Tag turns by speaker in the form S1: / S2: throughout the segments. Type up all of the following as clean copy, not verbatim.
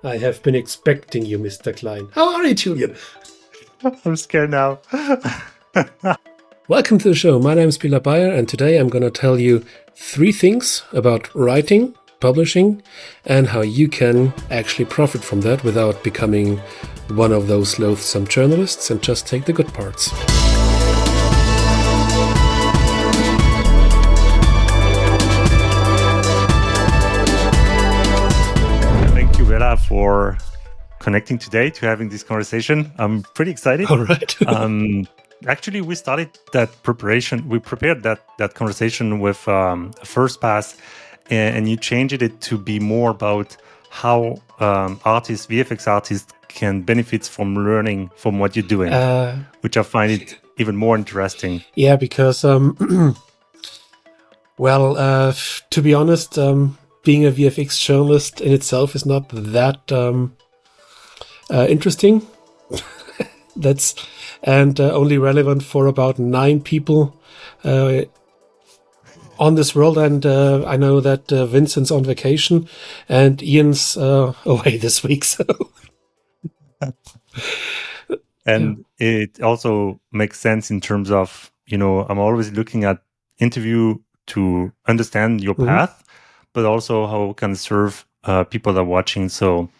S1: I have been expecting you, Mr. Klein. How are you, Julian?
S2: I'm scared now.
S1: Welcome to the show. My name is Bela Beier, and today I'm going to tell you 3 things about writing, publishing, and how you can actually profit from that without becoming one of those loathsome journalists and just take the good parts.
S2: Thank you, Bela, for connecting today to having this conversation. I'm pretty excited.
S1: All right.
S2: Actually, we started that preparation. We prepared that conversation with a first pass, and you changed it to be more about how artists, VFX artists, can benefit from learning from what you're doing, which I find it even more interesting.
S1: Yeah, because, to be honest, being a VFX journalist in itself is not that interesting. That's only relevant for about 9 people on this world. And I know that Vincent's on vacation and Ian's away this week. So,
S2: and it also makes sense in terms of, I'm always looking at interview to understand your path, but also how it can serve people that are watching. So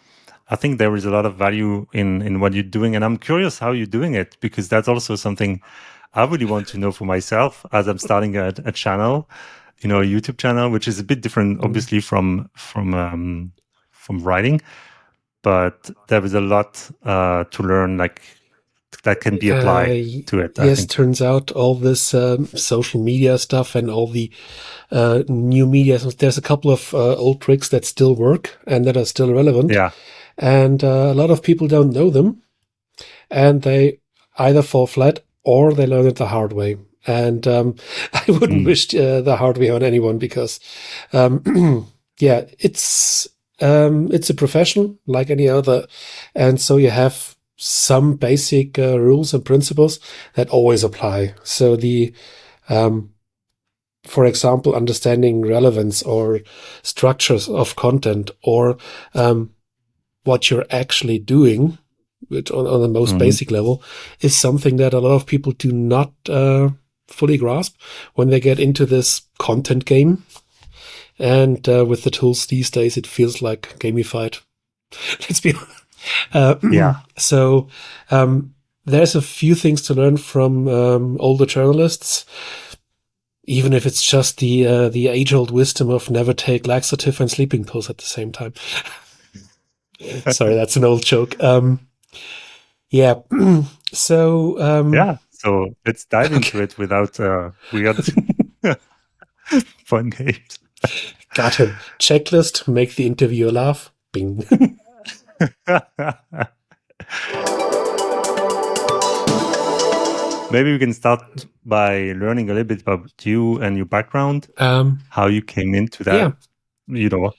S2: I think there is a lot of value in what you're doing, and I'm curious how you're doing it, because that's also something I really want to know for myself as I'm starting a channel, a YouTube channel, which is a bit different, obviously, from writing, but there is a lot to learn, like that can be applied to it.
S1: Yes, turns out all this social media stuff and all the new media, there's a couple of old tricks that still work and that are still relevant.
S2: Yeah.
S1: And a lot of people don't know them, and they either fall flat or they learn it the hard way. And I wouldn't wish the hard way on anyone, because, it's a profession like any other, and so you have some basic rules and principles that always apply. So for example, understanding relevance or structures of content, or what you're actually doing, which on the most basic level, is something that a lot of people do not fully grasp when they get into this content game. And with the tools these days, it feels like gamified. Let's be honest. So there's a few things to learn from older journalists, even if it's just the age-old wisdom of never take laxative and sleeping pills at the same time. Sorry, that's an old joke. So
S2: So let's dive into it without weird fun games.
S1: Got him. Checklist: make the interviewer laugh. Bing.
S2: Maybe we can start by learning a little bit about you and your background, how you came into that.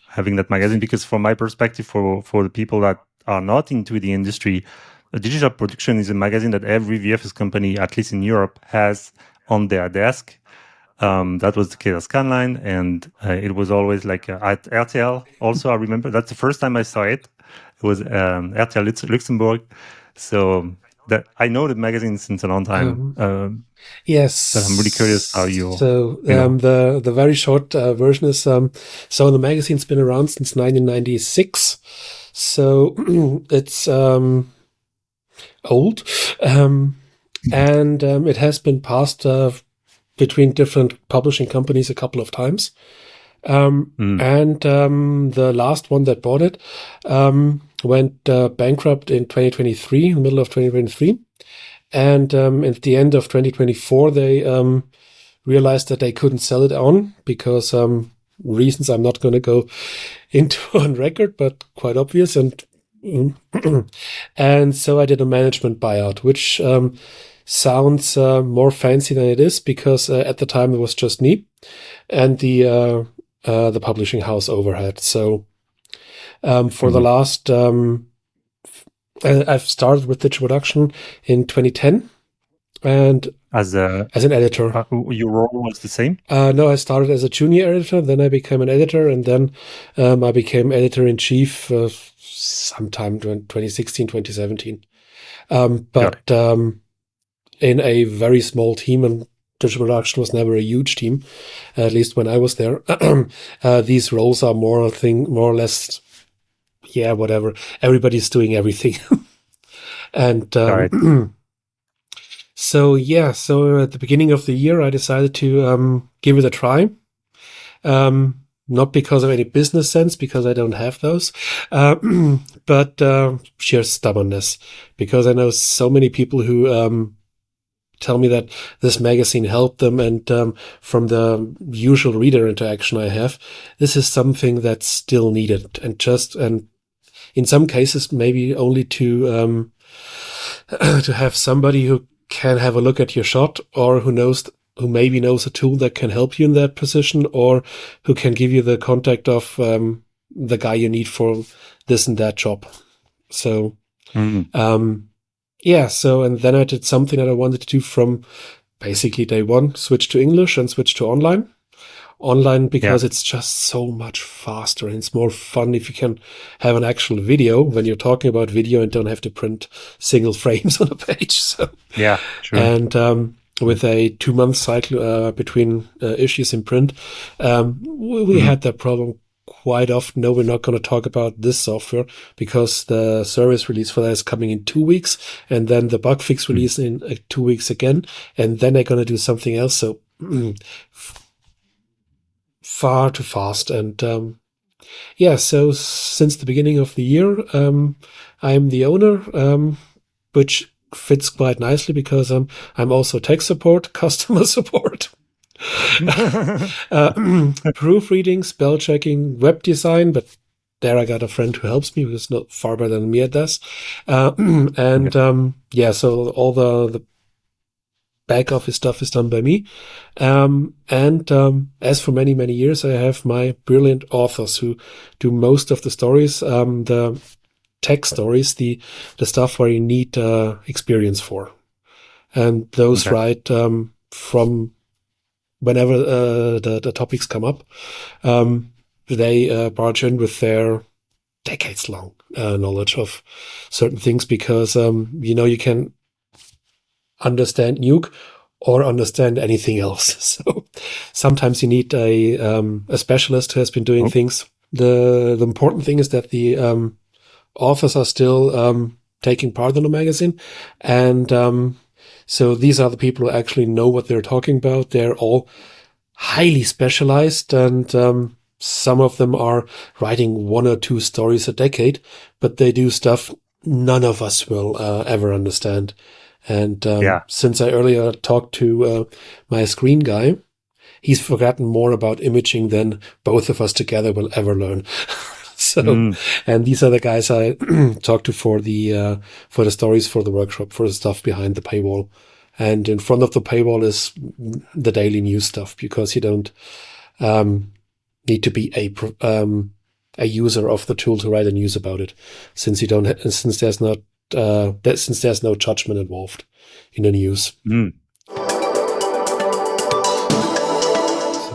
S2: Having that magazine, because from my perspective, for the people that are not into the industry, Digital Production is a magazine that every VFX company, at least in Europe, has on their desk. That was the case at Scanline, and it was always like at RTL. Also, I remember that's the first time I saw it. It was RTL Luxembourg. So that I know the magazine since a long time.
S1: Yes.
S2: But I'm really curious how you.
S1: So the very short version is so the magazine's been around since 1996. So it's old, and it has been passed between different publishing companies a couple of times. And the last one that bought it went bankrupt in 2023, in the middle of 2023. And at the end of 2024, they realized that they couldn't sell it on because reasons I'm not going to go into on record, but quite obvious. And so I did a management buyout, which sounds more fancy than it is, because at the time it was just me and the publishing house overhead. So for the last I've started with digital production in 2010, and
S2: as
S1: an editor.
S2: Your role was the same?
S1: No, I started as a junior editor, then I became an editor, and then I became editor-in-chief sometime 2016, 2017. In a very small team, and digital production was never a huge team, at least when I was there. These roles are more or less, yeah, whatever. Everybody's doing everything. And so at the beginning of the year, I decided to give it a try. Not because of any business sense, because I don't have those, but sheer stubbornness. Because I know so many people who tell me that this magazine helped them, and from the usual reader interaction I have, this is something that's still needed, and in some cases maybe only to to have somebody who can have a look at your shot, or who maybe knows a tool that can help you in that position, or who can give you the contact of the guy you need for this and that job. So, and then I did something that I wanted to do from basically day one, switch to English and switch to online. Online because it's just so much faster, and it's more fun if you can have an actual video when you're talking about video and don't have to print single frames on a page. So
S2: sure.
S1: And with a 2-month cycle between issues in print, we had that problem quite often. No, we're not going to talk about this software because the service release for that is coming in 2 weeks, and then the bug fix release in 2 weeks again, and then they're going to do something else. So far too fast. And so since the beginning of the year, I'm the owner, which fits quite nicely because I'm also tech support, customer support, proofreading, spell checking, web design, but there I got a friend who helps me, who's not far better than me at this. So all the back office stuff is done by me. As for many, many years, I have my brilliant authors who do most of the stories, the tech stories, the stuff where you need experience for. And those write from whenever the topics come up. They barge in with their decades-long knowledge of certain things because, you can understand Nuke or understand anything else. So sometimes you need a specialist who has been doing things. The important thing is that the authors are still taking part in the magazine, and so these are the people who actually know what they're talking about. They're all highly specialized, and some of them are writing 1 or 2 stories a decade, but they do stuff none of us will ever understand. And since I earlier talked to my screen guy, he's forgotten more about imaging than both of us together will ever learn. And these are the guys I talked to for the stories, for the workshop, for the stuff behind the paywall. And in front of the paywall is the daily news stuff, because you don't need to be a user of the tool to write a news about it, since there's no judgment involved in the news.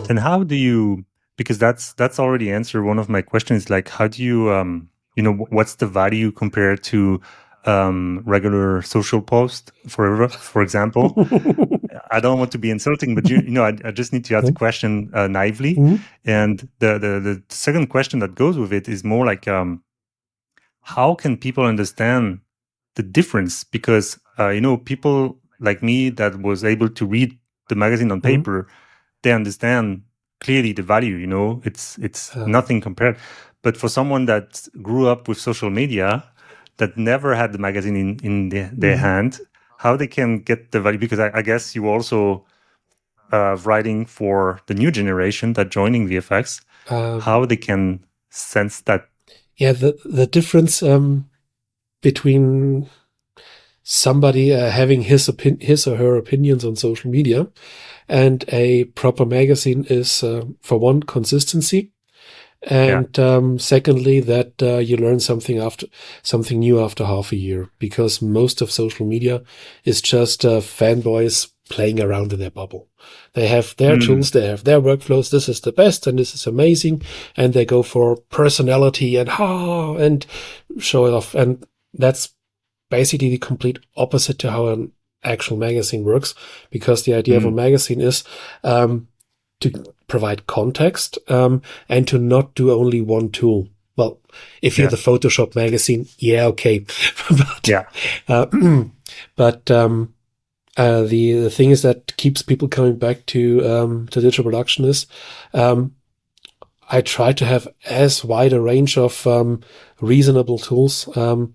S2: And how do you, because that's already answered one of my questions, like how do you, what's the value compared to regular social post, for example? I don't want to be insulting, but I just need to ask the question naively. And the second question that goes with it is more like, how can people understand the difference? Because people like me that was able to read the magazine on paper, they understand clearly the value. It's nothing compared. But for someone that grew up with social media, that never had the magazine in their hand, how they can get the value? Because I guess you also writing for the new generation that joining VFX, how they can sense that.
S1: Yeah, the difference between somebody having his or her opinions on social media and a proper magazine is, for one, consistency, And secondly, that you learn something new after half a year, because most of social media is just fanboys playing around in their bubble. They have their tools, they have their workflows. This is the best, and this is amazing, and they go for personality and show it off. And that's basically the complete opposite to how an actual magazine works, because the idea of a magazine is to provide context and to not do only one tool. Well, if you're the Photoshop magazine, okay. But the thing is that keeps people coming back to digital production is I try to have as wide a range of reasonable tools on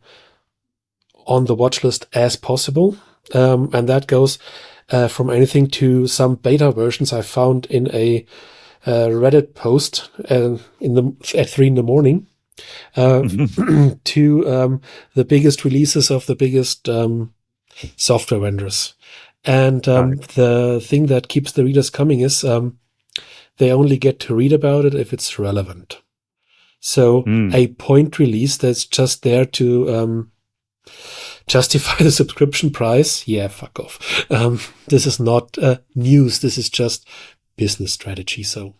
S1: the watch list as possible. And that goes from anything to some beta versions I found in a Reddit post at 3 a.m. to the biggest releases of the biggest software vendors. And the thing that keeps the readers coming is they only get to read about it if it's relevant. So a point release that's just there to justify the subscription price, fuck off. This is not news. This is just business strategy. So,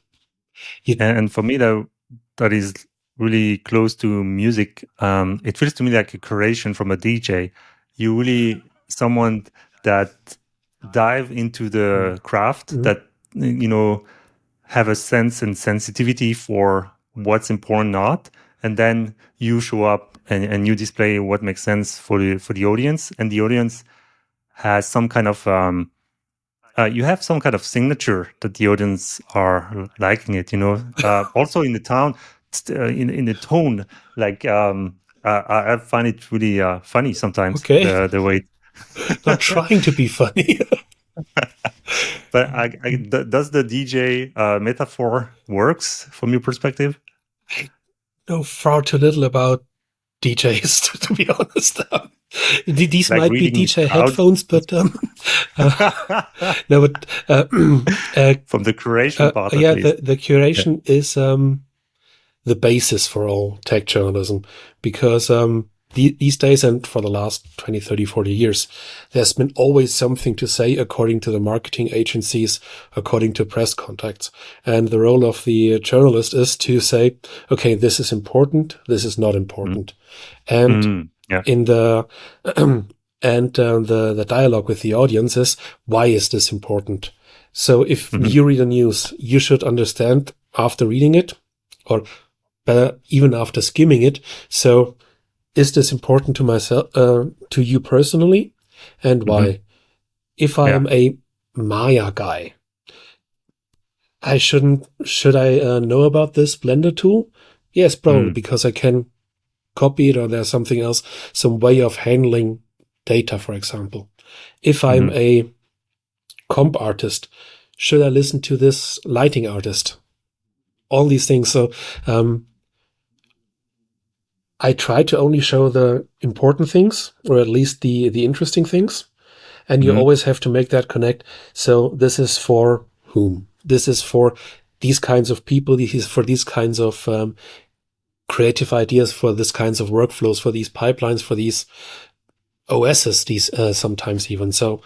S2: and for me, though, that is really close to music. It feels to me like a curation from a DJ. You really someone that dive into the craft, that have a sense and sensitivity for what's important, not, and then you show up and you display what makes sense for the audience, and the audience has some kind of you have some kind of signature that the audience are liking it. Also in the tone, in the tone, like I find it really funny sometimes.
S1: Okay.
S2: The way.
S1: Not trying to be funny.
S2: But does the DJ metaphor works from your perspective?
S1: I know far too little about DJs, to be honest. These like might be DJ headphones, but no, but
S2: from the curation part,
S1: the curation is the basis for all tech journalism, because these days, and for the last 20, 30, 40 years, there's been always something to say according to the marketing agencies, according to press contacts. And the role of the journalist is to say, okay, this is important, this is not important. And in the the dialogue with the audience is, why is this important? So if you read the news, you should understand after reading it, or better, even after skimming it. So is this important to myself, to you personally, and why? If I am a Maya guy, should I know about this Blender tool? Yes, probably, because I can copy it, or there's something else, some way of handling data, for example. If I'm a comp artist, should I listen to this lighting artist? All these things. So, I try to only show the important things, or at least the interesting things. And you always have to make that connect. So this is for whom? This is for these kinds of people. This is for these kinds of creative ideas, for these kinds of workflows, for these pipelines, for these OSs, these sometimes even. So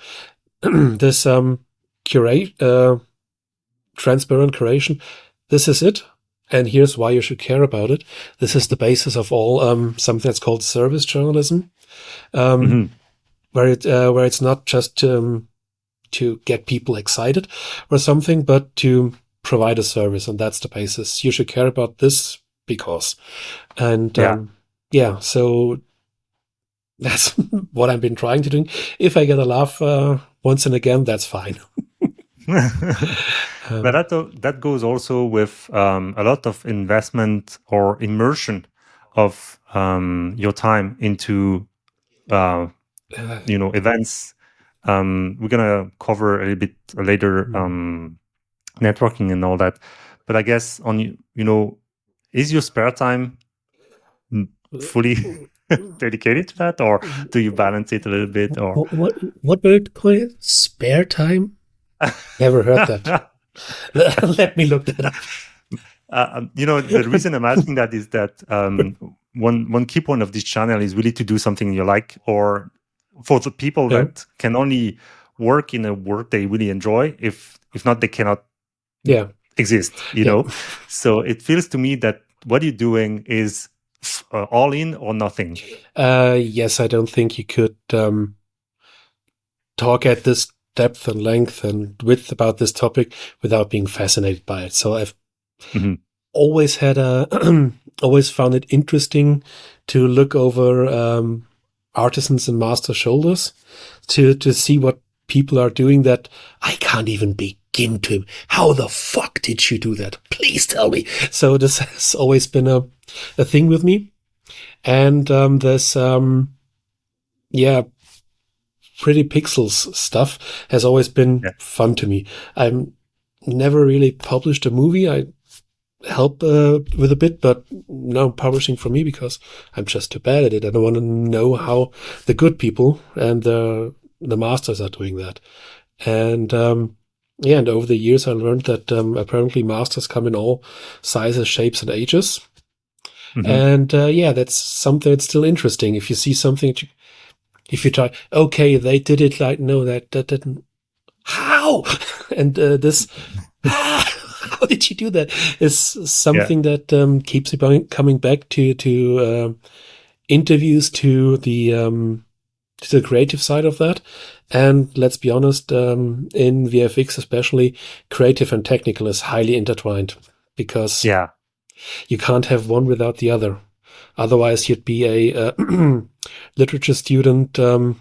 S1: this transparent curation, this is it. And here's why you should care about it. This is the basis of all something that's called service journalism, where it's not just to get people excited or something, but to provide a service, and that's the basis. You should care about this because, and so that's what I've been trying to do. If I get a laugh once and again, that's fine.
S2: But that goes also with a lot of investment or immersion of your time into events. We're gonna cover a little bit later networking and all that. But I guess is your spare time fully dedicated to that, or do you balance it a little bit? Or
S1: what word call it? Spare time? Never heard that. Let me look that up.
S2: The reason I'm asking that is that one key point of this channel is really to do something you like, or for the people that can only work in a work they really enjoy. If not, they cannot exist. So it feels to me that what you're doing is all in or nothing.
S1: Yes, I don't think you could talk at this depth and length and width about this topic without being fascinated by it. So I've always had always found it interesting to look over artisans and master shoulders to see what people are doing that I can't even begin to. How the fuck did you do that? Please tell me. So this has always been a thing with me. And there's pretty pixels stuff has always been fun to me. I've never really published a movie. I help with a bit, but no publishing for me because I'm just too bad at it. I don't want to know how the good people and the masters are doing that. And and over the years I learned that apparently masters come in all sizes, shapes, and ages. And that's something that's still interesting. If you see something, if you try, okay, they did it like, no, that didn't. How? And this, how did you do that? Is something that keeps me coming back to interviews, to the creative side of that. And let's be honest, in VFX especially, creative and technical is highly intertwined because you can't have one without the other. Otherwise, you'd be a literature student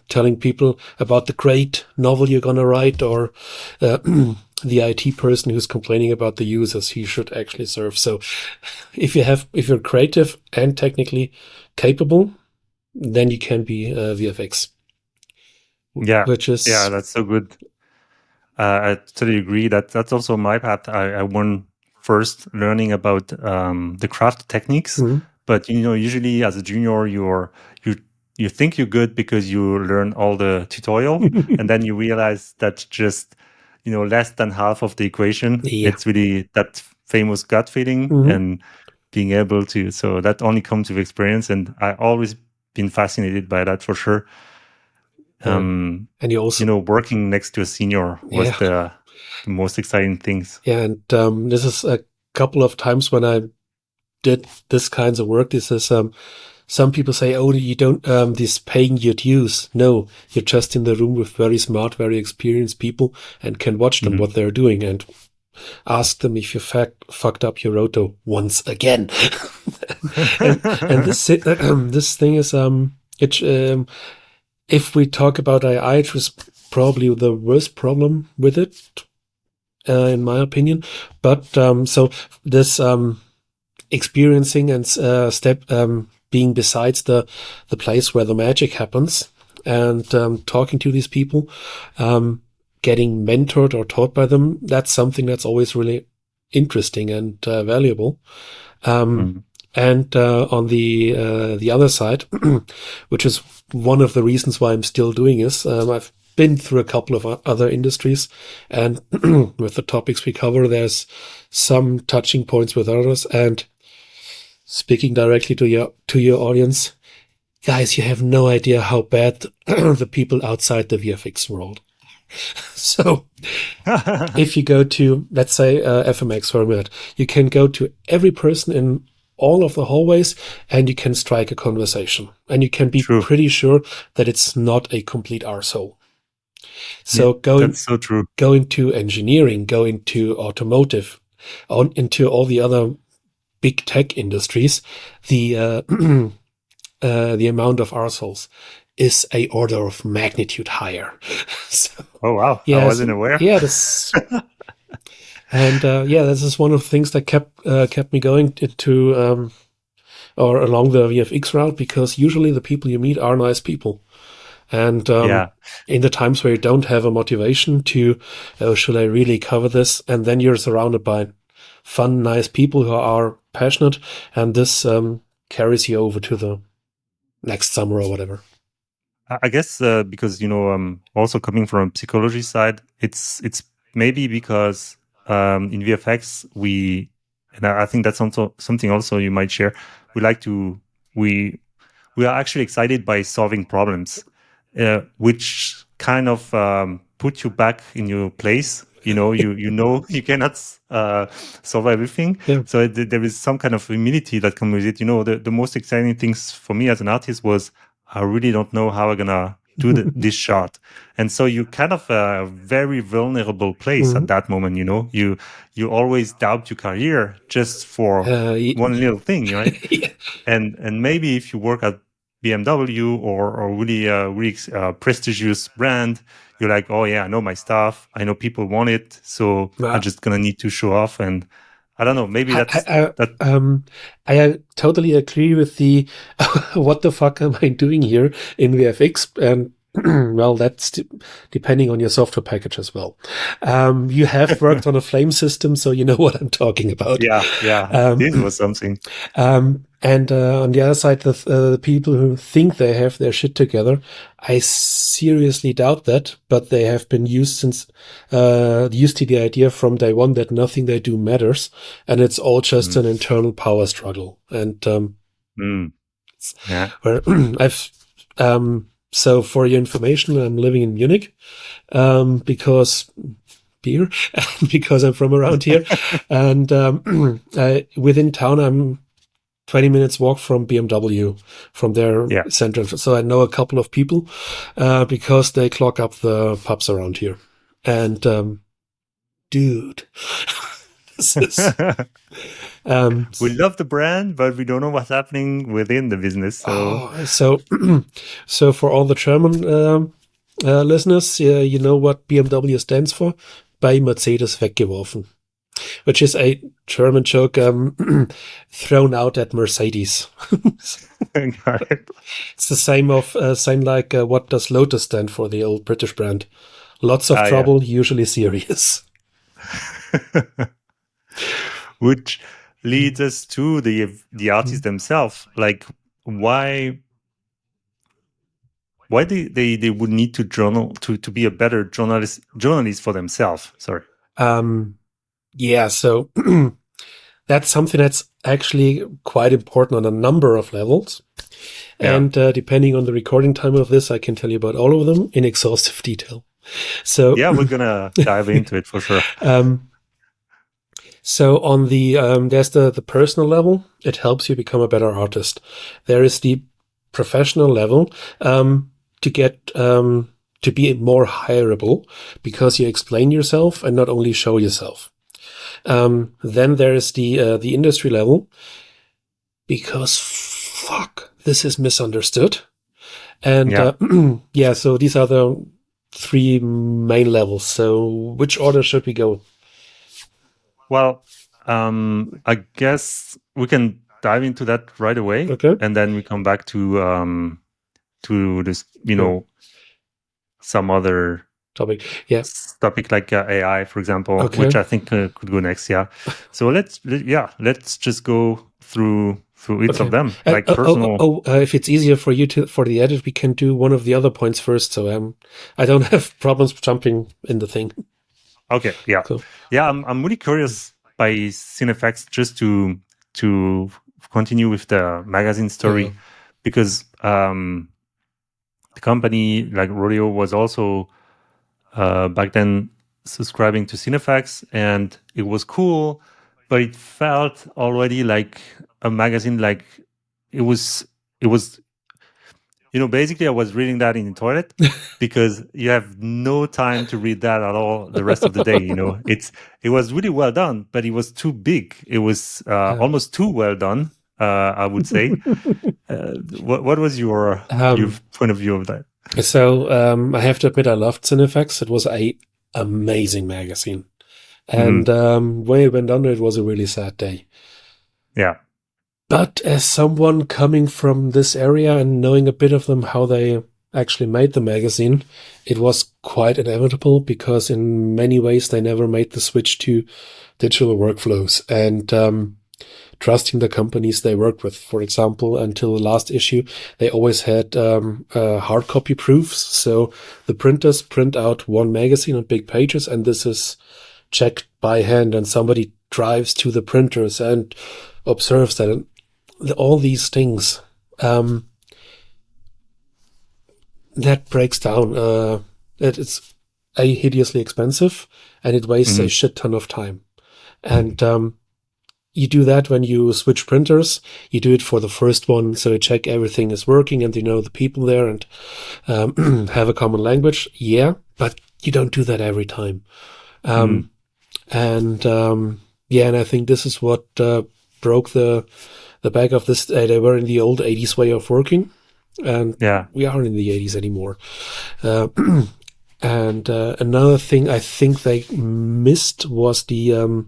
S1: telling people about the great novel you're going to write, or the IT person who's complaining about the users he should actually serve. So if you're creative and technically capable, then you can be VFX.
S2: That's so good. I totally agree. That's also my path. I won first learning about the craft techniques, but usually as a junior, you think you're good because you learn all the tutorial, and then you realize that's just less than half of the equation. It's really that famous gut feeling and being able to. So that only comes with experience, and I always been fascinated by that for sure. And
S1: you also,
S2: working next to a senior was the most exciting things.
S1: Yeah, and this is a couple of times when I did this kinds of work. This is some people say, "Oh, you don't this paying your dues." No, you're just in the room with very smart, very experienced people and can watch them what they're doing and ask them if you fucked up your roto once again. and this thing is if we talk about AI, it was probably the worst problem with it, in my opinion. But so this experiencing and step being besides the place where the magic happens, and talking to these people, getting mentored or taught by them, that's something that's always really interesting and valuable. And on the other side, which is one of the reasons why I'm still doing this, I've been through a couple of other industries, and with the topics we cover, there's some touching points with others. And speaking directly to your audience, guys, you have no idea how bad the people outside the VFX world. So if you go to, let's say, FMX for a minute, you can go to every person in all of the hallways and you can strike a conversation, and you can be pretty sure that it's not a complete arsehole. So
S2: that's so true.
S1: Go into engineering, go into automotive, into all the other big tech industries, the amount of arseholes is a order of magnitude higher. So,
S2: oh wow! I wasn't aware.
S1: Yeah, this, and this is one of the things that kept me going into or along the VFX route, because usually the people you meet are nice people. And in the times where you don't have a motivation to, should I really cover this? And then you're surrounded by fun, nice people who are passionate, and this carries you over to the next summer or whatever.
S2: I guess because also coming from a psychology side, it's maybe because in VFX we and I think that's also something also you might share. We are actually excited by solving problems, which kind of put you back in your place. You know you cannot solve everything.
S1: Yeah.
S2: So there is some kind of humility that comes with it. The most exciting things for me as an artist was I really don't know how I'm gonna do this shot. And so you kind of a very vulnerable place at that moment. You always doubt your career just for one little thing, right?
S1: Yeah.
S2: And maybe if you work at BMW or really prestigious brand, you're like, oh yeah, I know my stuff. I know people want it, so I'm just gonna need to show off. And I don't know, maybe
S1: I totally agree with the what the fuck am I doing here in VFX? And well, that's depending on your software package as well. You have worked on a flame system, so you know what I'm talking about.
S2: Yeah. This was something.
S1: And on the other side, the people who think they have their shit together, I seriously doubt that. But they have been used to the idea from day one that nothing they do matters, and it's all just an internal power struggle. And where I've so for your information, I'm living in Munich because beer, because I'm from around here, and within town I'm 20 minutes walk from BMW, from their center. So I know a couple of people because they clog up the pubs around here. And dude, this is...
S2: we love the brand, but we don't know what's happening within the business.
S1: So for all the German listeners, you know what BMW stands for? Bei Mercedes weggeworfen. Which is a German joke thrown out at Mercedes. It's the same like what does Lotus stand for, the old British brand? Lots of trouble, usually serious.
S2: Which leads us to the artists themselves. Like, why they would need to journal to be a better journalist for themselves? Sorry.
S1: Yeah, so that's something that's actually quite important on a number of levels. And depending on the recording time of this, I can tell you about all of them in exhaustive detail. So
S2: yeah, we're gonna dive into it for sure.
S1: So on the there's the personal level. It helps you become a better artist. There is the professional level to get to be more hireable because you explain yourself and not only show yourself. Then there is the industry level, because fuck, this is misunderstood. And so these are the three main levels. So which order should we go?
S2: Well, I guess we can dive into that right away, and then we come back to this, some other
S1: topic
S2: like AI, for example, which I think could go next. So let's just go through each of them, like personal.
S1: If it's easier for you for the edit, we can do one of the other points first. So I don't have problems jumping in the thing.
S2: Okay, yeah, cool. Yeah. I'm really curious by CineFX just to continue with the magazine story, because the company like Rodeo was also back then subscribing to CineFX, and it was cool, but it felt already like a magazine. Like it was basically I was reading that in the toilet because you have no time to read that at all the rest of the day. It was really well done, but it was too big. It was almost too well done, I would say. What was your point of view of that?
S1: So I have to admit, I loved CineFX. It was an amazing magazine. And when it went under, it was a really sad day.
S2: Yeah.
S1: But as someone coming from this area and knowing a bit of them, how they actually made the magazine, it was quite inevitable, because in many ways they never made the switch to digital workflows and trusting the companies they worked with. For example, until the last issue, they always had hard copy proofs. So the printers print out one magazine on big pages, and this is checked by hand, and somebody drives to the printers and observes that, and all these things, that breaks down. It's hideously expensive, and it wastes a shit ton of time. And you do that when you switch printers. You do it for the first one, so you check everything is working and you know the people there and have a common language. Yeah, but you don't do that every time. And I think this is what broke the back of this. They were in the old 80s way of working, and we aren't in the 80s anymore. And another thing I think they missed was the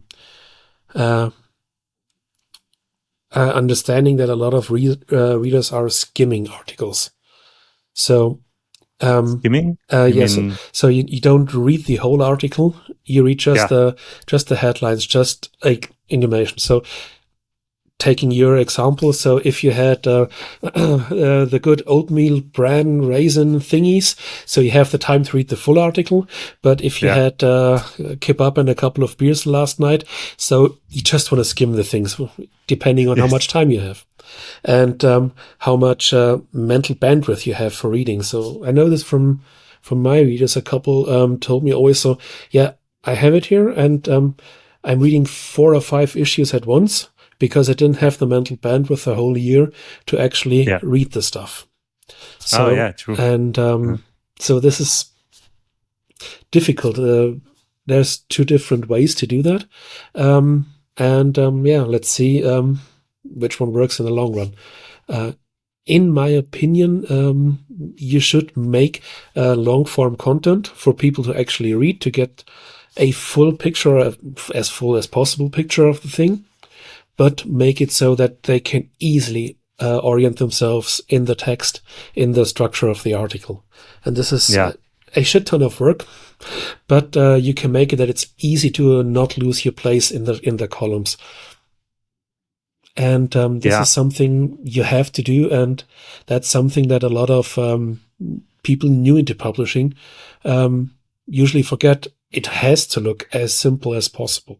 S1: understanding that a lot of readers are skimming articles. So
S2: skimming?
S1: Yes. So you don't read the whole article. You read just the headlines, just like information. So taking your example, so if you had the good oatmeal bran raisin thingies, so you have the time to read the full article. But if you had kebab and a couple of beers last night, so you just want to skim the things, depending on how much time you have and how much mental bandwidth you have for reading. So I know this from my readers. A couple told me always, so I have it here, and I'm reading 4 or 5 issues at once, because I didn't have the mental bandwidth a whole year to actually read the stuff. So,
S2: true.
S1: And so this is difficult. There's 2 different ways to do that. Let's see which one works in the long run. In my opinion, you should make long-form content for people to actually read, to get a full picture, as full as possible picture of the thing, but make it so that they can easily orient themselves in the text, in the structure of the article. And this is a shit ton of work, but you can make it that it's easy to not lose your place in the columns. And this is something you have to do, and that's something that a lot of people new into publishing usually forget. It has to look as simple as possible,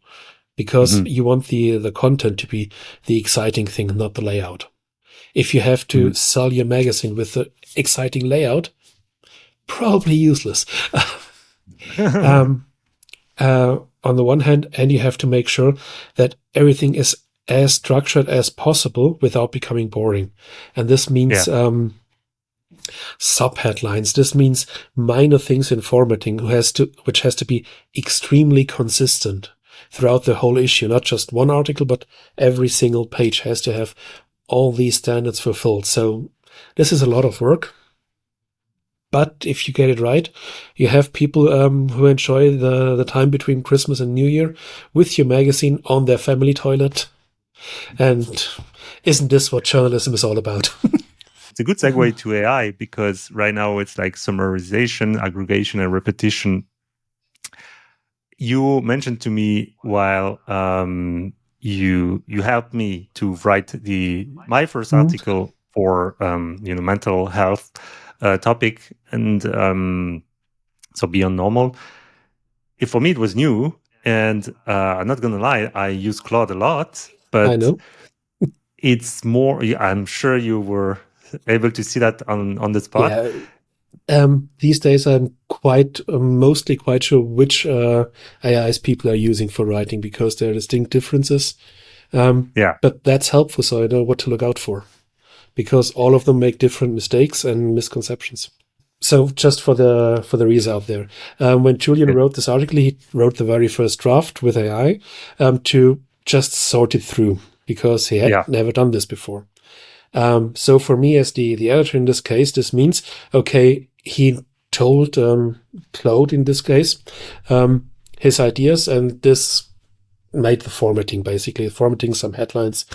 S1: because you want the content to be the exciting thing, not the layout. If you have to sell your magazine with the exciting layout, probably useless. On the one hand, and you have to make sure that everything is as structured as possible without becoming boring. And this means sub-headlines. This means minor things in formatting, which has to be extremely consistent throughout the whole issue, not just one article, but every single page has to have all these standards fulfilled. So this is a lot of work. But if you get it right, you have people who enjoy the time between Christmas and New Year with your magazine on their family toilet. And isn't this what journalism is all about?
S2: It's a good segue to AI, because right now it's like summarization, aggregation, and repetition. You mentioned to me while you helped me to write my first article for mental health topic, and so Beyond Normal. For me it was new, and I'm not gonna lie, I use Claude a lot, but
S1: I know.
S2: It's more. I'm sure you were able to see that on the spot.
S1: These days I'm mostly quite sure which AIs people are using for writing, because there are distinct differences. But that's helpful, so I know what to look out for, because all of them make different mistakes and misconceptions. So just for the readers out there, when Julian wrote this article, he wrote the very first draft with AI to just sort it through, because he had never done this before. So for me as the editor in this case, this means, okay, he told Claude in this case his ideas, and this made the formatting, basically formatting some headlines.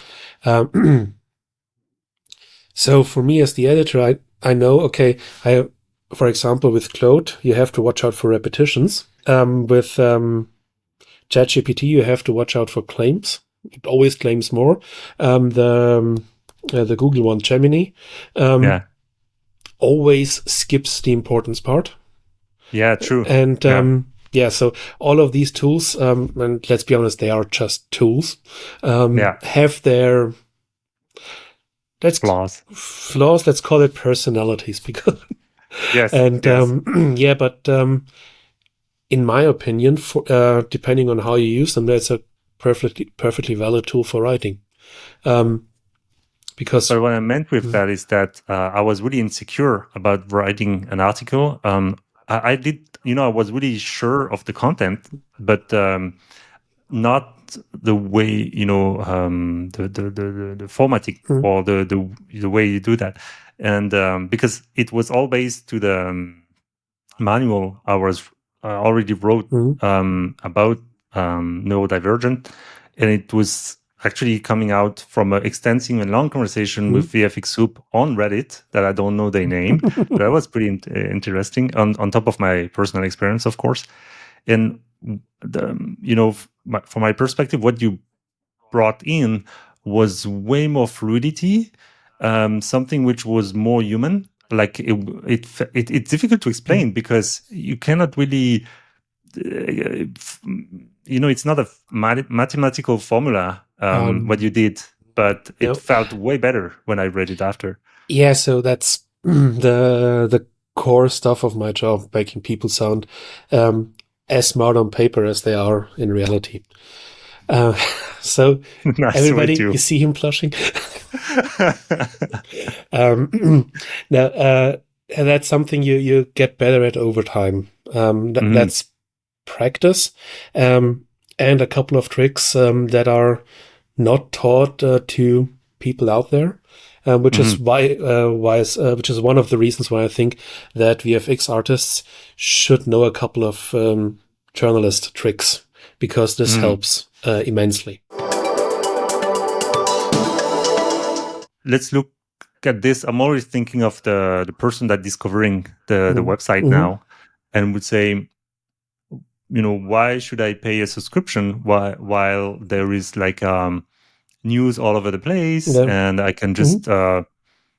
S1: So for me as the editor, I know, okay, for example, with Claude, you have to watch out for repetitions. With ChatGPT, you have to watch out for claims. It always claims more. The Google one, Gemini, always skips the importance part.
S2: Yeah, true.
S1: And So all of these tools, and let's be honest, they are just tools, have their
S2: flaws.
S1: Let's call it personalities, because
S2: yes,
S1: and but in my opinion, depending on how you use them, that's a perfectly valid tool for writing. Because
S2: but what I meant with that is that I was really insecure about writing an article. I did, I was really sure of the content, but not the way, the formatting or the way you do that. And because it was all based to the manual I was already wrote about neurodivergent, and it was actually coming out from an extensive and long conversation with VFX Soup on Reddit that I don't know their name, but that was pretty interesting on top of my personal experience, of course. And from my perspective, what you brought in was way more fluidity, something which was more human. Like it's difficult to explain because you cannot really, it's not a mathematical formula what you did, but it felt way better when I read it after.
S1: Yeah, so that's the core stuff of my job, making people sound as smart on paper as they are in reality. So
S2: nice,
S1: everybody, you see him blushing. Now, that's something you get better at over time. That's practice, and a couple of tricks that are not taught to people out there, which is which is one of the reasons why I think that VFX artists should know a couple of journalist tricks, because this helps immensely.
S2: Let's look at this. I'm always thinking of the person that discovering the website now, and would say, why should I pay a subscription while there is like news all over the place, and I can just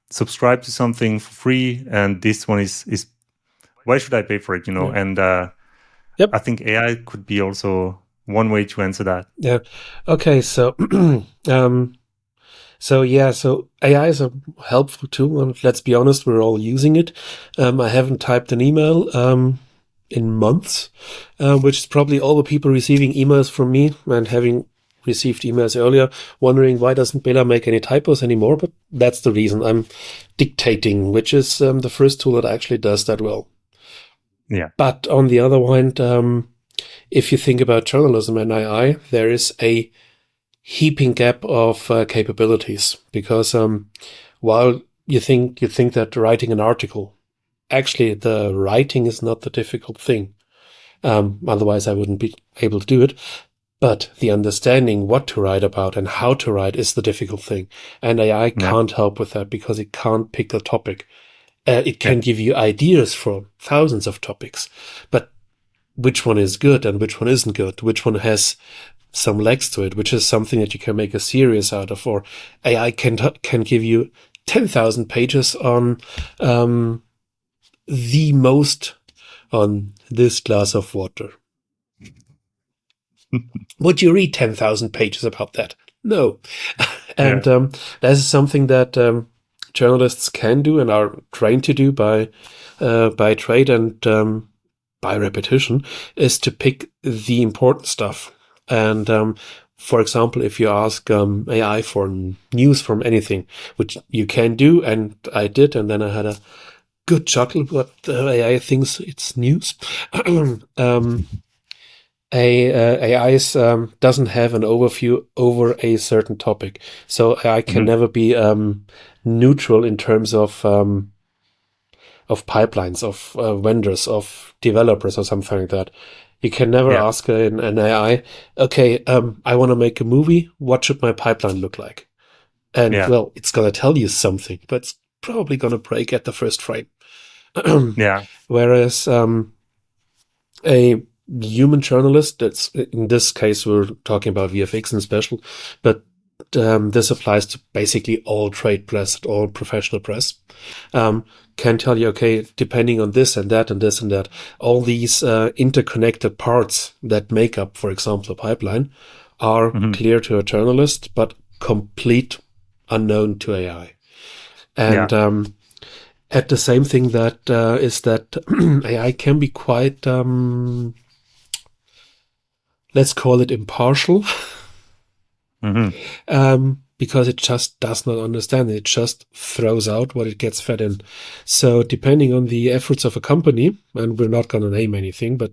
S2: subscribe to something for free, and this one is why should I pay for it? And I think AI could be also one way to answer that.
S1: Yeah. Okay. So, so AI is a helpful tool, and let's be honest, we're all using it. I haven't typed an email in months, which is probably all the people receiving emails from me and having received emails earlier, wondering why doesn't Bela make any typos anymore? But that's the reason. I'm dictating, which is the first tool that actually does that well.
S2: Yeah.
S1: But on the other hand, if you think about journalism and AI, there is a heaping gap of capabilities, because while you think that writing an article, actually the writing is not the difficult thing. Otherwise I wouldn't be able to do it. But the understanding what to write about and how to write is the difficult thing. And AI can't help with that, because it can't pick a topic. It can give you ideas for thousands of topics, but which one is good and which one isn't good, which one has some legs to it, which is something that you can make a series out of, or AI can give you 10,000 pages on the most on this glass of water. Would you read 10,000 pages about that? No. And that is something that journalists can do and are trained to do by trade and by repetition, is to pick the important stuff. And for example, if you ask AI for news from anything, which you can do, and I did, and then I had a good chuckle, but AI thinks it's news. AI doesn't have an overview over a certain topic, so AI can never be neutral in terms of pipelines, of vendors, of developers, or something like that. You can never ask an AI, okay, I want to make a movie. What should my pipeline look like? And well, it's going to tell you something, but it's probably going to break at the first frame. Whereas a human journalist, that's in this case we're talking about VFX and special, but this applies to basically all trade press, all professional press, can tell you, okay, depending on this and that and this and that, all these interconnected parts that make up, for example, a pipeline are clear to a journalist, but complete unknown to AI. And at the same thing that is that AI can be quite, let's call it impartial, because it just does not understand. It just throws out what it gets fed in. So depending on the efforts of a company, and we're not going to name anything, but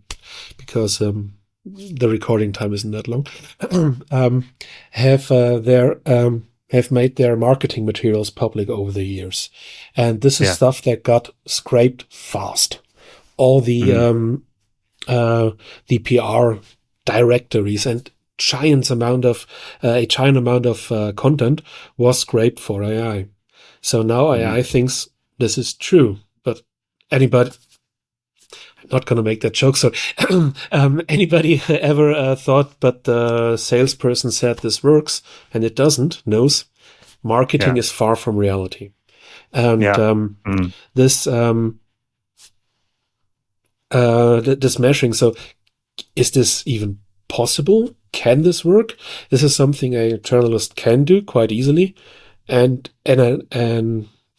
S1: because the recording time isn't that long, have made their marketing materials public over the years. And this is stuff that got scraped fast. All the PR directories and a giant amount of content was scraped for AI. So now AI thinks this is true, but anybody, I'm not going to make that joke. So anybody ever thought, but the salesperson said this works and it doesn't, knows marketing is far from reality. And this this measuring. So is this even possible? Can this work? This is something a journalist can do quite easily. And an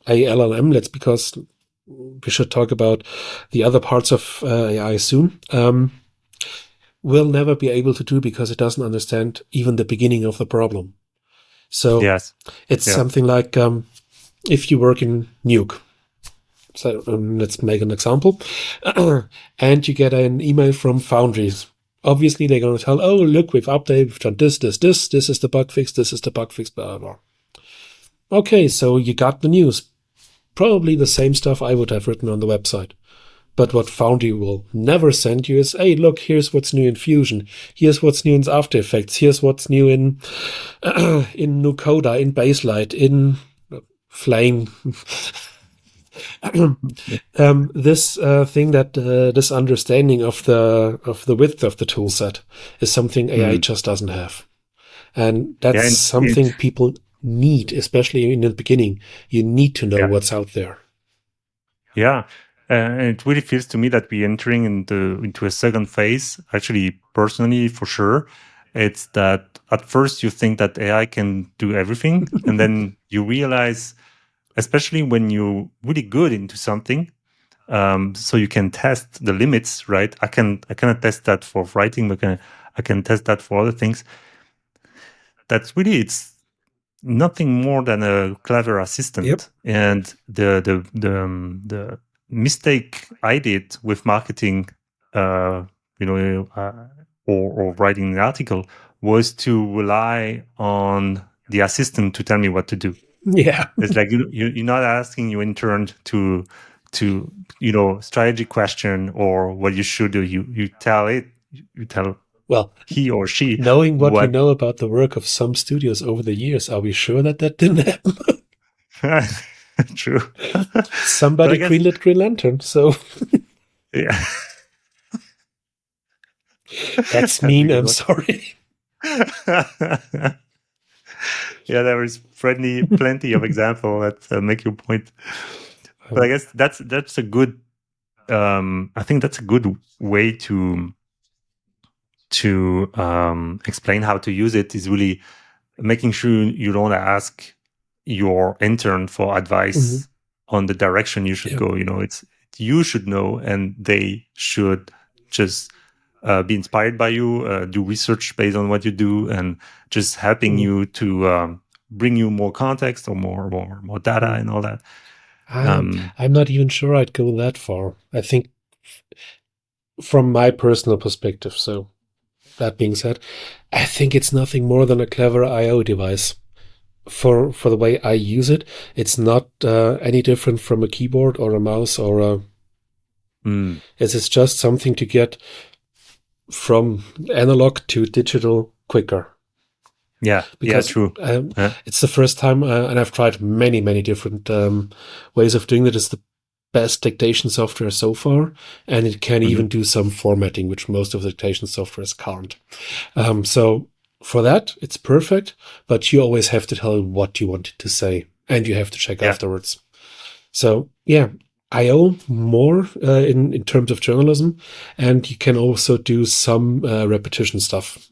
S1: LLM, because we should talk about the other parts of AI soon, will never be able to do because it doesn't understand even the beginning of the problem. So it's something like if you work in Nuke. So let's make an example. And you get an email from Foundries. Obviously, they're going to tell, oh, look, we've updated, we've done this. This is the bug fix, this is the bug fix, blah, blah, blah. Okay, so you got the news. Probably the same stuff I would have written on the website. But what Foundry will never send you is, hey, look, here's what's new in Fusion. Here's what's new in After Effects. Here's what's new in Nucoda, in Baselight, in Flame. This thing that this understanding of the width of the tool set is something AI just doesn't have. And that's something people need, especially in the beginning. You need to know what's out there.
S2: Yeah. And it really feels to me that we're entering into a second phase. Actually, personally, for sure, it's that at first you think that AI can do everything, and then you realize, especially when you're really good into something, so you can test the limits, right? I cannot test that for writing, but I can test that for other things. That's really, it's nothing more than a clever assistant.
S1: Yep.
S2: And the mistake I did with marketing, or writing an article, was to rely on the assistant to tell me what to do.
S1: Yeah,
S2: it's like you're not asking your intern to strategy question or what you should do. You tell it. You tell he or she.
S1: Knowing what we know about the work of some studios over the years, are we sure that didn't happen?
S2: True.
S1: Somebody greenlit Green Lantern, so
S2: yeah.
S1: That's mean. I'm sorry.
S2: Yeah, there is plenty of examples that make your point. But I guess that's a good. I think that's a good way to explain how to use it. Is really making sure you don't ask your intern for advice on the direction you should go. It's you should know, and they should just be inspired by you, do research based on what you do, and just helping you to bring you more context or more data and all that.
S1: I'm not even sure I'd go that far. I think from my personal perspective, so that being said, I think it's nothing more than a clever I/O device. For the way I use it, it's not any different from a keyboard or a mouse or a... It's just something to get from analog to digital quicker.
S2: Yeah,
S1: because
S2: true.
S1: It's the first time, and I've tried many different ways of doing it. It's the best dictation software so far, and it can even do some formatting, which most of the dictation softwares can't. So for that, it's perfect, but you always have to tell what you wanted to say, and you have to check afterwards. So yeah, I.O. more in terms of journalism, and you can also do some repetition stuff,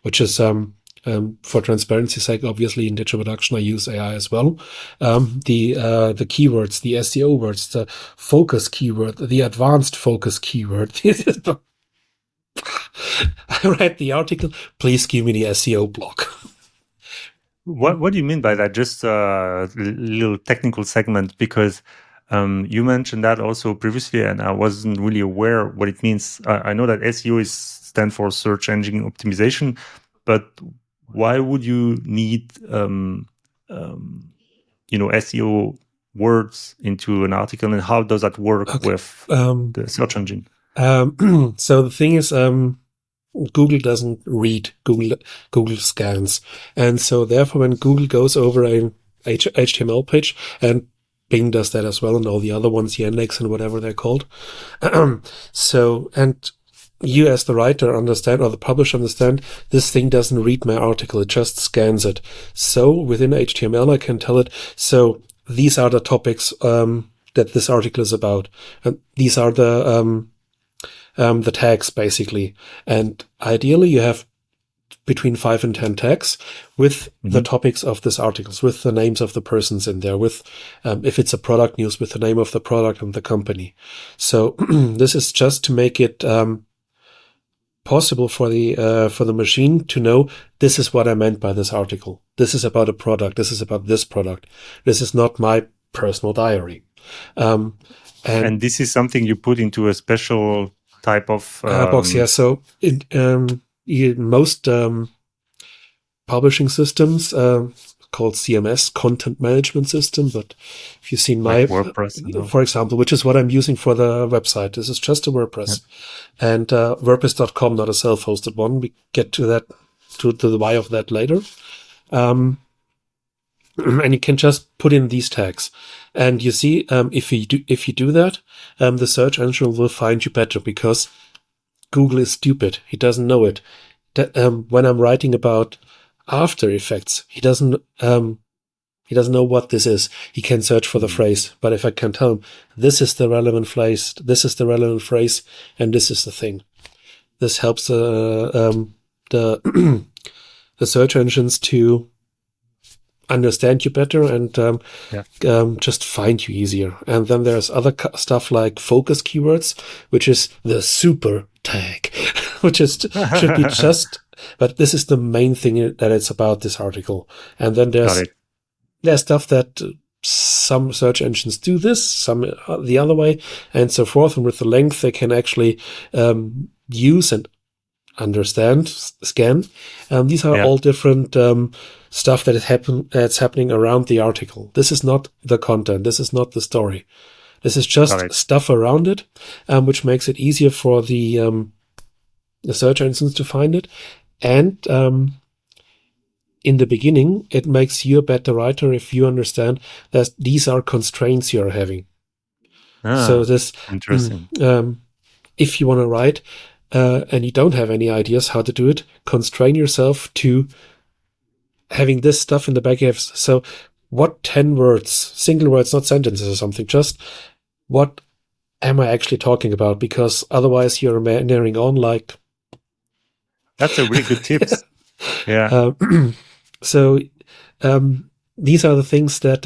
S1: which is for transparency's sake, obviously in digital production, I use AI as well. The keywords, the SEO words, the focus keyword, the advanced focus keyword. I read the article. Please give me the SEO block.
S2: What do you mean by that? Just a little technical segment, because you mentioned that also previously, and I wasn't really aware what it means. I know that SEO stands for search engine optimization, but why would you need SEO words into an article, and how does that work with the search engine?
S1: So the thing is, Google doesn't read. Google scans, and so therefore, when Google goes over an HTML page, and Bing does that as well, and all the other ones, Yandex and whatever they're called. So, and you as the writer understand, or the publisher understand, this thing doesn't read my article, it just scans it. So within HTML, I can tell it, so these are the topics that this article is about. And these are the tags, basically. And ideally, you have between 5 and 10 tags with the topics of this articles, with the names of the persons in there, with, if it's a product news, with the name of the product and the company. So this is just to make it possible for the machine to know, this is what I meant by this article. This is about a product. This is about this product. This is not my personal diary.
S2: And this is something you put into a special type of
S1: box. Yeah. So most publishing systems called CMS, content management system. But if you've seen my WordPress, for example, which is what I'm using for the website, this is just a WordPress, and WordPress.com, not a self-hosted one. We get to that, to the why of that later. And you can just put in these tags, and you see, if you do that, the search engine will find you better, because Google is stupid. He doesn't know it. When I'm writing about After Effects, he doesn't know what this is. He can search for the phrase, but if I can tell him, this is the relevant phrase, and this is the thing, this helps the search engines to understand you better and just find you easier. And then there's other stuff like focus keywords, which is the super tag, which is should be just. But this is the main thing that it's about, this article. And then there's stuff that some search engines do this, some the other way, and so forth. And with the length, they can actually use and understand, scan. These are all different stuff that that's happening around the article. This is not the content. This is not the story. This is just stuff around it, which makes it easier for the search engines to find it. And in the beginning, it makes you a better writer if you understand that these are constraints you're having. So this,
S2: interesting.
S1: If you want to write and you don't have any ideas how to do it, constrain yourself to having this stuff in the back of. So what 10 words, single words, not sentences or something, just what am I actually talking about? Because otherwise you're meandering on like.
S2: That's a really good tip. Yeah.
S1: So these are the things that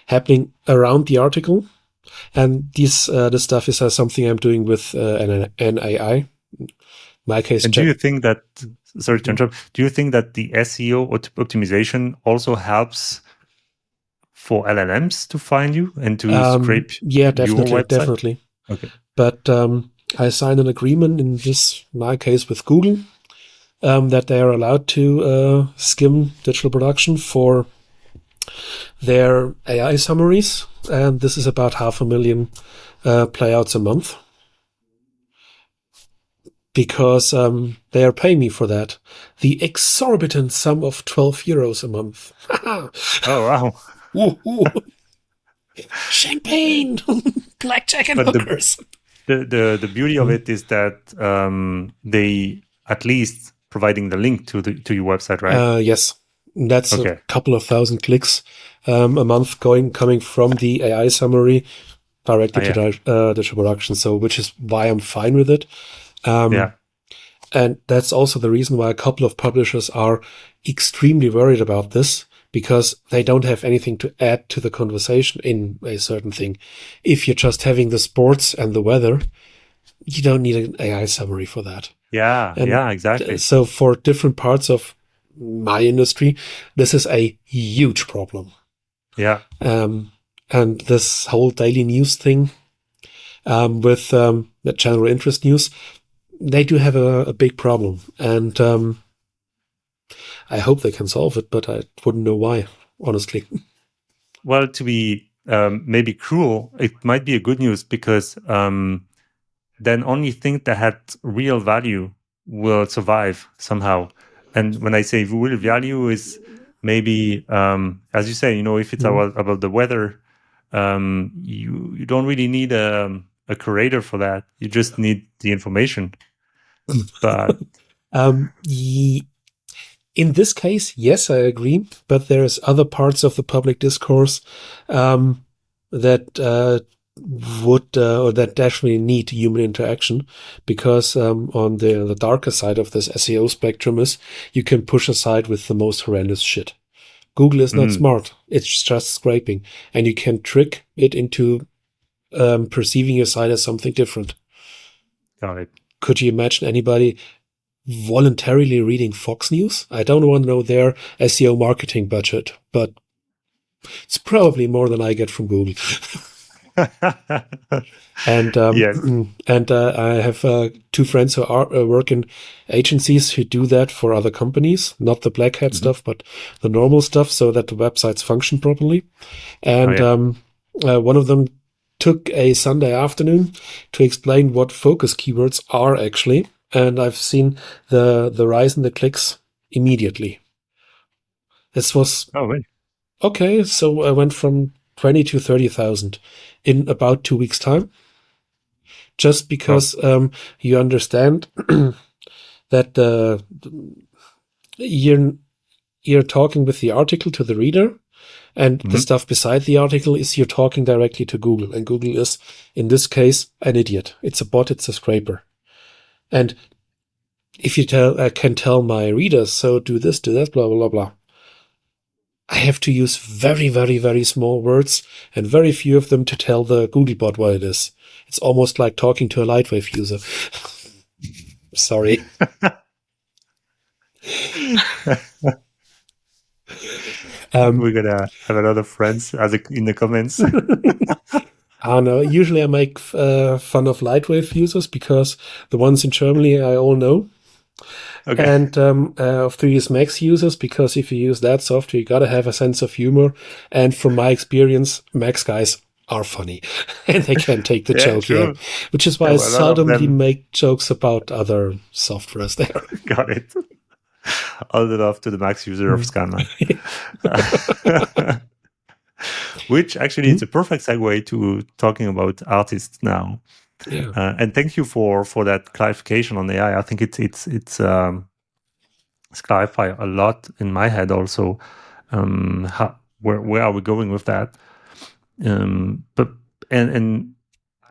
S1: happening around the article, and this stuff is something I'm doing with an AI. In my case,
S2: and do you think that? Sorry to interrupt. Do you think that the SEO optimization also helps for LLMs to find you and to scrape
S1: your website?
S2: Definitely.
S1: Okay. But I signed an agreement in my case with Google that they are allowed to skim digital production for their AI summaries, and this is about 500,000 playouts a month, because they are paying me for that. The exorbitant sum of €12 a month.
S2: Oh, wow.
S1: Ooh, ooh. Champagne, blackjack, and hookers.
S2: The beauty of it is that they at least providing the link to your website, right?
S1: Yes, that's a couple of thousand clicks a month coming from the AI summary directly to digital production. So, which is why I'm fine with it. And that's also the reason why a couple of publishers are extremely worried about this, because they don't have anything to add to the conversation in a certain thing. If you're just having the sports and the weather, you don't need an AI summary for that.
S2: Yeah, exactly.
S1: So for different parts of my industry, this is a huge problem.
S2: Yeah.
S1: And this whole daily news thing with the general interest news, they do have a big problem. And I hope they can solve it, but I wouldn't know why, honestly.
S2: Well, to be maybe cruel, it might be a good news, because then only things that had real value will survive somehow. And when I say real value is maybe, as you say, if it's about the weather, you don't really need a curator for that. You just need the information. But
S1: in this case, yes, I agree. But there's other parts of the public discourse that would or that definitely need human interaction, because on the darker side of this SEO spectrum is you can push aside with the most horrendous shit. Google is not smart. It's just scraping, and you can trick it into perceiving your site as something different.
S2: Got it.
S1: Could you imagine anybody voluntarily reading Fox News? I don't want to know their SEO marketing budget, but it's probably more than I get from Google. And I have two friends who work in agencies who do that for other companies, not the black hat stuff, but the normal stuff, so that the websites function properly. And one of them took a Sunday afternoon to explain what focus keywords are actually, and I've seen the rise in the clicks immediately. This was okay. So I went from 20 to 30,000 in about 2 weeks' time, just because you understand that you're talking with the article to the reader, and the stuff beside the article is you're talking directly to Google, and Google is, in this case, an idiot. It's a bot. It's a scraper. And if you I can tell my readers, so do this, do that, blah, blah, blah. I have to use very, very, very small words and very few of them to tell the Googlebot what it is. It's almost like talking to a Lightwave user. Sorry.
S2: We're gonna have a lot of friends in the comments.
S1: No, usually I make fun of Lightwave users because the ones in Germany I all know. Okay. And of 3ds Max users, because if you use that software, you gotta have a sense of humor. And from my experience, Max guys are funny and they can take the joke here, which is why I seldomly make jokes about other softwares there.
S2: Got it. All the love to the Max user of Scanline. Which actually is a perfect segue to talking about artists now.
S1: Yeah.
S2: And thank you for that clarification on AI. I think it's clarified a lot in my head also. Where are we going with that? But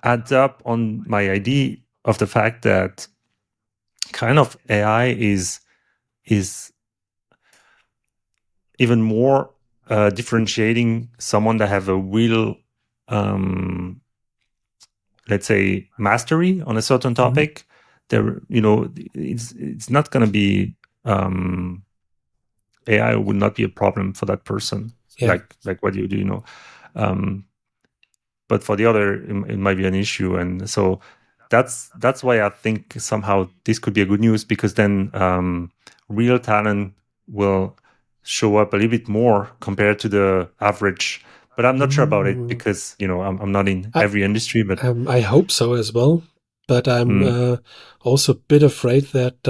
S2: adds up on my idea of the fact that kind of AI is even more differentiating someone that have a real let's say mastery on a certain topic. There, it's not going to be AI would not be a problem for that person. Like what you do, but for the other, it might be an issue, and so that's why I think somehow this could be a good news, because then real talent will show up a little bit more compared to the average. But I'm not sure about it because I'm not in every industry. But
S1: I hope so as well. But I'm also a bit afraid that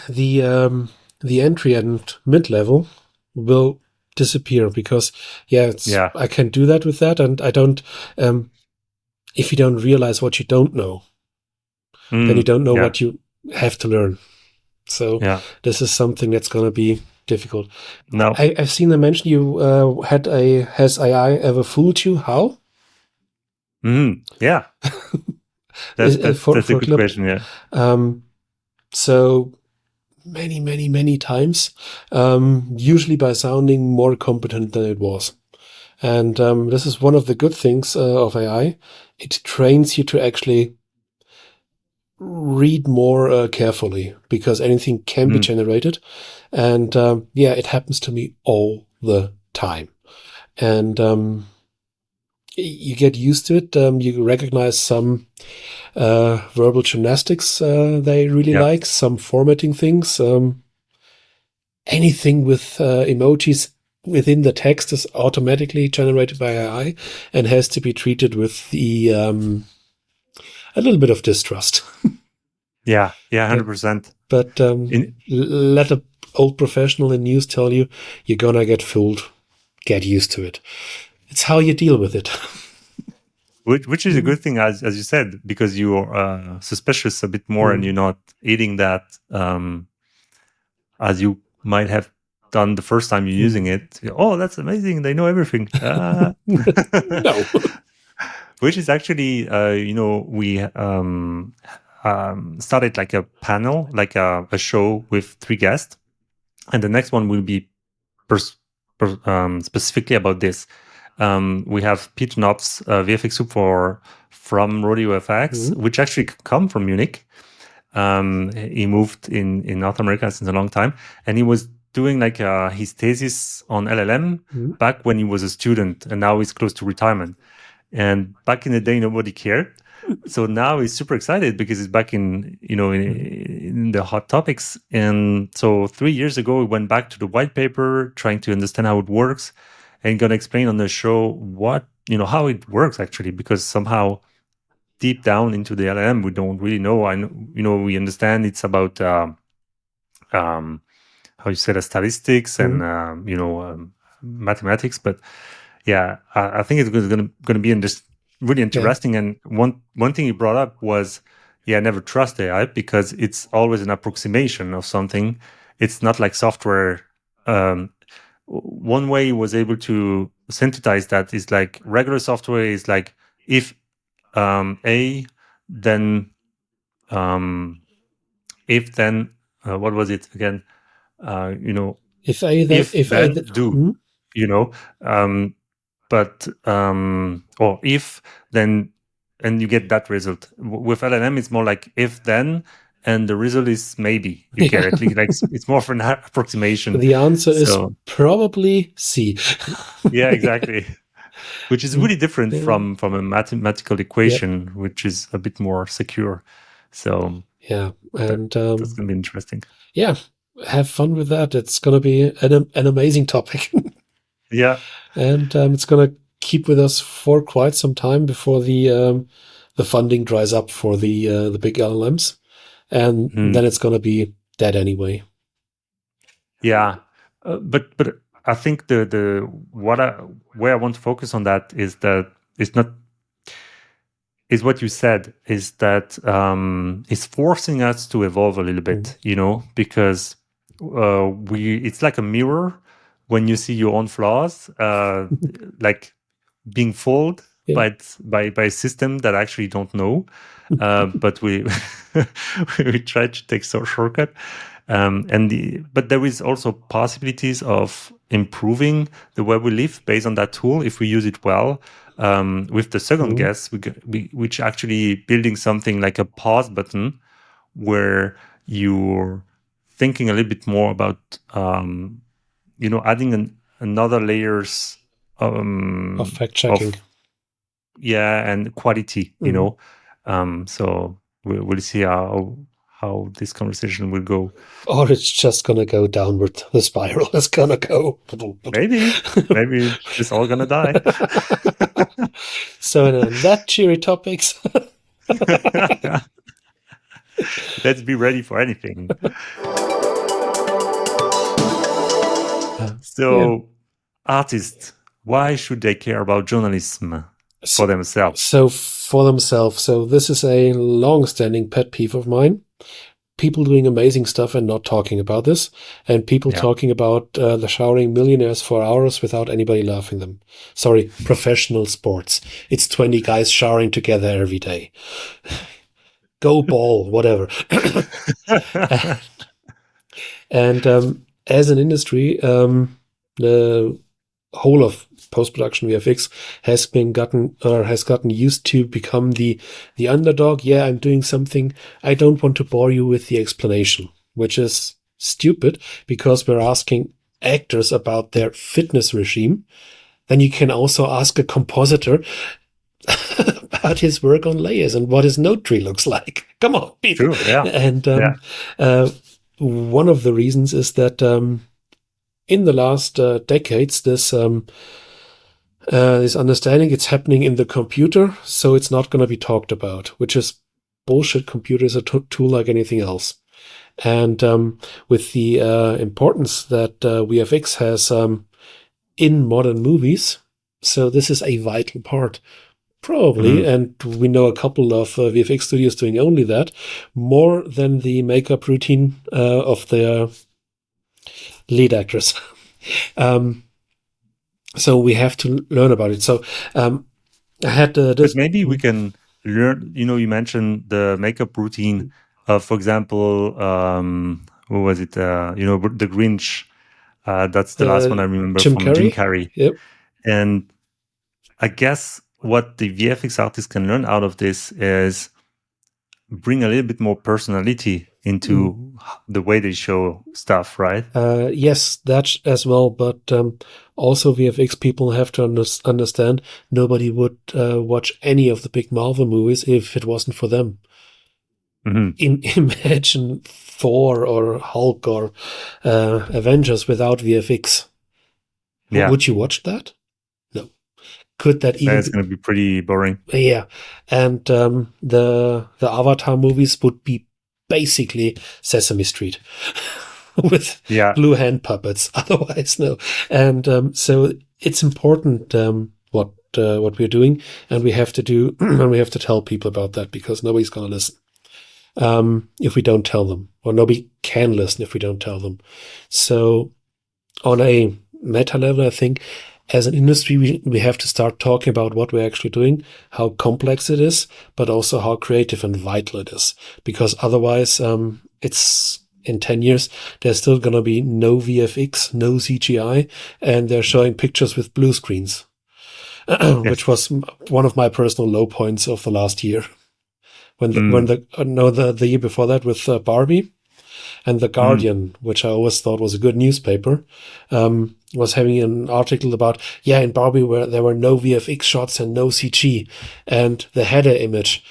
S1: the entry and mid level will disappear, because I can do that with that, and I don't. If you don't realize what you don't know, then you don't know what you have to learn. So this is something that's going to be difficult.
S2: No,
S1: I've seen them mention you has AI ever fooled you? How?
S2: Yeah, that's a good question. Yeah.
S1: So many times, usually by sounding more competent than it was. And this is one of the good things of AI. It trains you to actually read more carefully, because anything can be generated. And it happens to me all the time. And you get used to it. You recognize some verbal gymnastics they really like, some formatting things. Anything with emojis within the text is automatically generated by AI and has to be treated with the a little bit of distrust.
S2: Yeah, 100%.
S1: But let an old professional in news tell you, you're gonna get fooled. Get used to it. It's how you deal with it.
S2: Which is a good thing, as you said, because you're suspicious a bit more and you're not eating that as you might have done the first time you're using it. Oh, that's amazing. They know everything.
S1: No.
S2: Which is actually, we started like a panel, like a show with 3 guests. And the next one will be specifically about this. We have Peter Knopf's VFX Soup from Rodeo FX, which actually come from Munich. He moved in North America since a long time, and he was doing like his thesis on LLM back when he was a student, and now he's close to retirement. And back in the day, nobody cared. So now he's super excited because he's back in the hot topics. And so 3 years ago, we went back to the white paper, trying to understand how it works, and gonna explain on the show how it works actually, because somehow deep down into the LLM, we don't really know. We understand it's about how you say the statistics and mathematics, but yeah, I think it's going to be really interesting. Yeah. And one thing you brought up was, never trust AI, because it's always an approximation of something. It's not like software. One way he was able to synthesize that is like regular software is like, if A, then if then what was it again?
S1: If A, then
S2: do. But or if then, and you get that result. With LLM, it's more like if then, and the result is maybe. You get it. Like it's more of an approximation.
S1: The answer is probably C.
S2: Yeah, exactly. Which is really different from a mathematical equation, which is a bit more secure. So
S1: and
S2: that's gonna be interesting.
S1: Yeah, have fun with that. It's gonna be an amazing topic.
S2: Yeah,
S1: and it's gonna keep with us for quite some time before the funding dries up for the big LLMs, and then it's gonna be dead anyway.
S2: Yeah, but I think where I want to focus on that is that it's not. Is what you said, is that it's forcing us to evolve a little bit, because it's like a mirror. When you see your own flaws, like being fooled by a system that actually don't know, but we we try to take some shortcut, but there is also possibilities of improving the way we live based on that tool if we use it well. With the second guess, which actually building something like a pause button, where you're thinking a little bit more about adding another layers
S1: of fact checking,
S2: and quality. So we'll see how this conversation will go.
S1: Or it's just gonna go downward. The spiral is gonna go.
S2: Maybe it's all gonna die.
S1: So in that cheery topics.
S2: Let's be ready for anything. So, artists, why should they care about journalism for themselves?
S1: So this is a long-standing pet peeve of mine. people doing amazing stuff and not talking about this, and people talking about the showering millionaires for hours without anybody laughing them. Sorry, professional sports. It's 20 guys showering together every day. Go ball, whatever. And as an industry, the whole of post-production VFX has gotten used to become the underdog. Yeah, I'm doing something. I don't want to bore you with the explanation, which is stupid because we're asking actors about their fitness regime. Then you can also ask a compositor about his work on layers and what his note tree looks like. Come on, people.
S2: True, yeah.
S1: And one of the reasons is that in the last decades, this understanding it's happening in the computer, so it's not going to be talked about, which is bullshit. Computer is a tool like anything else. And with the importance that VFX has in modern movies, so this is a vital part. Probably, and we know a couple of VFX studios doing only that, more than the makeup routine of their lead actress. So we have to learn about it. So I had this.
S2: But maybe we can learn. You mentioned the makeup routine. For example, what was it? The Grinch. That's the last one I remember
S1: Jim
S2: from Jim Carrey.
S1: Yep.
S2: And I guess what the VFX artist can learn out of this is bring a little bit more personality into the way they show stuff, right?
S1: Yes, that as well. But also VFX people have to understand nobody would watch any of the big Marvel movies if it wasn't for them. Imagine Thor or Hulk or Avengers without VFX.
S2: Yeah.
S1: Would you watch that? No. Could that even?
S2: It's going to be pretty boring.
S1: Yeah, and the Avatar movies would be basically Sesame Street with blue hand puppets. Otherwise, no. And so it's important what we're doing, and we have to do, and we have to tell people about that because nobody's going to listen if we don't tell them, or nobody can listen if we don't tell them. So on a meta level, I think as an industry, we have to start talking about what we're actually doing, how complex it is, but also how creative and vital it is. Because otherwise, it's in 10 years, there's still going to be no VFX, no CGI, and they're showing pictures with blue screens, which was one of my personal low points of the last year. The year before that with Barbie. And The Guardian, which I always thought was a good newspaper, was having an article about, in Barbie where there were no VFX shots and no CG. And the header image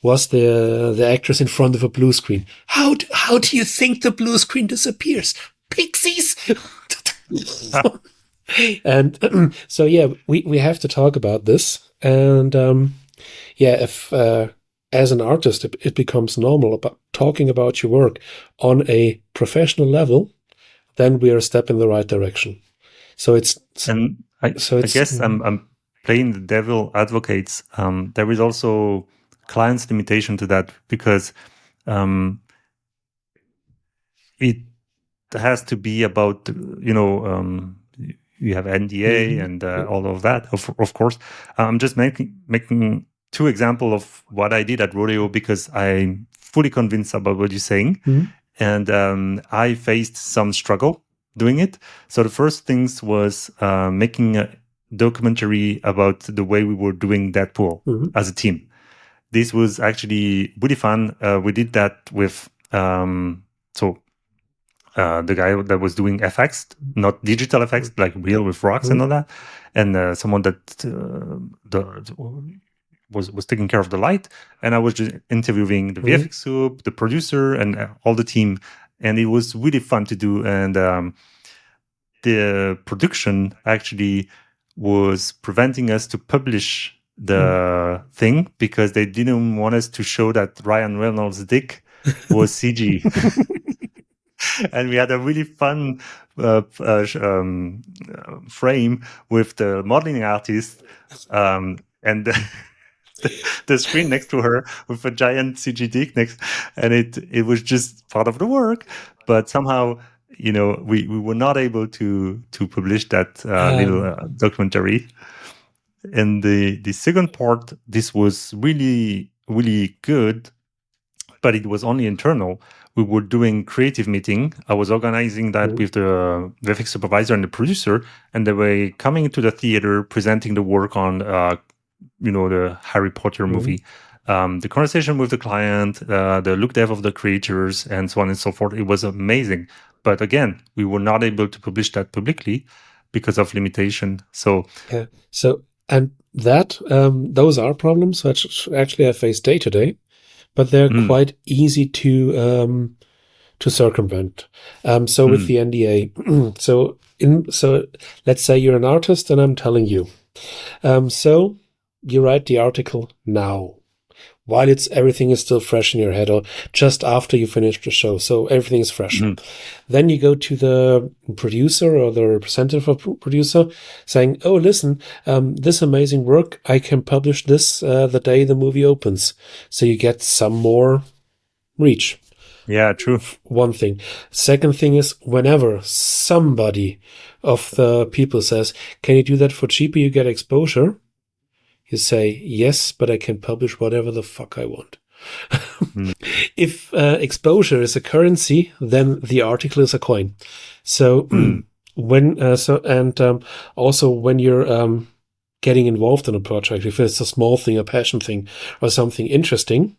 S1: was the actress in front of a blue screen. How do you think the blue screen disappears? Pixies! And so, we have to talk about this. And if as an artist, it becomes normal about talking about your work on a professional level, then we are a step in the right direction. So
S2: I guess I'm playing the devil advocates. There is also client's limitation to that because it has to be about you have NDA and all of that. Of course, I'm just making two examples of what I did at Rodeo because I'm fully convinced about what you're saying. And I faced some struggle doing it. So the first things was making a documentary about the way we were doing Deadpool as a team. This was actually really fun. We did that with the guy that was doing FX, not digital effects, like real with rocks and all that. And someone that was taking care of the light, and I was just interviewing the VFX soup, the producer, and all the team, and it was really fun to do. And the production actually was preventing us to publish the thing because they didn't want us to show that Ryan Reynolds' dick was CG. And we had a really fun frame with the modeling artist, and the screen next to her with a giant CG dick next, and it was just part of the work. But somehow, we were not able to publish that little documentary. And the second part, this was really, really good, but it was only internal. We were doing creative meeting. I was organizing that with the VFX supervisor and the producer, and they were coming to the theater, presenting the work on, the Harry Potter movie, the conversation with the client, the look dev of the creators, and so on and so forth. It was amazing. But again, we were not able to publish that publicly because of limitation. So,
S1: yeah. And that, those are problems which actually I face day to day, but they're quite easy to circumvent. So with the NDA, so let's say you're an artist and I'm telling you, so you write the article now, while everything is still fresh in your head, or just after you finish the show, so everything is fresh. Then you go to the producer or the representative of the producer saying, oh, listen, this amazing work, I can publish this the day the movie opens. So you get some more reach.
S2: Yeah, true.
S1: One thing. Second thing is, whenever somebody of the people says, can you do that for cheaper, you get exposure, you say, yes, but I can publish whatever the fuck I want. If exposure is a currency, then the article is a coin. So also when you're getting involved in a project, if it's a small thing, a passion thing, or something interesting,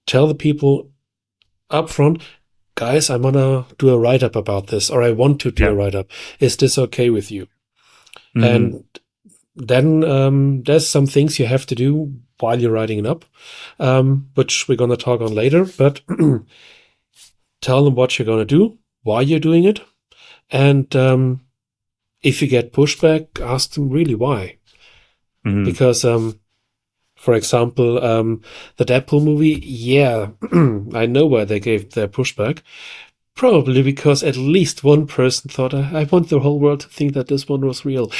S1: tell the people up front, guys, I'm gonna do a write-up about this, or I want to do a write-up. Is this okay with you? And then there's some things you have to do while you're writing it up, which we're going to talk on later. But tell them what you're going to do, why you're doing it. And if you get pushback, ask them really why. Because, for example, the Deadpool movie, I know why they gave their pushback. Probably because at least one person thought, I want the whole world to think that this one was real.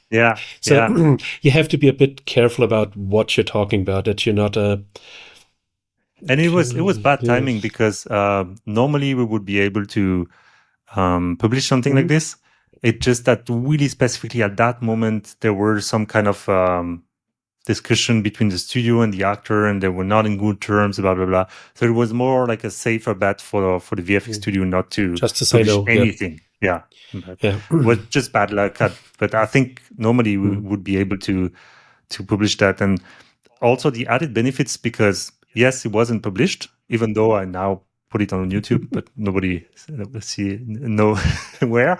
S2: Yeah.
S1: So you have to be a bit careful about what you're talking about, that you're not a...
S2: And it was bad timing because normally we would be able to publish something like this. It's just that really specifically at that moment, there were some kind of discussion between the studio and the actor, and they were not in good terms, blah, blah, blah. So it was more like a safer bet for the VFX studio not to
S1: just to say no.
S2: anything. Yeah. It was just bad luck. But I think normally we would be able to publish that. And also the added benefits, because yes, it wasn't published, even though I now put it on YouTube, but nobody know where.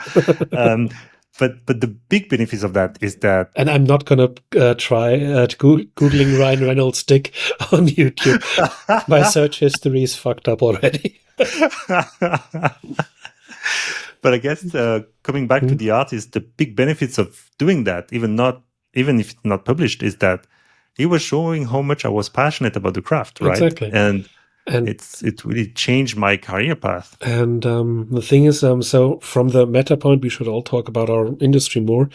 S2: But the big benefits of that is that...
S1: And I'm not going to try Googling Ryan Reynolds' dick on YouTube. My search history is fucked up already.
S2: But I guess coming back to the artist, the big benefits of doing that, even if it's not published, is that it was showing how much I was passionate about the craft, right?
S1: Exactly.
S2: And it really changed my career path.
S1: And the thing is, so from the meta point, we should all talk about our industry more,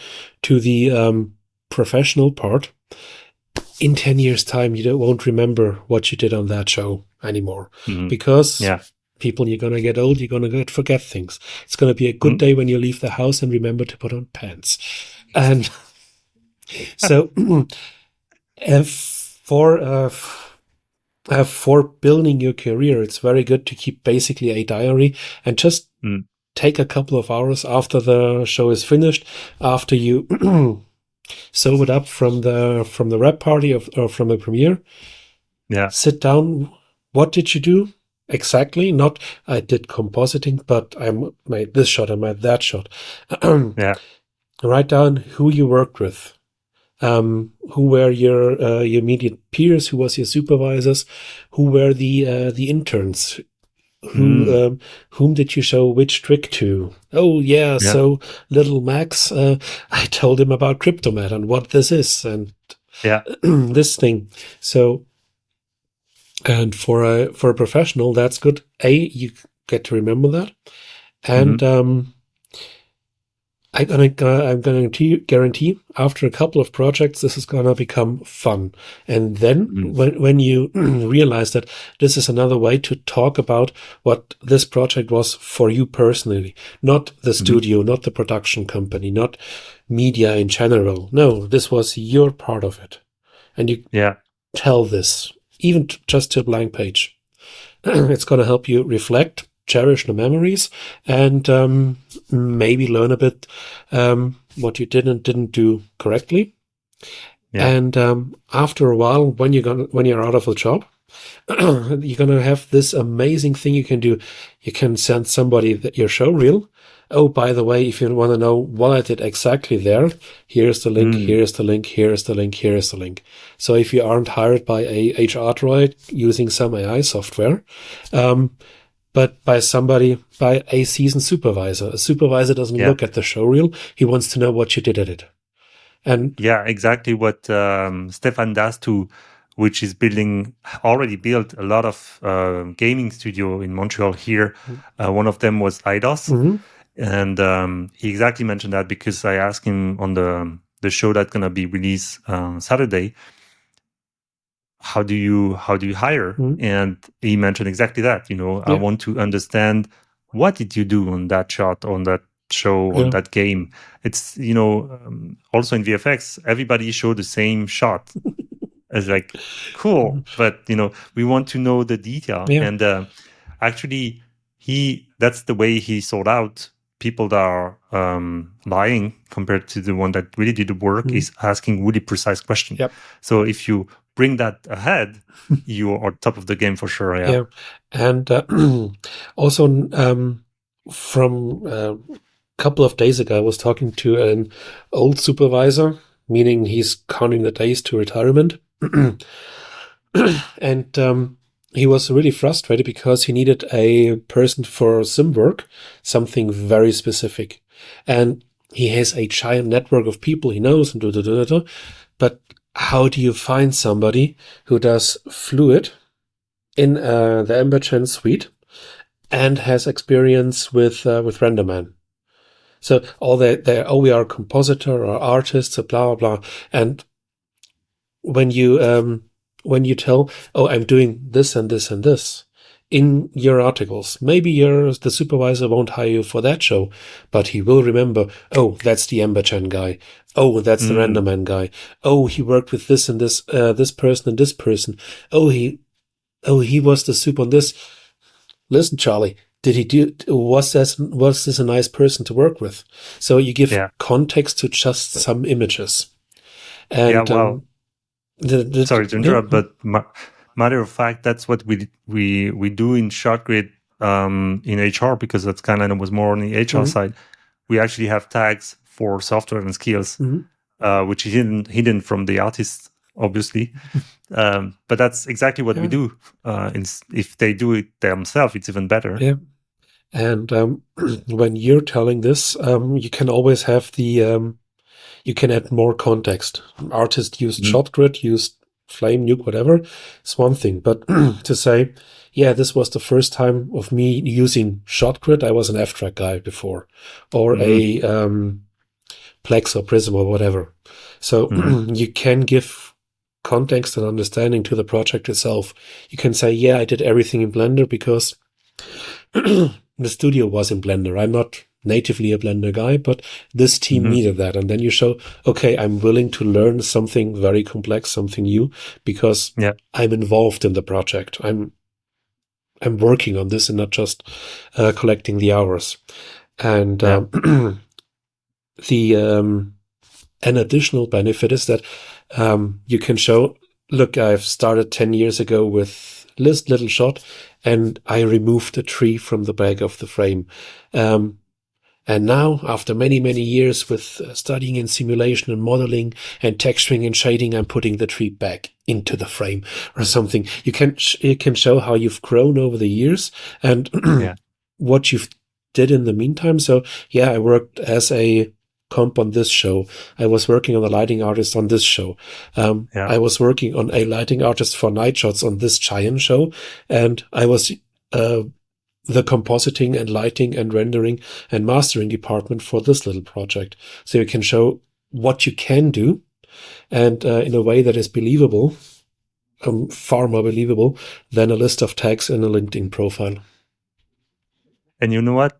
S1: to the professional part. In 10 years' time, you won't remember what you did on that show anymore. Because people, you're going to get old, you're going to forget things. It's going to be a good day when you leave the house and remember to put on pants. And so for building your career, it's very good to keep basically a diary and just take a couple of hours after the show is finished, after you sew it up from the rep party or from a premiere.
S2: Yeah.
S1: Sit down. What did you do exactly? Not I did compositing, but I made this shot, I made that shot. Write down who you worked with. Who were your immediate peers? Who was your supervisors? Who were the interns? Whom did you show which trick to? Oh yeah. So little Max, I told him about Cryptomat and what this is and this thing. So, and for a professional, that's good. You get to remember that, and I'm going to guarantee after a couple of projects, this is going to become fun. And then when you realize that this is another way to talk about what this project was for you personally, not the studio, not the production company, not media in general. No, this was your part of it. And you tell this, even just to a blank page. It's going to help you reflect, cherish the memories, and maybe learn a bit what you didn't do correctly. Yeah. And after a while, when you're out of a job, you're gonna have this amazing thing you can do. You can send somebody your showreel. Oh, by the way, if you want to know what I did exactly there, here's the link, here's the link, here's the link, here's the link. So if you aren't hired by a HR droid using some AI software, but by a seasoned supervisor. A supervisor doesn't look at the showreel. He wants to know what you did at it. And
S2: yeah, exactly what Stefan does too, which is already built a lot of gaming studio in Montreal here. One of them was IDOS. And he exactly mentioned that because I asked him on the show that's going to be released Saturday, how do you hire? And he mentioned exactly that. I want to understand, what did you do on that shot, on that show, on that game? It's also in VFX, everybody showed the same shot. It's like, cool, but we want to know the detail. And actually, that's the way he sought out people that are lying compared to the one that really did the work, is asking really precise questions. So if you bring that ahead, you are top of the game for sure.
S1: Yeah. And also from a couple of days ago, I was talking to an old supervisor, meaning he's counting the days to retirement. And he was really frustrated because he needed a person for sim work, something very specific. And he has a giant network of people he knows, and but how do you find somebody who does fluid in the Embergen suite and has experience with RenderMan? So we are a compositor or artists, blah, blah, blah. And when you tell, oh, I'm doing this and this and this in your articles, maybe the supervisor won't hire you for that show, but he will remember, oh, that's the Embergen guy. Oh, that's the RenderMan guy. Oh, he worked with this and this, this person and this person. Oh, he was the soup on this. Listen, Charlie, was this a nice person to work with? So you give context to just some images. And
S2: sorry to interrupt, but matter of fact, that's what we do in ShotGrid in HR, because that's kind of was more on the HR side. We actually have tags for software and skills, which is hidden from the artists, obviously. But that's exactly what we do. If they do it themselves, it's even better.
S1: Yeah. And when you're telling this, you can always have you can add more context. Artist used ShotGrid, used Flame, Nuke, whatever. It's one thing. But to say, yeah, this was the first time of me using ShotGrid. I was an F-Track guy before. Or a Plex or Prism or whatever. So you can give context and understanding to the project itself. You can say, yeah, I did everything in Blender because the studio was in Blender. I'm not natively a Blender guy, but this team needed that. And then you show, okay, I'm willing to learn something very complex, something new, because I'm involved in the project. I'm working on this and not just collecting the hours. And an additional benefit is that you can show, look, I've started 10 years ago with this little shot, and I removed a tree from the back of the frame. And now, after many, many years with studying in simulation and modeling and texturing and shading, I'm putting the tree back into the frame or something. You can show how you've grown over the years and what you've did in the meantime. So, yeah, I worked as a comp on this show. I was working on a lighting artist on this show. I was working on a lighting artist for night shots on this giant show. And I was the compositing and lighting and rendering and mastering department for this little project. So you can show what you can do, and in a way that is believable, far more believable than a list of tags in a LinkedIn profile.
S2: And you know what?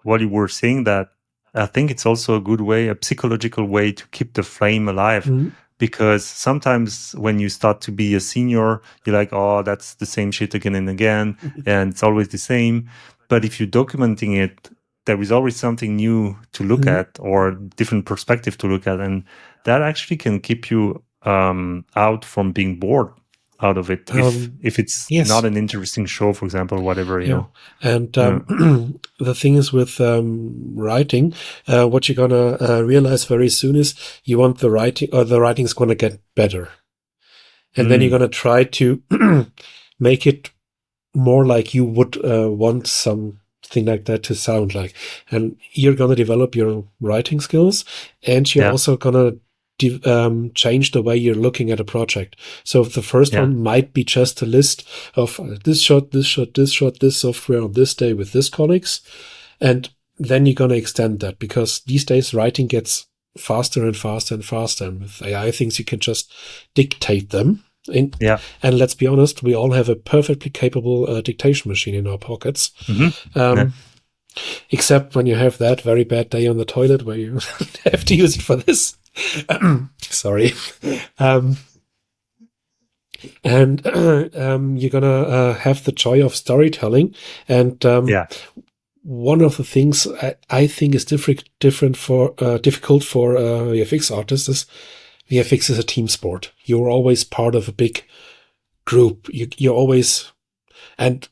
S2: What you were saying, that I think it's also a good way, a psychological way to keep the flame alive.
S1: Mm-hmm.
S2: Because sometimes when you start to be a senior, you're like, oh, that's the same shit again and again, and it's always the same. But if you're documenting it, there is always something new to look at, or different perspective to look at. And that actually can keep you out from being bored out of it, if it's not an interesting show, for example, whatever, you know.
S1: And the thing is with writing, what you're gonna realize very soon is you want the writing's gonna get better, and then you're gonna try to make it more like you would want something like that to sound like, and you're gonna develop your writing skills, and you're also gonna change the way you're looking at a project. So the first one might be just a list of this shot, this shot, this shot, this software on this day with this colleagues. And then you're going to extend that, because these days writing gets faster and faster and faster. And with AI things, you can just dictate them. And let's be honest, we all have a perfectly capable dictation machine in our pockets. Except when you have that very bad day on the toilet where you have to use it for this. Sorry. And you're gonna have the joy of storytelling. And one of the things I think is difficult for VFX artists is VFX is a team sport. You're always part of a big group. You're always, and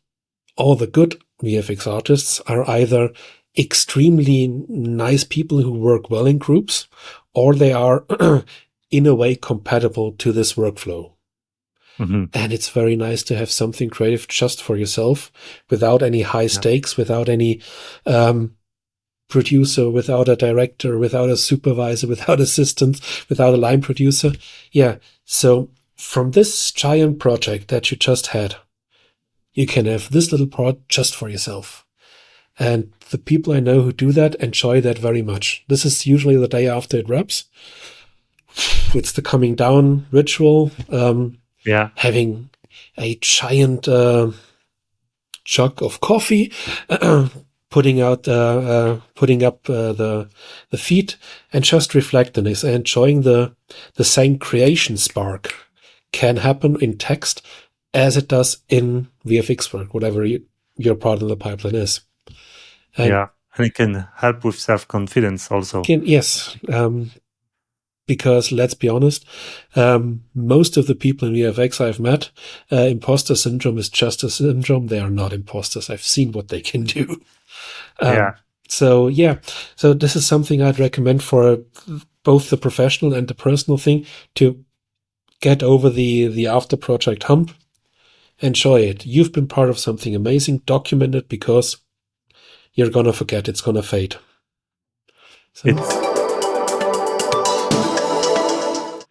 S1: all the good VFX artists are either extremely nice people who work well in groups, or they are in a way compatible to this workflow. And it's very nice to have something creative just for yourself, without any high stakes, without any producer, without a director, without a supervisor, without assistants, without a line producer. So from this giant project that you just had, you can have this little part just for yourself. And the people I know who do that enjoy that very much. This is usually the day after it wraps. It's the coming down ritual. Having a giant jug of coffee, putting up the feet, and just reflect on this, and enjoying the same creation spark can happen in text as it does in VFX work, whatever your part of the pipeline is.
S2: And it can help with self-confidence also.
S1: Because let's be honest, most of the people in VFX I've met, imposter syndrome is just a syndrome. They are not imposters. I've seen what they can do. So this is something I'd recommend for both the professional and the personal thing, to get over the after project hump. Enjoy it. You've been part of something amazing. Document it, because you're going to forget. It's going to fade. So.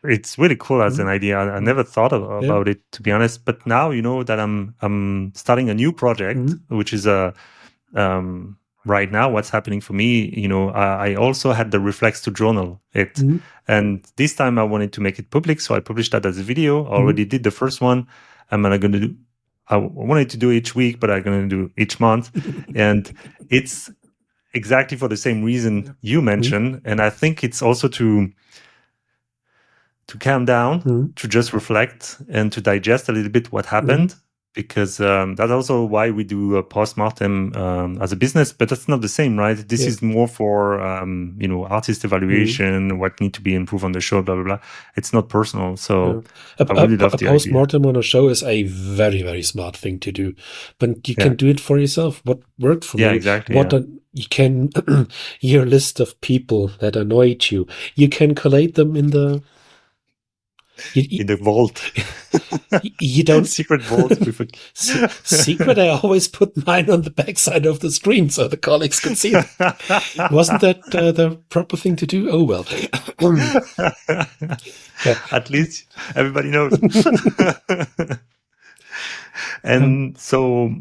S2: It's really cool as an idea. I never thought about it, to be honest. But now, you know, that I'm starting a new project, which is right now what's happening for me. You know, I also had the reflex to journal it, and this time I wanted to make it public, so I published that as a video. I already did the first one. I'm going to do. I wanted to do each week, but I'm going to do each month, and it's exactly for the same reason you mentioned. And I think it's also to calm down, to just reflect and to digest a little bit what happened, because that's also why we do a post-mortem as a business, but that's not the same, right? This is more for, artist evaluation, what need to be improved on the show, blah, blah, blah. It's not personal. So I really love the idea. A
S1: post-mortem on a show is a very, very smart thing to do, but you can do it for yourself. What worked for me?
S2: Exactly.
S1: You can, your list of people that annoyed you, you can collate them in the
S2: in the vault.
S1: You don't
S2: secret vault.
S1: Secret. I always put mine on the backside of the screen so the colleagues can see it. Wasn't that the proper thing to do? Oh well.
S2: At least everybody knows. And so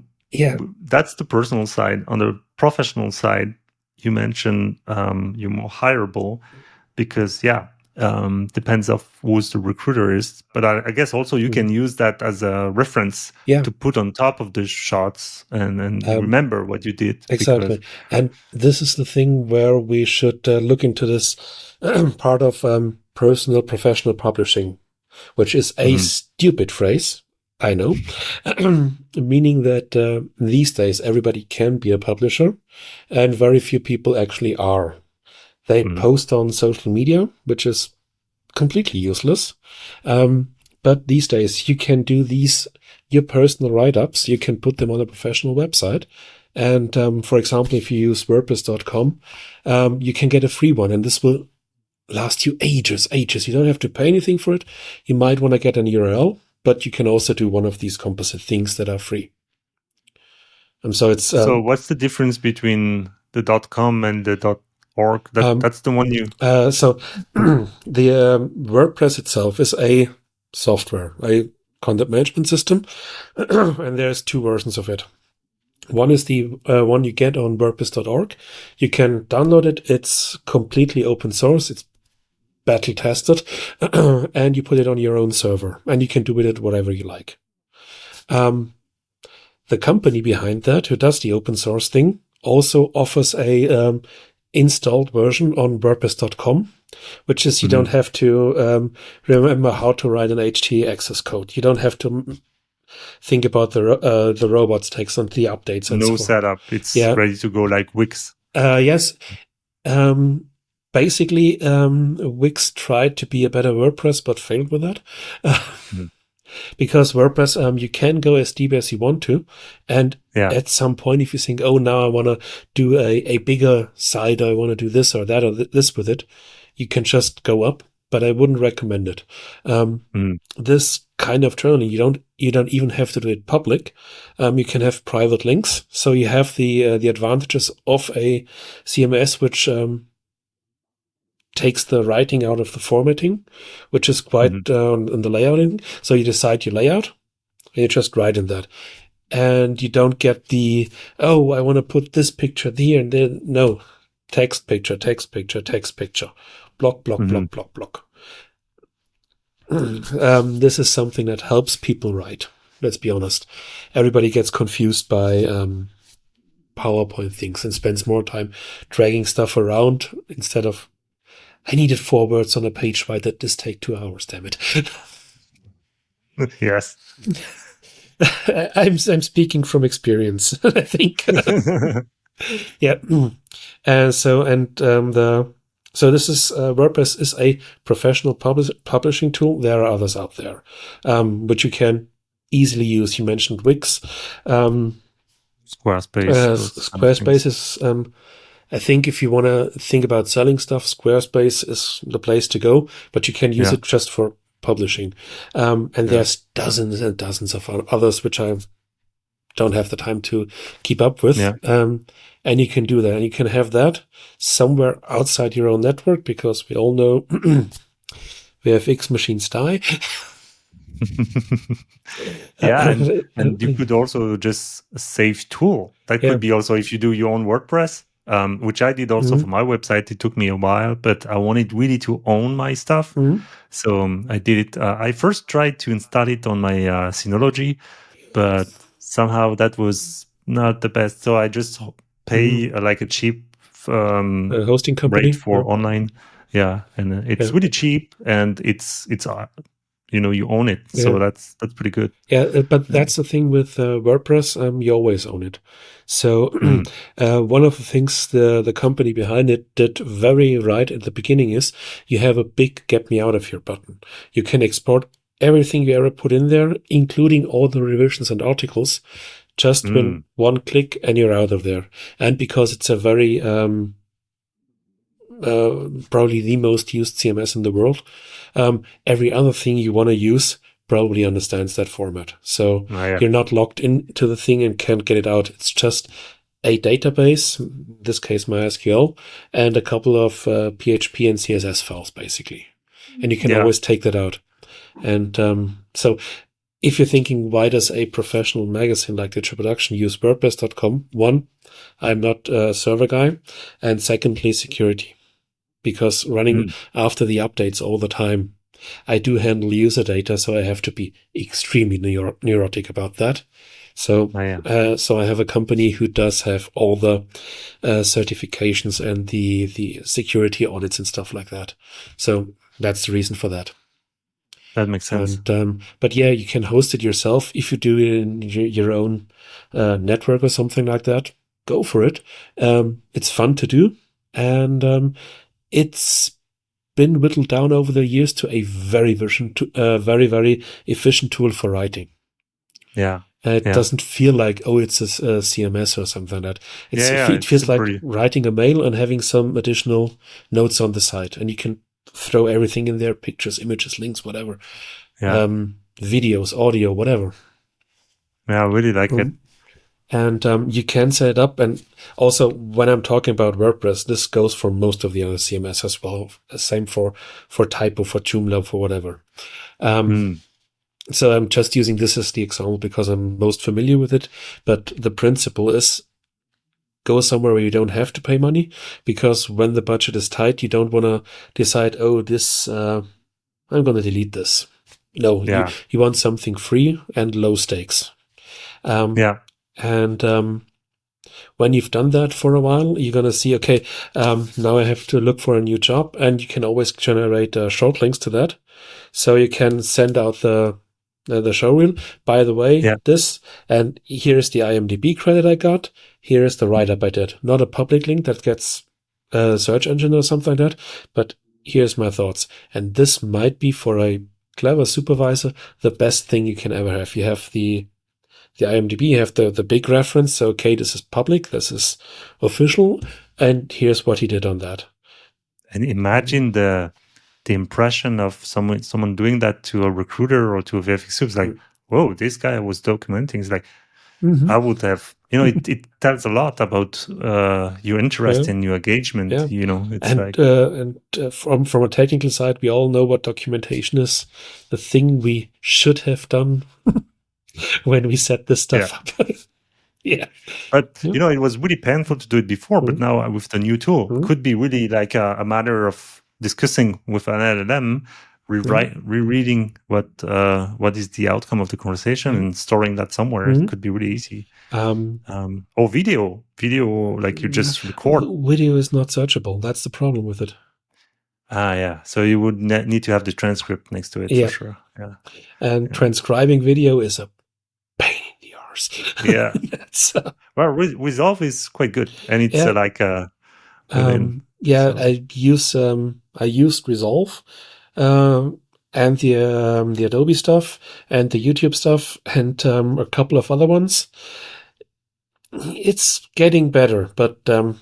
S2: that's the personal side. On the professional side, you mentioned you're more hireable because depends of who's the recruiter is, but I guess also you can use that as a reference to put on top of the shots and remember what you did.
S1: Exactly. And this is the thing where we should look into this part of personal professional publishing, which is a stupid phrase, I know, meaning that these days everybody can be a publisher and very few people actually are. They post on social media, which is completely useless. But these days you can do your personal write-ups. You can put them on a professional website. And for example, if you use WordPress.com, you can get a free one. And this will last you ages. You don't have to pay anything for it. You might want to get an URL, but you can also do one of these composite things that are free. So it's
S2: so what's the difference between the .com and the .org? That's the one you.
S1: So the WordPress itself is a software, a content management system, and there's two versions of it. One is the one you get on WordPress.org. You can download it. It's completely open source. It's battle tested, and you put it on your own server, and you can do with it whatever you like. The company behind that, who does the open source thing, also offers a installed version on WordPress.com, which is you don't have to remember how to write an HTTP access code. You don't have to think about the robots takes on the updates and
S2: no setup. It's ready to go like Wix.
S1: Yes. Basically, Wix tried to be a better WordPress, but failed with that. Because WordPress, you can go as deep as you want to. And at some point, if you think, oh, now I want to do a bigger site, I want to do this or that or this with it, you can just go up. But I wouldn't recommend it. This kind of journey, you don't even have to do it public. You can have private links. So you have the advantages of a CMS, which takes the writing out of the formatting, which is quite in the layouting. So you decide your layout and you just write in that. And you don't get I want to put this picture there and then. No, text, picture, text, picture, text, picture. Block, block, block, block, block. This is something that helps people write. Let's be honest. Everybody gets confused by PowerPoint things and spends more time dragging stuff around instead of, I needed 4 words on a page. Why did this take 2 hours? Damn it.
S2: Yes.
S1: I'm speaking from experience, I think. Yeah. So this is WordPress is a professional publishing tool. There are others out there, which you can easily use. You mentioned Wix. Squarespace is, I think if you want to think about selling stuff, Squarespace is the place to go, but you can use it just for publishing. And there's dozens and dozens of others, which I don't have the time to keep up with. And you can do that. And you can have that somewhere outside your own network, because we all know we have X machines die.
S2: And you could also just save tool. That could be also if you do your own WordPress, which I did also for my website. It took me a while, but I wanted really to own my stuff. So I did it. I first tried to install it on my Synology, but somehow that was not the best. So I just pay like a cheap
S1: hosting company
S2: rate for online. And it's really cheap, and it's you own it. So that's pretty good.
S1: But that's the thing with WordPress. You always own it. So one of the things the company behind it did very right at the beginning is you have a big get me out of here button. You can export everything you ever put in there, including all the revisions and articles, just with one click, and you're out of there. And because it's a very probably the most used CMS in the world, every other thing you want to use probably understands that format. So you're not locked into the thing and can't get it out. It's just a database, in this case MySQL, and a couple of PHP and CSS files, basically. And you can always take that out. And so if you're thinking, why does a professional magazine like Digital Production use WordPress.com? One, I'm not a server guy. And secondly, security. Because running after the updates all the time, I do handle user data, so I have to be extremely neurotic about that. So, so I have a company who does have all the certifications and the security audits and stuff like that. So that's the reason for that.
S2: That makes sense.
S1: And, but yeah, you can host it yourself. If you do it in your own network or something like that, go for it. It's fun to do. And it's been whittled down over the years to a very very efficient tool for writing.
S2: Yeah.
S1: It doesn't feel like, oh, it's a CMS or something like that. It feels like writing a mail and having some additional notes on the side. And you can throw everything in there, pictures, images, links, whatever. Videos, audio, whatever.
S2: Yeah, I really like it.
S1: And you can set it up. And also, when I'm talking about WordPress, this goes for most of the other CMS as well. Same for Typo, for Joomla, for whatever. So I'm just using this as the example because I'm most familiar with it. But the principle is, go somewhere where you don't have to pay money, because when the budget is tight, you don't want to decide, oh, this, I'm going to delete this. No, you want something free and low stakes. And when you've done that for a while, you're going to see, okay, now I have to look for a new job, and you can always generate short links to that. So you can send out the showreel. By the way, this, and here's the IMDb credit I got. Here's the write-up I did. Not a public link that gets a search engine or something like that, but here's my thoughts. And this might be, for a clever supervisor, the best thing you can ever have. You have the IMDb, you have the big reference. So, okay, this is public, this is official, and here's what he did on that.
S2: And imagine the impression of someone doing that to a recruiter or to a VFX. It's like, whoa, this guy was documenting. It's like, I would have, it tells a lot about your interest and your engagement. It's
S1: from a technical side, we all know what documentation is. The thing we should have done when we set this stuff up.
S2: But it was really painful to do it before. But now with the new tool, it could be really like a matter of discussing with an LLM, rereading what is the outcome of the conversation and storing that somewhere. It could be really easy. Or video, like you just record.
S1: Video is not searchable. That's the problem with it.
S2: So you would need to have the transcript next to it for sure.
S1: And transcribing video is a pain in the arse.
S2: Well, Resolve is quite good, and it's
S1: I used Resolve and the Adobe stuff and the YouTube stuff and a couple of other ones. It's getting better, but the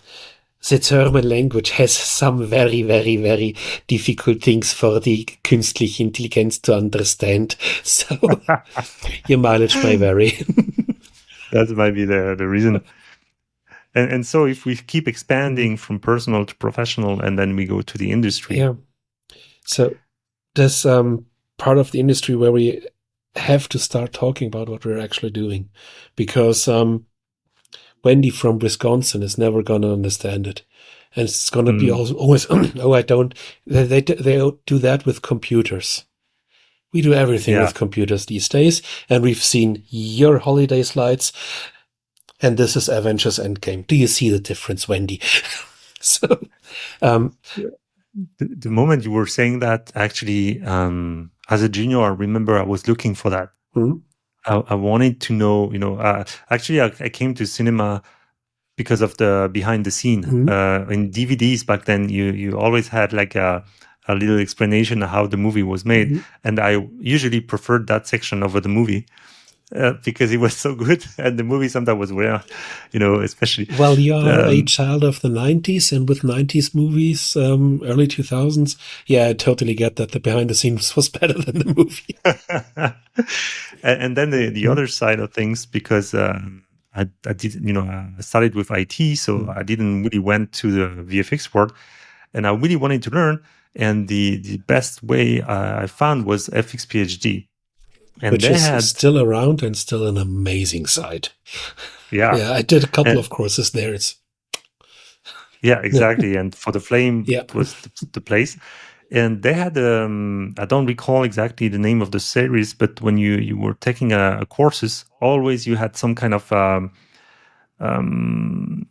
S1: German language has some very, very, very difficult things for the künstliche Intelligenz to understand. So your mileage may vary.
S2: That might be the reason. And so if we keep expanding from personal to professional, and then we go to the industry.
S1: Yeah. So there's part of the industry where we have to start talking about what we're actually doing, because Wendy from Wisconsin is never going to understand it. And it's going to be always, I don't. They do that with computers. We do everything with computers these days. And we've seen your holiday slides. And this is Avengers Endgame. Do you see the difference, Wendy? So,
S2: the moment you were saying that, actually, as a junior, I remember I was looking for that. I wanted to know, actually, I came to cinema because of the behind the scene. In DVDs back then, you always had like a little explanation of how the movie was made. And I usually preferred that section over the movie. Because it was so good, and the movie sometimes was especially.
S1: Well, you are a child of the 90s, and with 90s movies, early 2000s, I totally get that the behind the scenes was better than the movie.
S2: and then the other side of things, because I did, I started with IT, so I didn't really went to the VFX world, and I really wanted to learn. And the best way I found was FX PhD.
S1: which is still around and still an amazing site.
S2: Yeah.
S1: I did a couple of courses there.
S2: Yeah, exactly. And for the flame, it was the place. And they had, I don't recall exactly the name of the series, but when you were taking courses, always you had some kind of, I don't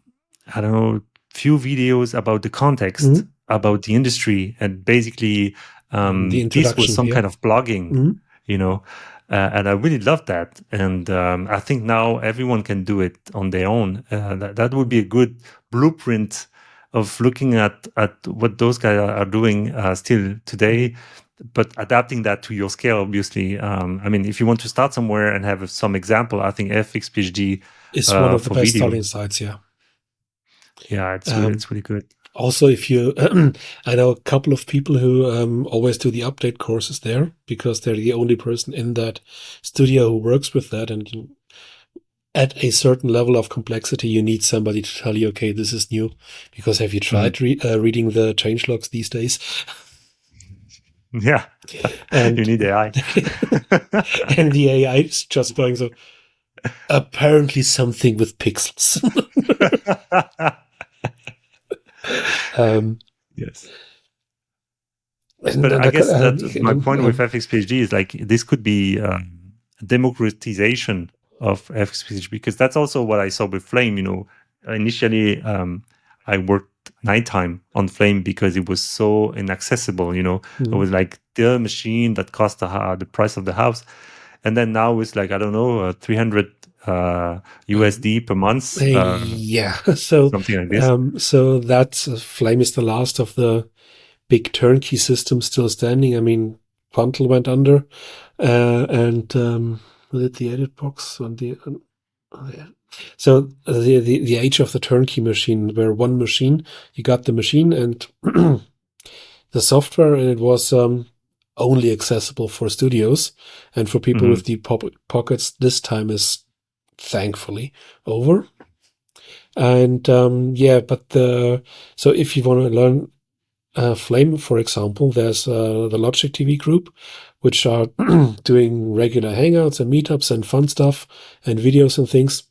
S2: know, few videos about the context, about the industry, and basically this was some kind of blogging, you know. And I really love that. And I think now everyone can do it on their own. That would be a good blueprint of looking at what those guys are doing still today, but adapting that to your scale, obviously. I mean, if you want to start somewhere and have some example, I think FXPhD
S1: is one of the best starting sites,
S2: Yeah, it's really good.
S1: Also, if you, I know a couple of people who always do the update courses there because they're the only person in that studio who works with that. And at a certain level of complexity, you need somebody to tell you, okay, this is new. Because have you tried reading the changelogs these days?
S2: Yeah, and you need AI.
S1: And the AI is just going, so apparently something with pixels.
S2: Yes. But I guess that my point with FXPhD is like, this could be democratization of FXPhD, because that's also what I saw with Flame. You know, initially I worked nighttime on Flame because it was so inaccessible. You know, it was like the machine that cost the price of the house, and then now it's like, I don't know, 300 USD per month.
S1: So
S2: something like this.
S1: So that Flame is the last of the big turnkey system still standing. I mean, Quantel went under, and with the edit box on the. So the age of the turnkey machine, where one machine, you got the machine and the software, and it was only accessible for studios and for people with deep pockets. This time is thankfully over. And but so if you want to learn Flame, for example, there's the Logic TV group, which are doing regular hangouts and meetups and fun stuff and videos and things.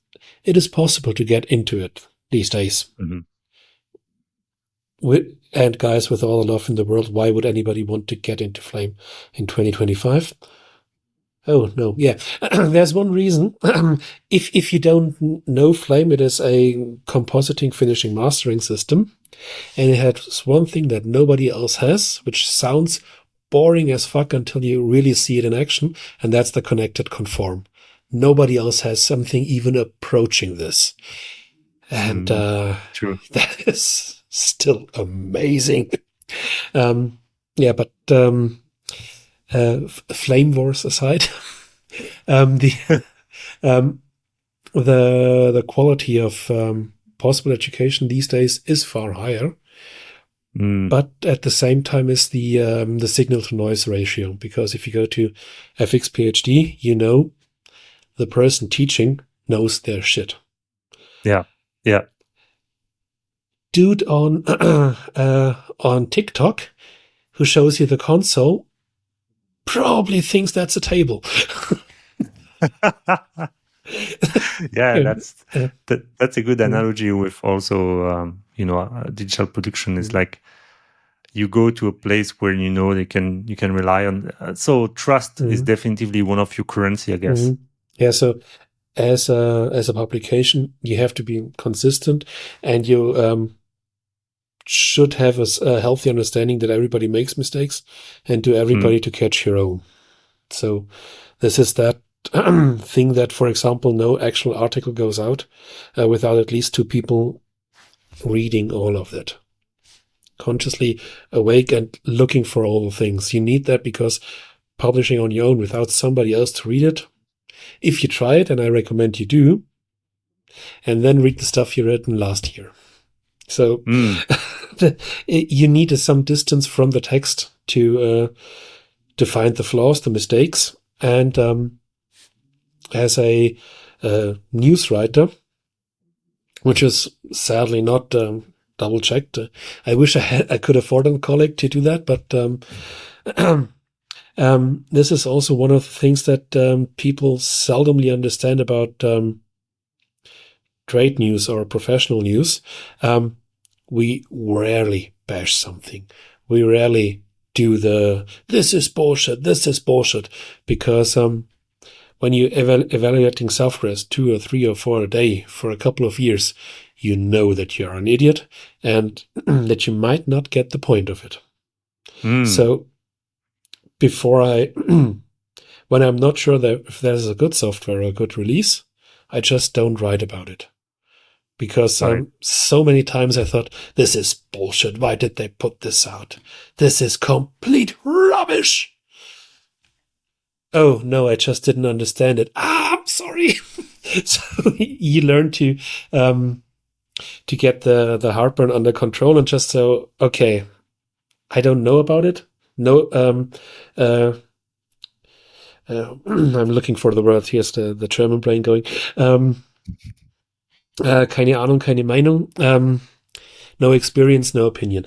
S1: It is possible to get into it these days. And guys, with all the love in the world, why would anybody want to get into Flame in 2025? Oh, no, yeah. There's one reason. If you don't know Flame, it is a compositing, finishing, mastering system. And it has one thing that nobody else has, which sounds boring as fuck until you really see it in action, and that's the connected conform. Nobody else has something even approaching this. And
S2: true.
S1: That is still amazing. But Flame Wars aside, the quality of possible education these days is far higher, but at the same time is the signal to noise ratio. Because if you go to FXPhD, you know the person teaching knows their shit.
S2: Yeah.
S1: Dude on TikTok who shows you the console probably thinks that's a table.
S2: Yeah, that's a good analogy with also digital production is like you go to a place where you know you can rely on. So trust is definitely one of your currency, I guess.
S1: Yeah. So as a publication, you have to be consistent, and you should have a healthy understanding that everybody makes mistakes, and do everybody to catch your own. So this is that thing that, for example, no actual article goes out without at least two people reading all of it, consciously awake and looking for all the things. You need that because publishing on your own without somebody else to read it, if you try it, and I recommend you do, and then read the stuff you written last year. So you need some distance from the text to find the flaws, the mistakes. And as a news writer, which is sadly not double checked, I wish I could afford a colleague to do that, but This is also one of the things that people seldomly understand about trade news or professional news. We rarely bash something. We rarely do this is bullshit, because when you're evaluating software as 2 or 3 or 4 a day for a couple of years, you know that you're an idiot and that you might not get the point of it. So before when I'm not sure that if there's a good software or a good release, I just don't write about it. Because so many times I thought, this is bullshit. Why did they put this out? This is complete rubbish. Oh, no, I just didn't understand it. I'm sorry. So you learn to get the heartburn under control and just so, okay, I don't know about it. No, I'm looking for the word. Here's the German brain going. Keine Ahnung, keine Meinung. No experience, no opinion.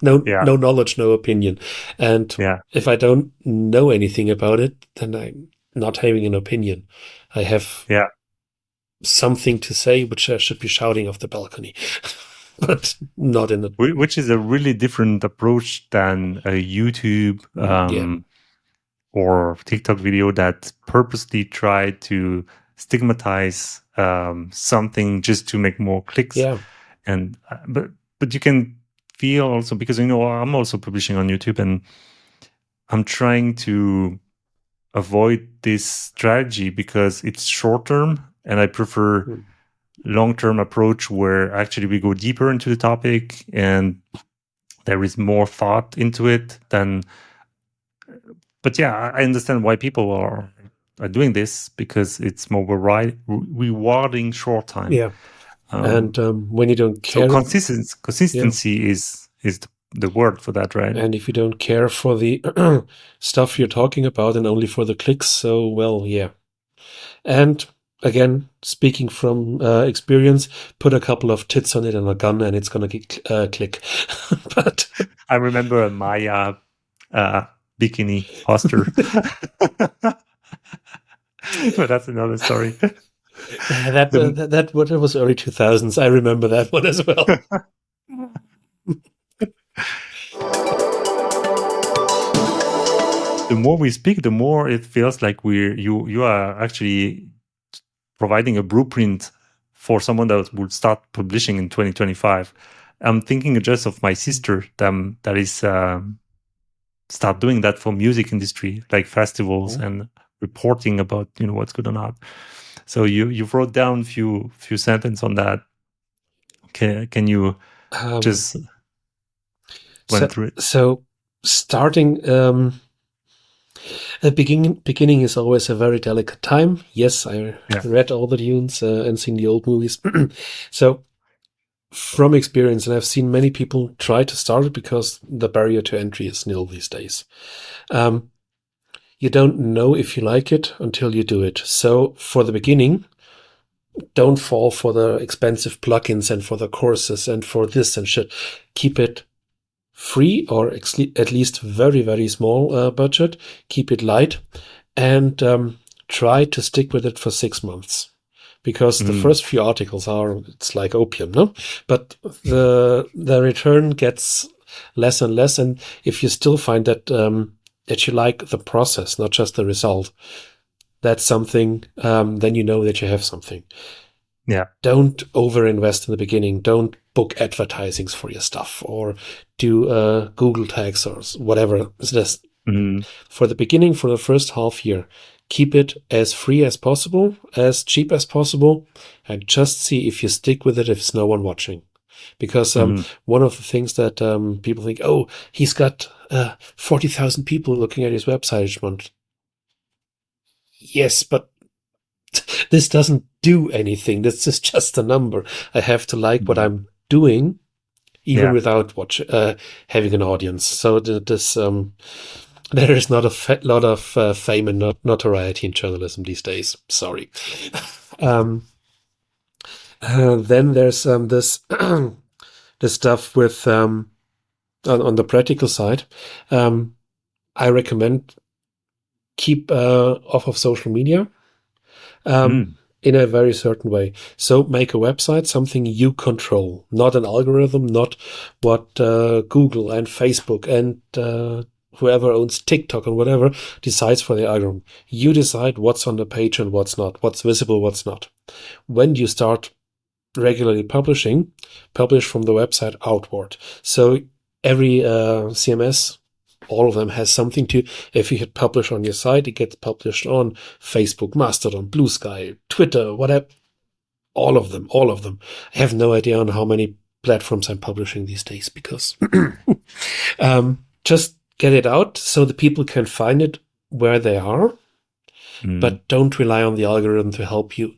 S1: No knowledge, no opinion. And if I don't know anything about it, then I'm not having an opinion. I have something to say, which I should be shouting off the balcony, but not in the.
S2: Which is a really different approach than a YouTube or TikTok video that purposely try to stigmatize something just to make more clicks. And but you can feel also, because I'm also publishing on YouTube and I'm trying to avoid this strategy because it's short term, and I prefer long-term approach where actually we go deeper into the topic and there is more thought into it than. But I understand why people are doing this, because it's more rewarding short time.
S1: And when you don't care,
S2: so consistency is the word for that, right?
S1: And if you don't care for the stuff you're talking about and only for the clicks, so And again, speaking from experience, put a couple of tits on it and a gun, and it's gonna get click. But
S2: I remember a Maya bikini poster. But that's another story.
S1: That was early 2000s. I remember that one as well.
S2: The more we speak, the more it feels like you are actually providing a blueprint for someone that would start publishing in 2025. I'm thinking just of my sister that is start doing that for music industry, like festivals and reporting about what's good or not. So you wrote down a few sentences on that. Can you just went through it?
S1: So starting the beginning is always a very delicate time. Yes, I read all the tunes and seen the old movies. So from experience, and I've seen many people try to start it because the barrier to entry is nil these days. You don't know if you like it until you do it. So for the beginning, don't fall for the expensive plugins and for the courses and for this and shit. Keep it free, or at least very, very small budget. Keep it light and try to stick with it for 6 months. Because the first few articles it's like opium, no? But the return gets less and less. And if you still find that you like the process, not just the result, that's something, then you know that you have something. Don't overinvest in the beginning. Don't book advertisings for your stuff or do Google tags or whatever. For the beginning, for the first half year, keep it as free as possible, as cheap as possible, and just see if you stick with it if there's no one watching. Because one of the things that people think, oh, he's got 40,000 people looking at his website each month. Yes, but this doesn't do anything. This is just a number. I have to like what I'm doing, even without having an audience. So there is not a lot of fame and notoriety in journalism these days. Sorry. Then there's this this stuff with on the practical side. I recommend keep off of social media in a very certain way. So make a website, something you control, not an algorithm, not what Google and Facebook and whoever owns TikTok and whatever decides for the algorithm. You decide what's on the page and what's not, what's visible, what's not. When you start regularly publish from the website outward. So every CMS, all of them has something to, if you hit publish on your site, it gets published on Facebook, Mastodon, Blue Sky, Twitter, whatever. All of them. I have no idea on how many platforms I'm publishing these days because just get it out so the people can find it where they are, but don't rely on the algorithm to help you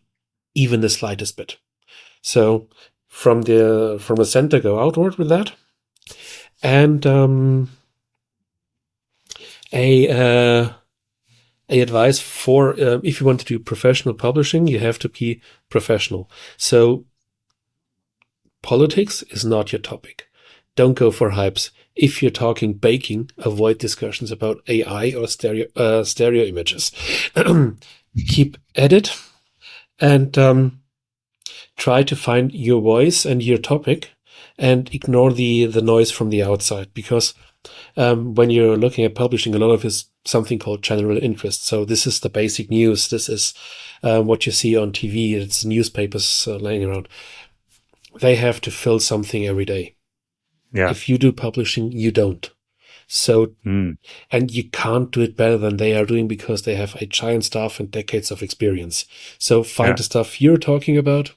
S1: even the slightest bit. So from the center, go outward with that. And a advice for if you want to do professional publishing, you have to be professional. So politics is not your topic. Don't go for hypes. If you're talking baking, avoid discussions about AI or stereo images. Keep at it and try to find your voice and your topic and ignore the noise from the outside, because when you're looking at publishing, a lot of it is something called general interest. So this is the basic news. This is what you see on TV. It's newspapers laying around. They have to fill something every day.
S2: Yeah.
S1: If you do publishing, you don't. So, and you can't do it better than they are doing because they have a giant staff and decades of experience. So find the stuff you're talking about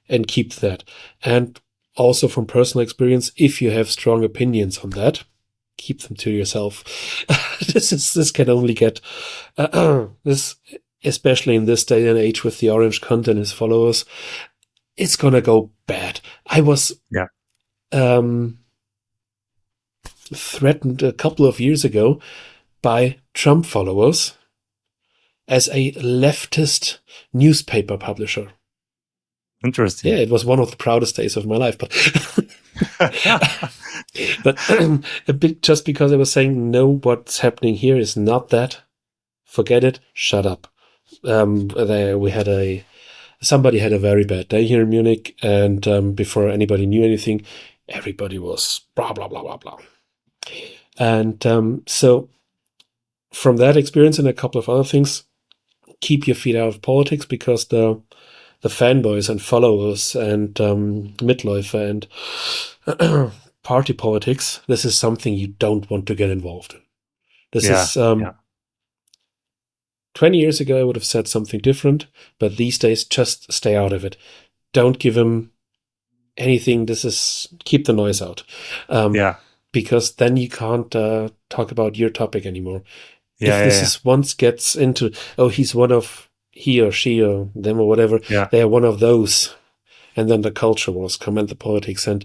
S1: and keep that. And also from personal experience, if you have strong opinions on that, keep them to yourself. This can only get this, especially in this day and age with the orange content as followers, it's gonna go bad. I was threatened a couple of years ago by Trump followers as a leftist newspaper publisher.
S2: Interesting.
S1: Yeah, it was one of the proudest days of my life, but a bit just because I was saying, no, what's happening here is not that. Forget it. Shut up. Somebody had a very bad day here in Munich, and before anybody knew anything, everybody was blah, blah, blah, blah, blah. And so from that experience and a couple of other things, keep your feet out of politics, because the fanboys and followers and Mitläufer and party politics, this is something you don't want to get involved in. This is 20 years ago, I would have said something different, but these days, just stay out of it. Don't give them anything. Keep the noise out. Because then you can't talk about your topic anymore. Once gets into, he or she or them or whatever, they are one of those. And then the culture wars come and the politics, and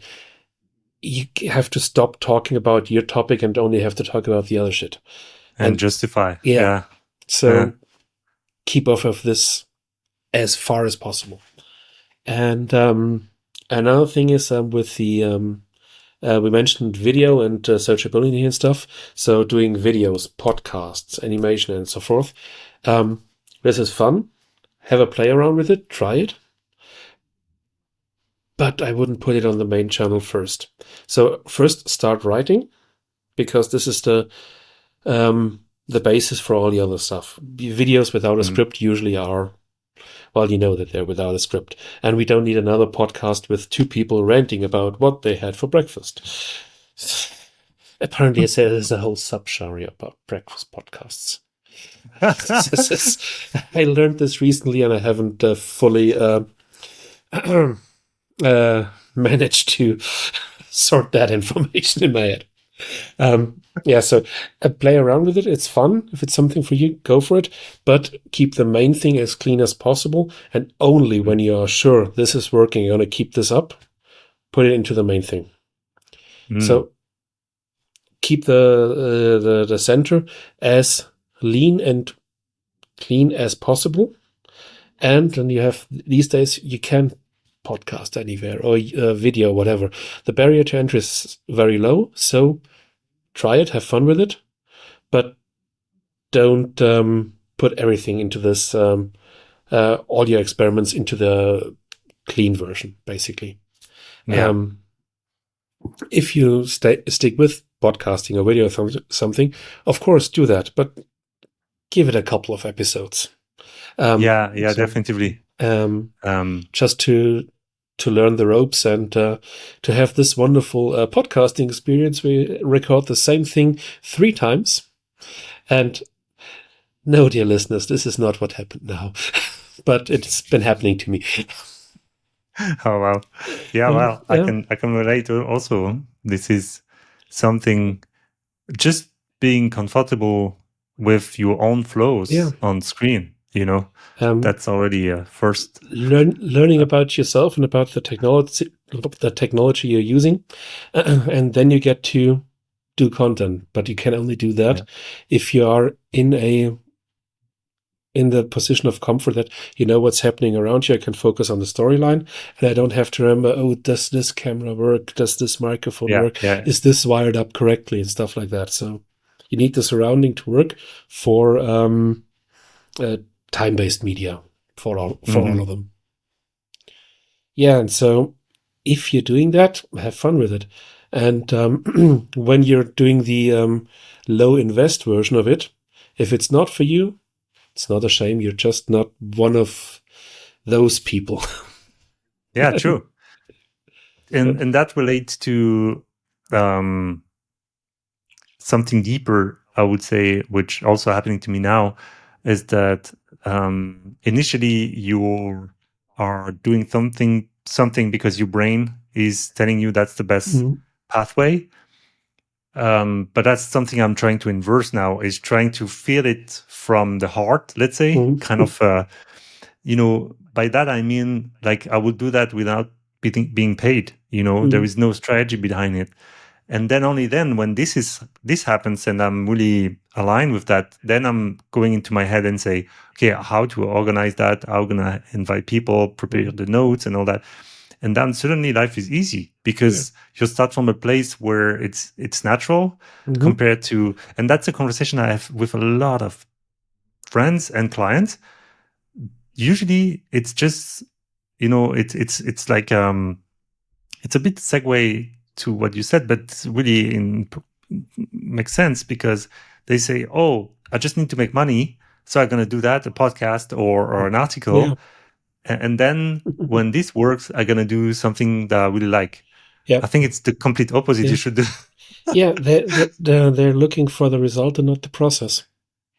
S1: you have to stop talking about your topic and only have to talk about the other shit.
S2: And justify.
S1: So keep off of this as far as possible. And another thing is with the, we mentioned video and searchability and stuff. So doing videos, podcasts, animation, and so forth. This is fun. Have a play around with it. Try it. But I wouldn't put it on the main channel first. So first start writing, because this is the basis for all the other stuff. Videos without a script usually are, well, you know that they're without a script. And we don't need another podcast with two people ranting about what they had for breakfast. Apparently, there's a whole subgenre about breakfast podcasts. I learned this recently, and I haven't fully managed to sort that information in my head. So play around with it. It's fun. If it's something for you, go for it. But keep the main thing as clean as possible. And only when you are sure this is working, you're going to keep this up, put it into the main thing. So keep the center as lean and clean as possible. And then you have, these days, you can podcast anywhere or video, whatever. The barrier to entry is very low. So try it, have fun with it, but don't put everything into this, all your experiments into the clean version, basically.
S2: Yeah.
S1: If you stick with podcasting or video or something, of course, do that, but give it a couple of episodes.
S2: Definitely.
S1: Just to learn the ropes and to have this wonderful podcasting experience. We record the same thing 3 times. And no, dear listeners, this is not what happened now, but it's been happening to me.
S2: Oh, wow. Yeah, well, I can relate also. This is something, just being comfortable with your own flows on screen, that's already a first.
S1: Learning about yourself and about the technology you're using, and then you get to do content. But you can only do that if you are in the position of comfort that you know what's happening around you. I can focus on the storyline, and I don't have to remember, does this camera work? Does this microphone work? Is this wired up correctly? And stuff like that. So you need the surrounding to work for time-based media for all of them. Yeah, and so if you're doing that, have fun with it. And when you're doing the low invest version of it, if it's not for you, it's not a shame. You're just not one of those people.
S2: Yeah, true. And that relates to something deeper, I would say, which also happening to me now, is that initially you are doing something because your brain is telling you that's the best pathway. But that's something I'm trying to inverse now, is trying to feel it from the heart, let's say, kind of, by that I mean, like, I would do that without being paid, there is no strategy behind it. And then only then, when this happens and I'm really aligned with that, then I'm going into my head and say, okay, how to organize that? How I'm gonna invite people, prepare the notes and all that. And then suddenly life is easy, because you start from a place where it's natural compared to, and that's a conversation I have with a lot of friends and clients. Usually it's just, it's like, it's a bit segue to what you said, but really makes sense, because they say, oh, I just need to make money, so I'm going to do that, a podcast or an article.
S1: Yeah.
S2: And then when this works, I'm going to do something that I really like. I think it's the complete opposite you should do.
S1: They're looking for the result and not the process.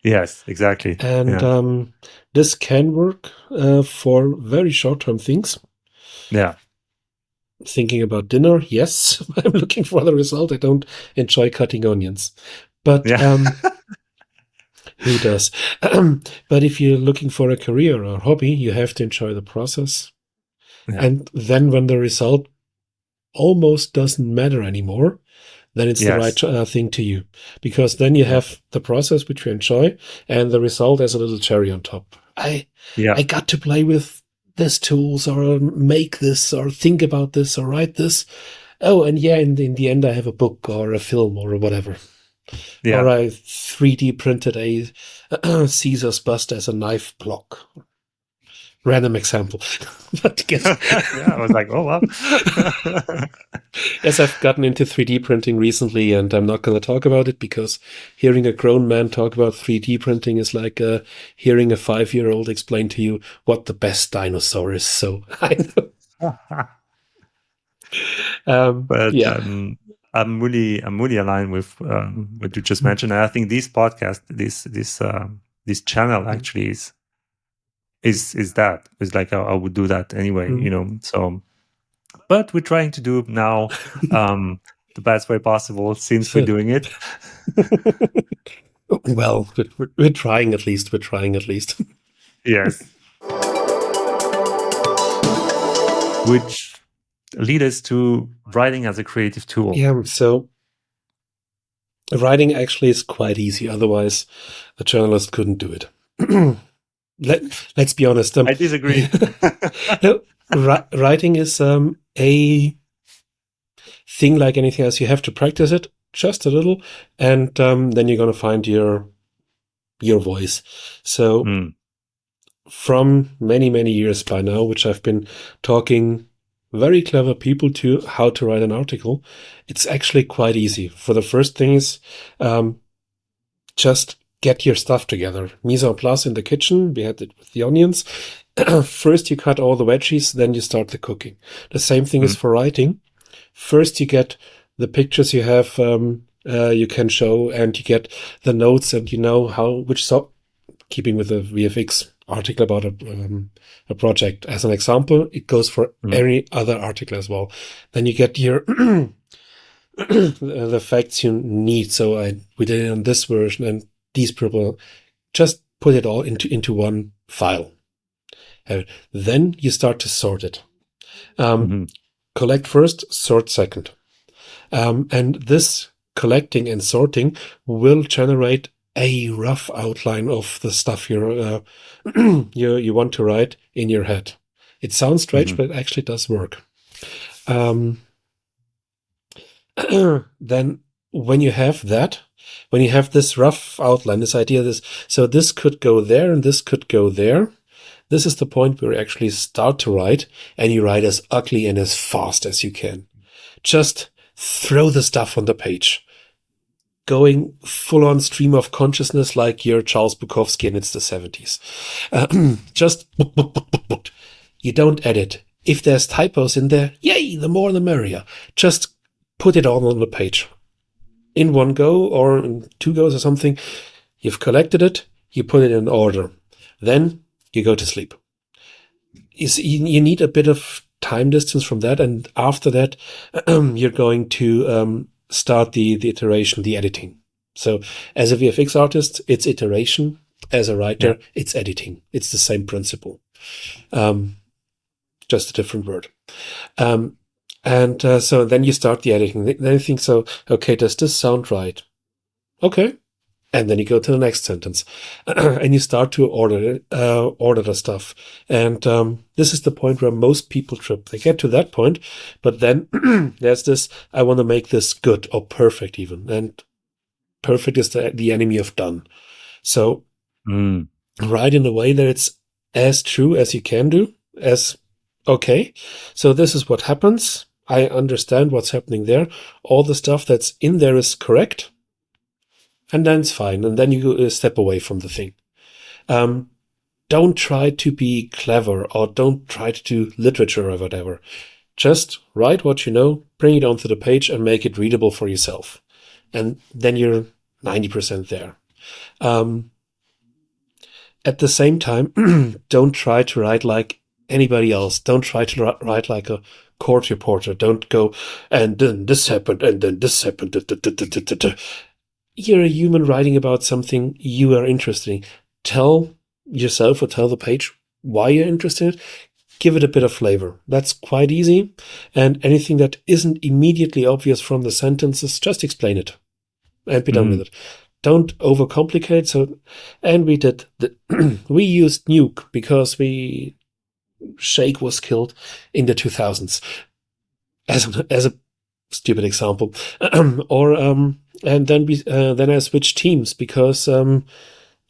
S2: Yes, exactly.
S1: And this can work for very short-term things.
S2: Yeah.
S1: Thinking about dinner, yes, I'm looking for the result. I don't enjoy cutting onions. But who does? But if you're looking for a career or hobby, you have to enjoy the process. Yeah. And then when the result almost doesn't matter anymore, then it's the right thing to you. Because then you have the process, which you enjoy, and the result as a little cherry on top. I got to play with this tools, or make this, or think about this, or write this. Oh, and in the end, I have a book or a film or whatever. Yeah. Or I 3D printed a Caesar's bust as a knife block. Random example. But
S2: I was like, oh, wow.
S1: Yes, I've gotten into 3D printing recently, and I'm not going to talk about it, because hearing a grown man talk about 3D printing is like hearing a 5-year-old explain to you what the best dinosaur is. So I know.
S2: But I'm really aligned with what you just mentioned. And I think this podcast, this channel actually is like I would do that anyway, So, but we're trying to do now the best way possible, since we're doing it.
S1: Well, we're trying at least. We're trying at least.
S2: Yes. Which lead us to writing as a creative tool.
S1: Yeah, so writing actually is quite easy. Otherwise, a journalist couldn't do it. Let's be honest.
S2: I disagree.
S1: No, writing is a thing like anything else. You have to practice it, just a little, and then you're going to find your voice. So from many, many years by now, which I've been talking very clever people to how to write an article, it's actually quite easy. For the first thing is just get your stuff together. Mise en place in the kitchen. We had it with the onions. First you cut all the veggies, then you start the cooking. The same thing is for writing. First you get the pictures you have, you can show, and you get the notes, and you know keeping with the VFX article about a project as an example, it goes for any other article as well. Then you get your the facts you need. So we did it on this version, and these people, just put it all into one file. Then you start to sort it. Collect first, sort second. And this collecting and sorting will generate a rough outline of the stuff you want to write in your head. It sounds strange, but it actually does work. Then when you have this rough outline, this idea, so this could go there and this could go there. This is the point where you actually start to write, and you write as ugly and as fast as you can. Just throw the stuff on the page. Going full on stream of consciousness like you're Charles Bukowski and it's the 70s. Just, you don't edit. If there's typos in there, yay, the more the merrier. Just put it all on the page. In one go or in 2 goes or something. You've collected it, you put it in order. Then you go to sleep. You need a bit of time distance from that, and after that, you're going to start the iteration, the editing. So as a VFX artist, it's iteration. As a writer, it's editing. It's the same principle. Just a different word. So then you start the editing. Then you think, so, okay, does this sound right? Okay. And then you go to the next sentence and you start to order the stuff. And this is the point where most people trip. They get to that point, but then there's this, I want to make this good or perfect even. And perfect is the enemy of done. So write in a way that it's as true as you can do, okay, so this is what happens. I understand what's happening there. All the stuff that's in there is correct. And then it's fine. And then you step away from the thing. Don't try to be clever, or don't try to do literature or whatever. Just write what you know, bring it onto the page and make it readable for yourself. And then you're 90% there. At the same time, don't try to write like anybody else. Don't try to write like a court reporter. Don't go, and then this happened, and then this happened. You're a human writing about something you are interested in. Tell yourself or tell the page why you're interested in it. Give it a bit of flavor. That's quite easy. And anything that isn't immediately obvious from the sentences, just explain it and be done with it. Don't overcomplicate. So, and we did we used nuke because Shake was killed in the 2000s as a stupid example. And then I switched teams because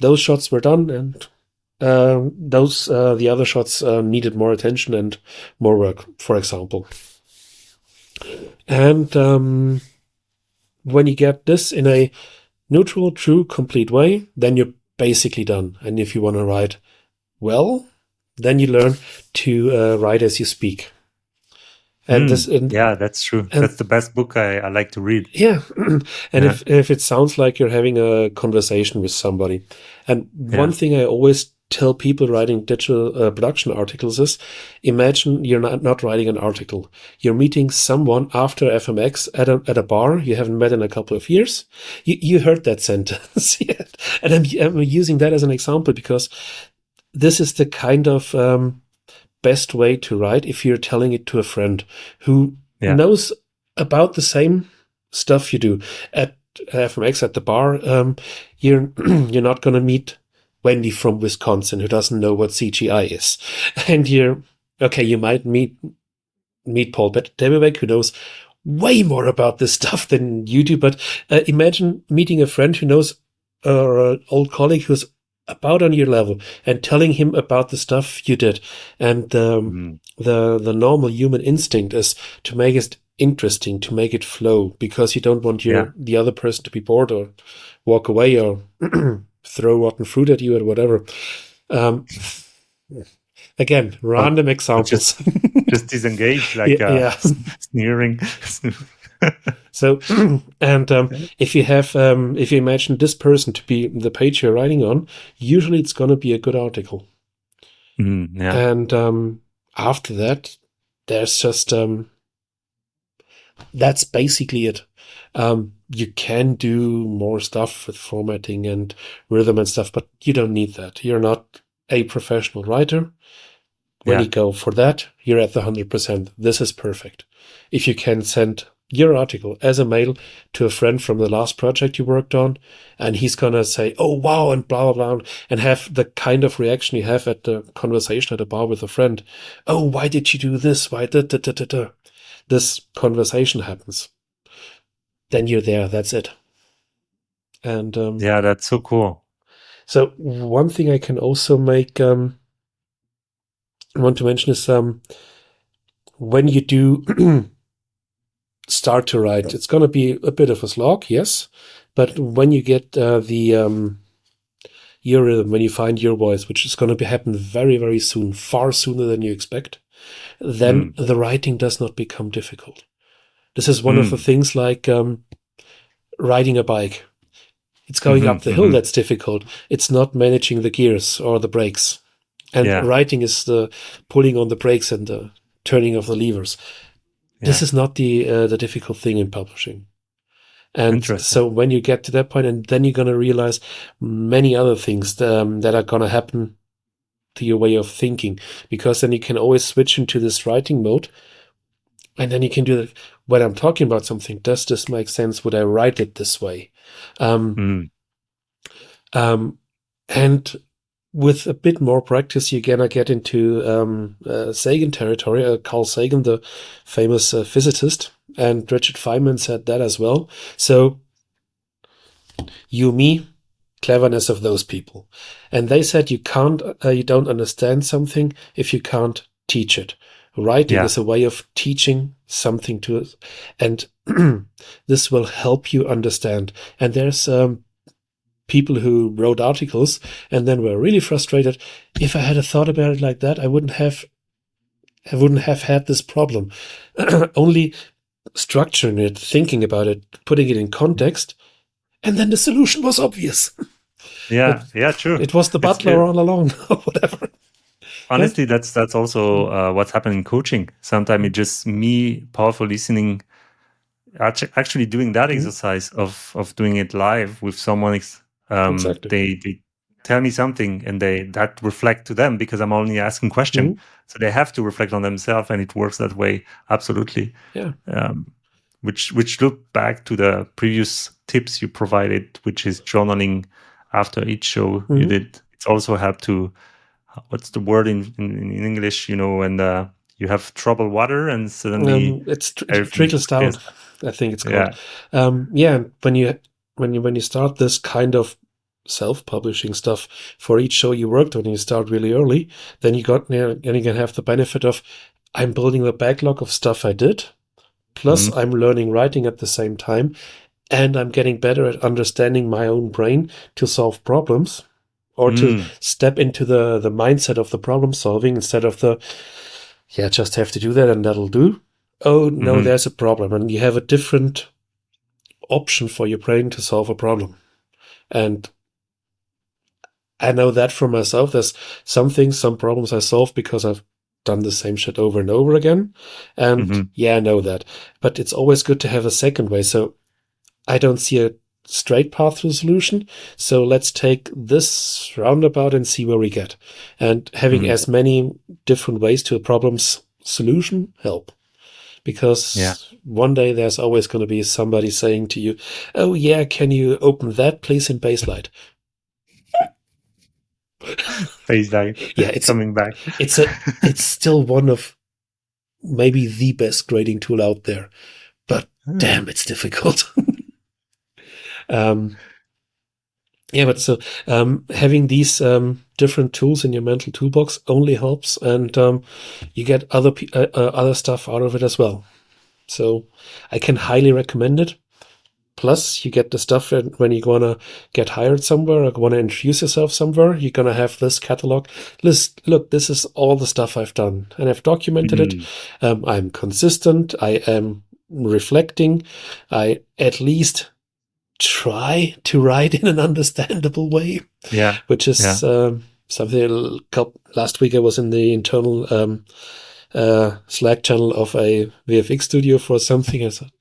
S1: those shots were done, and the other shots needed more attention and more work, for example. And when you get this in a neutral, true, complete way, then you're basically done. And if you want to write well, then you learn to write as you speak. And
S2: yeah, that's true. That's the best book I like to read.
S1: Yeah. And if it sounds like you're having a conversation with somebody. And one thing I always tell people writing digital production articles is, imagine you're not writing an article. You're meeting someone after FMX at a bar you haven't met in a couple of years. You heard that sentence. And I'm using that as an example because this is the kind of best way to write if you're telling it to a friend who knows about the same stuff you do. At FMX, at the bar, you're not going to meet Wendy from Wisconsin who doesn't know what CGI is. And you might meet Paul Debebeck, who knows way more about this stuff than you do. But imagine meeting a friend who knows, or an old colleague who's about on your level, and telling him about the stuff you did. And the normal human instinct is to make it interesting, to make it flow, because you don't want the other person to be bored or walk away or throw rotten fruit at you or whatever. Again, random examples.
S2: Just disengage, like sneering.
S1: So, and if you imagine this person to be the page you're writing on, usually it's going to be a good article. And after that, there's just that's basically it. You can do more stuff with formatting and rhythm and stuff, but you don't need that. You're not a professional writer. When you go for that, you're at the 100%. This is perfect. If you can send your article as a mail to a friend from the last project you worked on, and he's going to say, oh, wow, and blah, blah, blah, and have the kind of reaction you have at the conversation at a bar with a friend. Oh, why did you do this? Why did this conversation happens? Then you're there. That's it. And
S2: that's so cool.
S1: So one thing I can also want to mention is when you do start to write, it's going to be a bit of a slog, yes, but when you get your rhythm, when you find your voice, which is going to happen very, very soon, far sooner than you expect, then the writing does not become difficult. This is one of the things like riding a bike. It's going up the hill that's difficult. It's not managing the gears or the brakes. And writing is the pulling on the brakes and the turning of the levers. This is not the difficult thing in publishing. And so when you get to that point, and then you're going to realize many other things that are going to happen to your way of thinking, because then you can always switch into this writing mode. And then you can do that. When I'm talking about something, does this make sense? Would I write it this way? And with a bit more practice, you're gonna get into Sagan territory. Carl Sagan, the famous physicist, and Richard Feynman said that as well. So, you, me, cleverness of those people, and they said you don't understand something if you can't teach it. Writing is a way of teaching something to us, and this will help you understand. And there's people who wrote articles and then were really frustrated. If I had a thought about it like that, I wouldn't have had this problem. Only structuring it, thinking about it, putting it in context, and then the solution was obvious.
S2: True.
S1: It was the butler all along, or whatever.
S2: Honestly, that's also what's happened in coaching. Sometimes it's just me powerful listening, actually doing that exercise of doing it live with someone. Exactly. They tell me something and that reflect to them, because I'm only asking question. So they have to reflect on themselves, and it works that way. Absolutely.
S1: Yeah.
S2: Which look back to the previous tips you provided, which is journaling after each show you did. It's also helped to, what's the word in English, when you have troubled water and suddenly
S1: it trickles down. I think it's called. When you start this kind of self-publishing stuff for each show you worked on, and you start really early, then you can have the benefit of, I'm building the backlog of stuff I did, plus I'm learning writing at the same time, and I'm getting better at understanding my own brain to solve problems, or to step into the mindset of the problem solving instead of just have to do that and that'll do. Oh, no, there's a problem. And you have a different option for your brain to solve a problem. And I know that for myself. There's some problems I solve because I've done the same shit over and over again. And I know that. But it's always good to have a second way. So I don't see a straight path to the solution. So let's take this roundabout and see where we get. And having as many different ways to a problem's solution help. Because one day there's always going to be somebody saying to you, oh yeah, can you open that please in Baselight?
S2: Baselight. It's coming back. It's
S1: still one of maybe the best grading tool out there. damn, it's difficult. But so having these different tools in your mental toolbox only helps, and you get other stuff out of it as well. So I can highly recommend it. Plus, you get the stuff when you're going to get hired somewhere or want to introduce yourself somewhere, you're going to have this catalog list. Look, this is all the stuff I've done, and I've documented it. I'm consistent. I am reflecting. I at least try to write in an understandable way.
S2: Yeah.
S1: Which is something. Last week I was in the internal Slack channel of a VFX studio for something. I thought,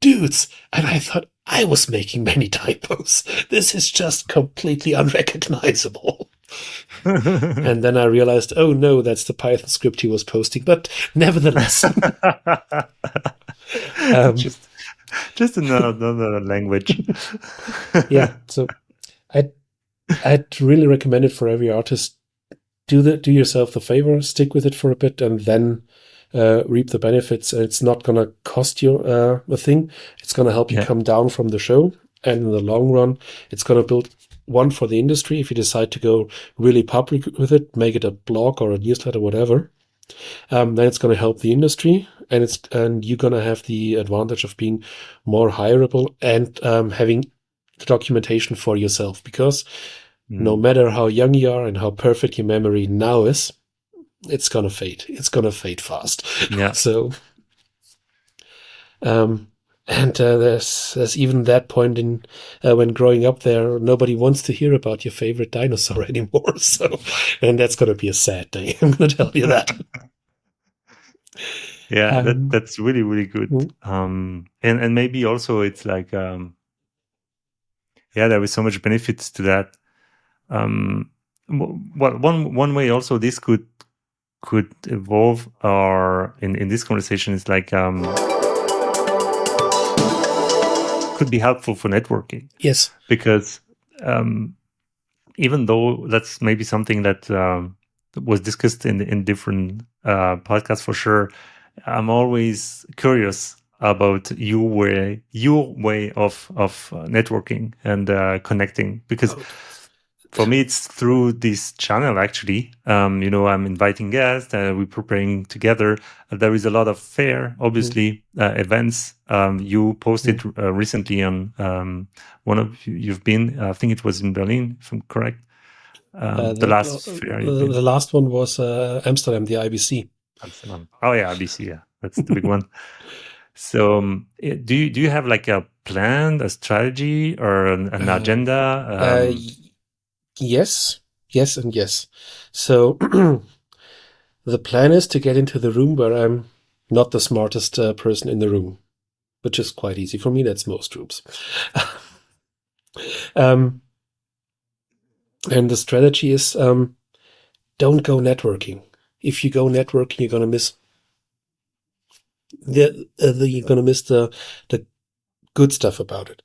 S1: dudes, and I thought I was making many typos. This is just completely unrecognizable. And then I realized, oh no, that's the Python script he was posting. But nevertheless,
S2: just another language.
S1: Yeah, so I'd really recommend it for every artist. Do yourself the favor, stick with it for a bit, and then reap the benefits. It's not going to cost you a thing. It's going to help you come down from the show, and in the long run, it's going to build one for the industry. If you decide to go really public with it, make it a blog or a newsletter, whatever. Then it's going to help the industry, and you're going to have the advantage of being more hireable and having the documentation for yourself, because no matter how young you are and how perfect your memory now is, it's going to fade. It's going to fade fast.
S2: Yeah.
S1: So, there's even that point in when growing up there, nobody wants to hear about your favorite dinosaur anymore. So, and that's going to be a sad day. I'm going to tell you that.
S2: Yeah, that's really, really good. And maybe also it's like, there is so much benefits to that. One way also this could evolve, or in this conversation is like could be helpful for networking.
S1: Yes,
S2: because even though that's maybe something that was discussed in different podcasts for sure, I'm always curious about your way of networking and connecting, because for me it's through this channel actually. I'm inviting guests, we're preparing together. There is a lot of fair, obviously, events. You posted recently on one of you've been, I think it was in Berlin, if I'm correct. The last fair.
S1: The last one was Amsterdam, the IBC.
S2: Amsterdam. Oh yeah, IBC. Yeah, that's the big one. So, do you have like a plan, a strategy, or an agenda?
S1: Yes, and yes. So the plan is to get into the room where I'm not the smartest person in the room, which is quite easy for me. That's most rooms. And the strategy is don't go networking. If you go networking, you're gonna miss the good stuff about it.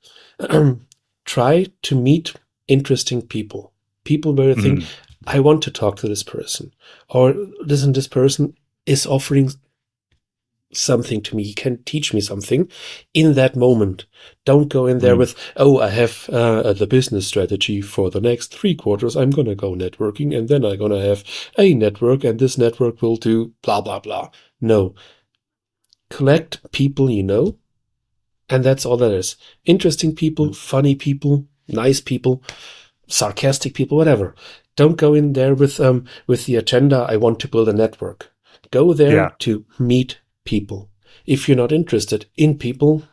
S1: Try to meet interesting people where you think, I want to talk to this person, or listen, this person is offering something to me. He can teach me something in that moment. Don't go in there with, I have the business strategy for the next 3 quarters. I'm going to go networking, and then I'm going to have a network, and this network will do blah, blah, blah. No. Collect people you know, and that's all that is. Interesting people, funny people, nice people, sarcastic people, whatever. Don't go in there with the agenda, I want to build a network. Go there to meet people. If you're not interested in people,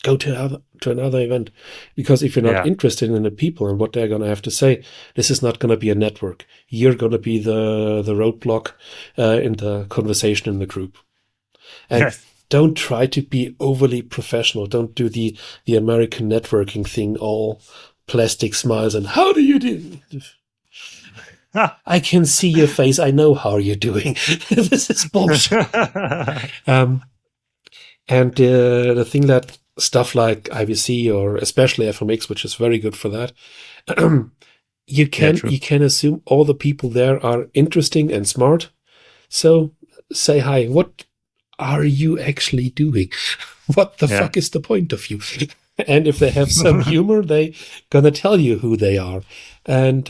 S1: go to another event. Because if you're not interested in the people and what they're going to have to say, this is not going to be a network. You're going to be the roadblock in the conversation in the group. And don't try to be overly professional. Don't do the American networking thing, all plastic smiles and how do you do? I can see your face. I know how you're doing. This is bullshit. And the thing that stuff like IVC or especially FMX, which is very good for that, you can assume all the people there are interesting and smart. So say hi. What are you actually doing? what the fuck is the point of you? And if they have some humor, they gonna tell you who they are. And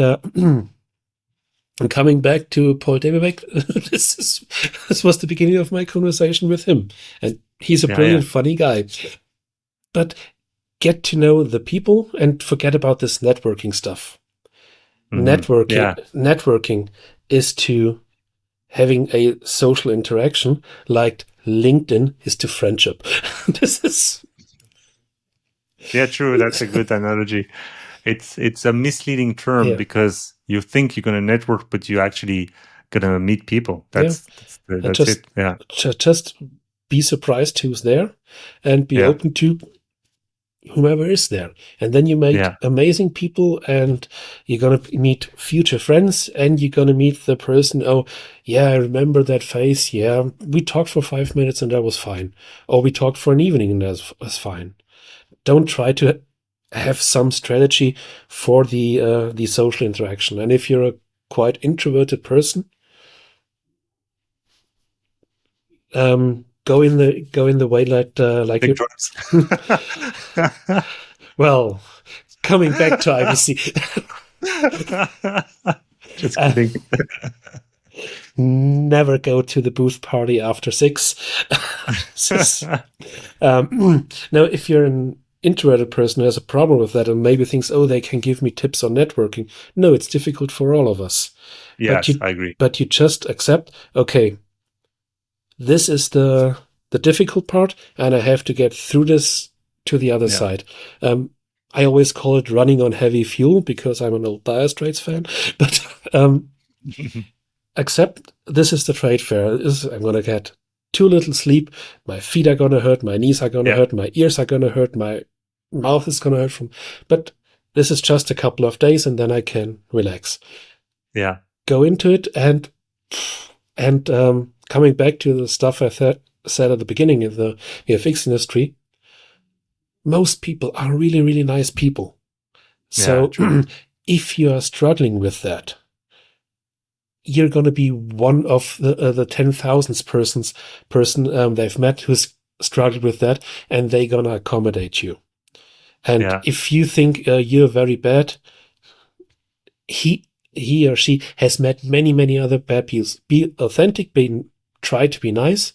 S1: coming back to Paul Davidbeck, this was the beginning of my conversation with him. And he's a brilliant, funny guy. But get to know the people and forget about this networking stuff. Networking is to having a social interaction like LinkedIn is to friendship. This is...
S2: Yeah, true. That's a good analogy. It's a misleading term because you think you're going to network, but you actually going to meet people. That's it. Yeah.
S1: Just be surprised who's there and be open to whomever is there. And then you make amazing people, and you're going to meet future friends, and you're going to meet the person. Oh, yeah, I remember that face. Yeah, we talked for 5 minutes and that was fine. Or we talked for an evening and that was fine. Don't try to have some strategy for the social interaction. And if you're a quite introverted person, go in the way like
S2: big
S1: well, coming back to IBC.
S2: Just kidding.
S1: Never go to the booth party after 6. Now, if you're an introverted person who has a problem with that and maybe thinks, oh, they can give me tips on networking. No, it's difficult for all of us.
S2: Yes, I agree.
S1: But you just accept, okay, this is the difficult part, and I have to get through this to the other side. I always call it running on heavy fuel because I'm an old Dire Straits fan. But accept this is the trade fair. I'm going to get too little sleep. My feet are going to hurt. My knees are going to hurt. My ears are going to hurt. My mouth is going to hurt but this is just a couple of days, and then I can relax.
S2: Yeah.
S1: Go into it and coming back to the stuff I said at the beginning of the VFX industry, most people are really, really nice people. So if you are struggling with that, you're going to be one of the 10,000th person they've met who's struggled with that, and they're going to accommodate you. And if you think you're very bad, he or she has met many, many other bad people. Be authentic, try to be nice,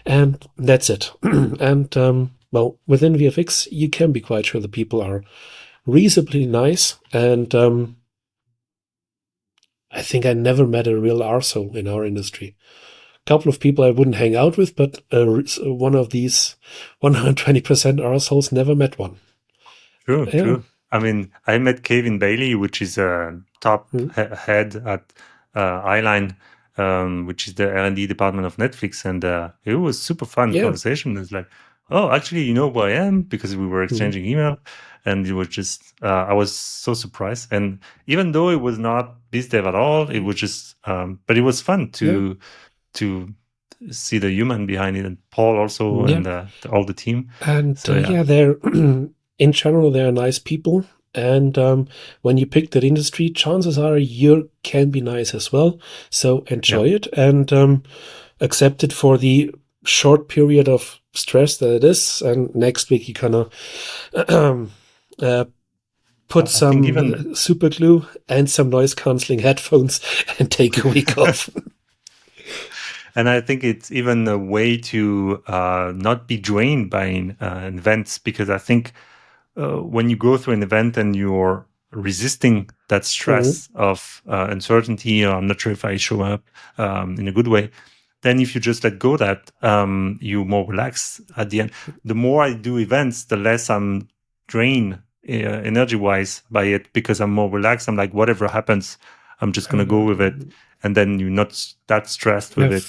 S1: and that's it. And well, within VFX, you can be quite sure the people are reasonably nice. And I think I never met a real arsehole in our industry. A couple of people I wouldn't hang out with, but one of these 120% arseholes, never met one.
S2: True. I mean, I met Kevin Bailey, which is a top head at Eyeline, which is the R&D department of Netflix, and it was super fun conversation. It's like, oh, actually, you know who I am, because we were exchanging email, and it was just I was so surprised. And even though it was not BizDev at all, it was just but it was fun to see the human behind it, and Paul also, and all the team.
S1: And they're in general, they're nice people. And when you pick that industry, chances are you can be nice as well. So enjoy it and accept it for the short period of stress that it is. And next week, you kind of put some super glue and some noise canceling headphones and take a week off.
S2: And I think it's even a way to not be drained by events, because I think when you go through an event and you're resisting that stress of uncertainty, or I'm not sure if I show up in a good way, then if you just let go that, you're more relaxed at the end. The more I do events, the less I'm drained energy-wise by it, because I'm more relaxed. I'm like, whatever happens, I'm just going to go with it. And then you're not that stressed with it.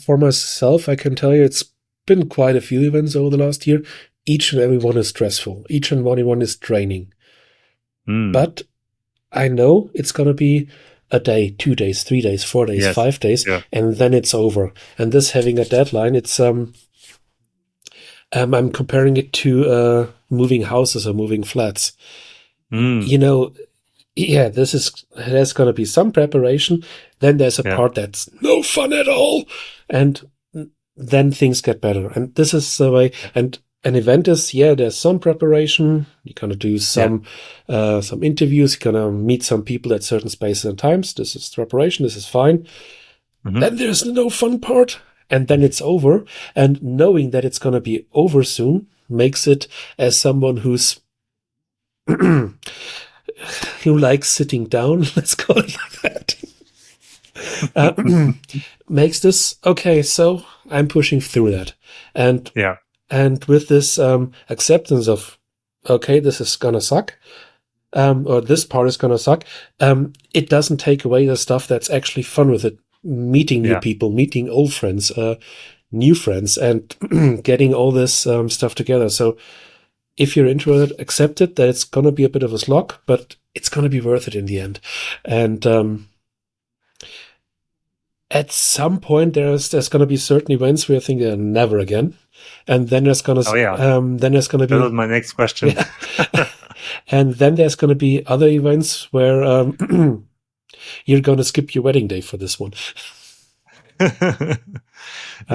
S1: For myself, I can tell you it's been quite a few events over the last year. Each and every one is stressful. Each and every one is draining. But I know it's going to be a day, 2 days, 3 days, 4 days, 5 days, and then it's over. And this having a deadline, it's I'm comparing it to moving houses or moving flats. You know, there's going to be some preparation. Then there's a part that's no fun at all, and then things get better. And this is the way. And an event is, there's some preparation. You're going to do some interviews. You're going to meet some people at certain spaces and times. This is preparation. This is fine. Mm-hmm. Then there's no fun part. And then it's over. And knowing that it's going to be over soon makes it, as someone who likes sitting down, let's call it like that, makes this, okay, so I'm pushing through that. And with this acceptance of, okay, this is going to suck, or this part is going to suck, it doesn't take away the stuff that's actually fun with it. Meeting new people, meeting old friends, new friends, and getting all this stuff together. So if you're introverted, accept it, that it's going to be a bit of a slog, but it's going to be worth it in the end. And at some point, there's going to be certain events where I think never again. And then there's going to be.
S2: That was my next question.
S1: Yeah. And then there's going to be other events where you're going to skip your wedding day for this one.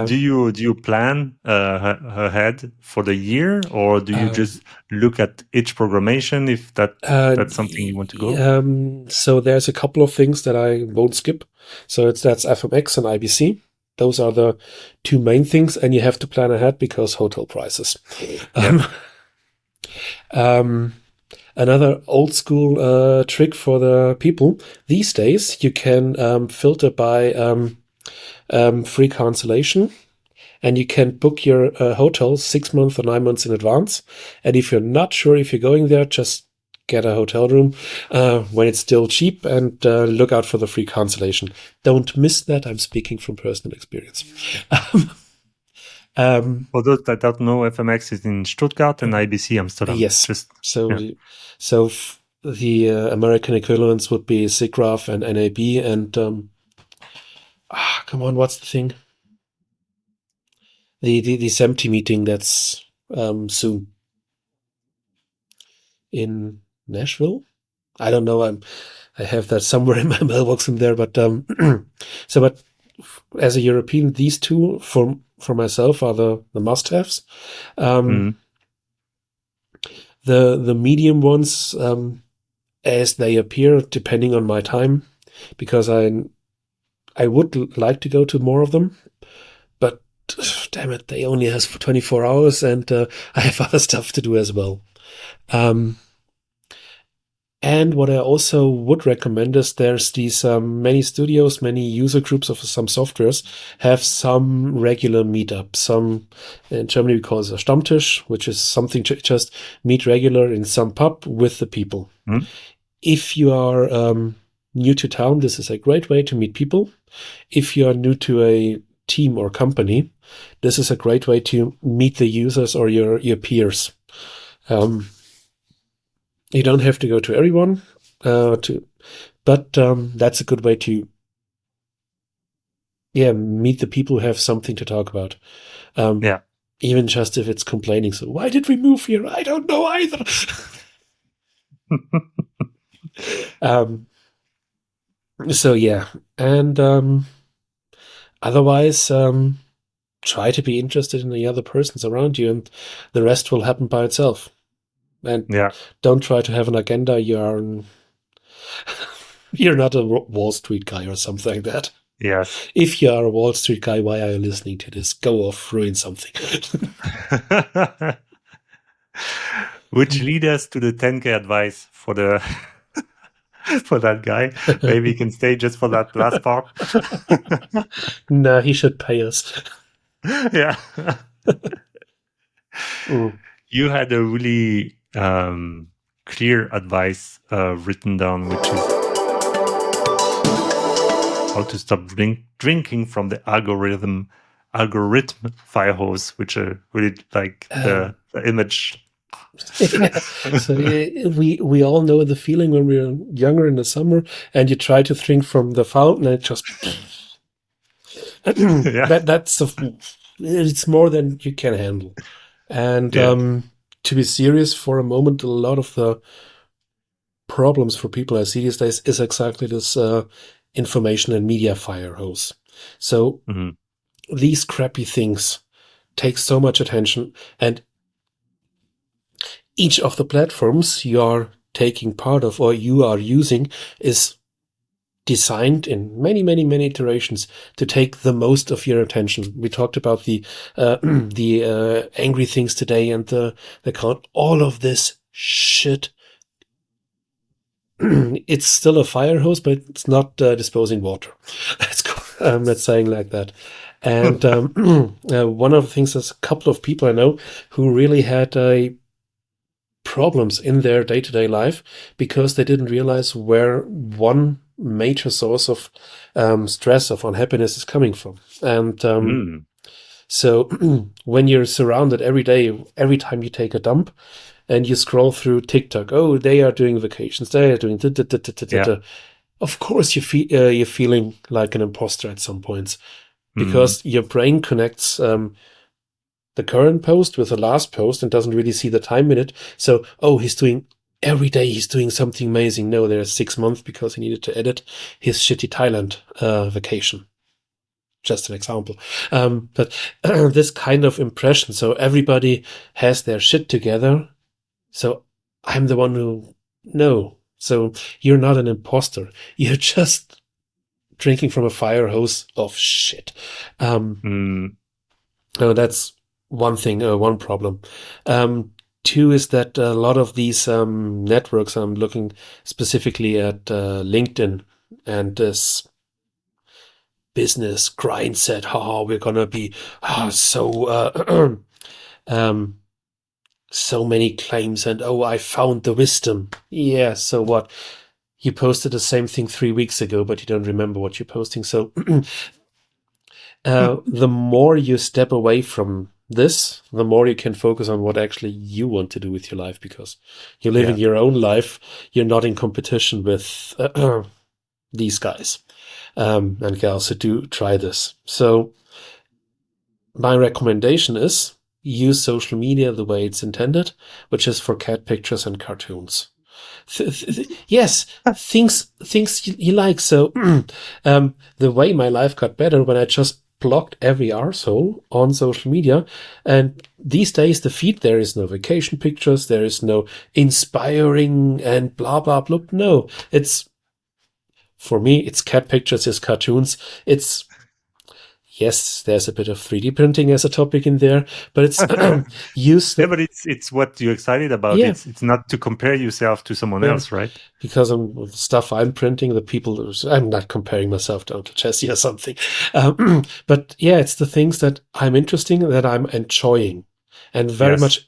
S2: Do you plan ahead for the year, or do you just look at each programmation if that's something you want to go?
S1: So there's a couple of things that I won't skip. So that's FMX and IBC. Those are the two main things, and you have to plan ahead because hotel prices. Another old school trick for the people these days, you can filter by free cancellation, and you can book your hotel 6 months or 9 months in advance. And if you're not sure if you're going there, just get a hotel room when it's still cheap, and look out for the free cancellation. Don't miss that. I'm speaking from personal experience.
S2: For those that don't know, FMX is in Stuttgart and IBC Amsterdam.
S1: Yes. So the American equivalents would be SIGGRAPH and NAB, and come on, what's the thing? The SEMT meeting that's soon in Nashville. I don't know. I have that somewhere in my mailbox in there, but but as a European, these two for myself are the must-haves. The medium ones, as they appear, depending on my time, because I would like to go to more of them, but damn it, they only have for 24 hours, and I have other stuff to do as well. And what I also would recommend is there's these many studios, many user groups of some softwares have some regular meetup. Some in Germany we call it a Stammtisch, which is something to just meet regular in some pub with the people. Mm-hmm. If you are new to town, this is a great way to meet people. If you are new to a team or company, this is a great way to meet the users or your peers. You don't have to go to everyone, but that's a good way to, meet the people who have something to talk about. Even just if it's complaining. So why did we move here? I don't know either. And otherwise, try to be interested in the other persons around you, and the rest will happen by itself. And don't try to have an agenda. You're not a Wall Street guy or something like that.
S2: Yes.
S1: If you are a Wall Street guy, why are you listening to this? Go off, ruin something.
S2: Which leads us to the 10K advice for the for that guy. Maybe he can stay just for that last part.
S1: No, he should pay us.
S2: Yeah. You had a really clear advice written down, which is how to stop drinking from the algorithm firehose, which I really like the image.
S1: So we all know the feeling when we were younger in the summer, and you try to drink from the fountain, and it just it's more than you can handle. And to be serious for a moment, a lot of the problems for people I see these days is exactly this information and media fire hose. So these crappy things take so much attention, and each of the platforms you are taking part of or you are using is designed in many, many, many iterations to take the most of your attention. We talked about the angry things today and the count. All of this shit. It's still a fire hose, but it's not disposing water. Let's saying like that. And one of the things, there's a couple of people I know who really had problems in their day-to-day life because they didn't realize where one major source of stress, of unhappiness is coming from. And so when you're surrounded every day, every time you take a dump and you scroll through TikTok, oh, they are doing vacations, they are doing of course you're feeling like an imposter at some points because your brain connects the current post with the last post and doesn't really see the time in it. So, every day he's doing something amazing. No, there's 6 months because he needed to edit his shitty Thailand vacation. Just an example. But this kind of impression. So everybody has their shit together. So I'm the one who, no. So you're not an imposter. You're just drinking from a fire hose of shit. That's one thing, one problem. Two is that a lot of these networks, I'm looking specifically at LinkedIn and this business grind set, we're going to be so many claims and, I found the wisdom. Yeah, so what? You posted the same thing 3 weeks ago, but you don't remember what you're posting. So the more you step away from this, the more you can focus on what actually you want to do with your life, because you're living your own life. You're not in competition with these guys and gals who do try this. So my recommendation is use social media the way it's intended, which is for cat pictures and cartoons. Yes, things you like. So the way my life got better when I just blocked every arsehole on social media. And these days, the feed, there is no vacation pictures. There is no inspiring and blah, blah, blah. No, for me, it's cat pictures, it's cartoons. Yes, there's a bit of 3D printing as a topic in there, but it's used.
S2: Yeah, but it's what you're excited about. Yeah. It's not to compare yourself to someone else, right?
S1: Because stuff I'm printing, I'm not comparing myself down to Jesse or something. But yeah, it's the things that I'm interested in, that I'm enjoying, and very much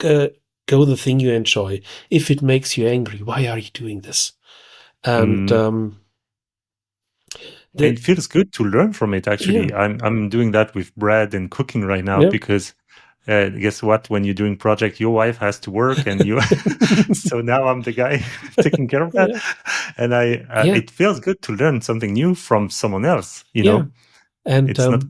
S1: go the thing you enjoy. If it makes you angry, why are you doing this? And
S2: it feels good to learn from it, actually. Yeah. I'm doing that with bread and cooking right now because guess what? When you're doing project, your wife has to work and you so now I'm the guy taking care of that. And it feels good to learn something new from someone else, you know?
S1: And
S2: it's not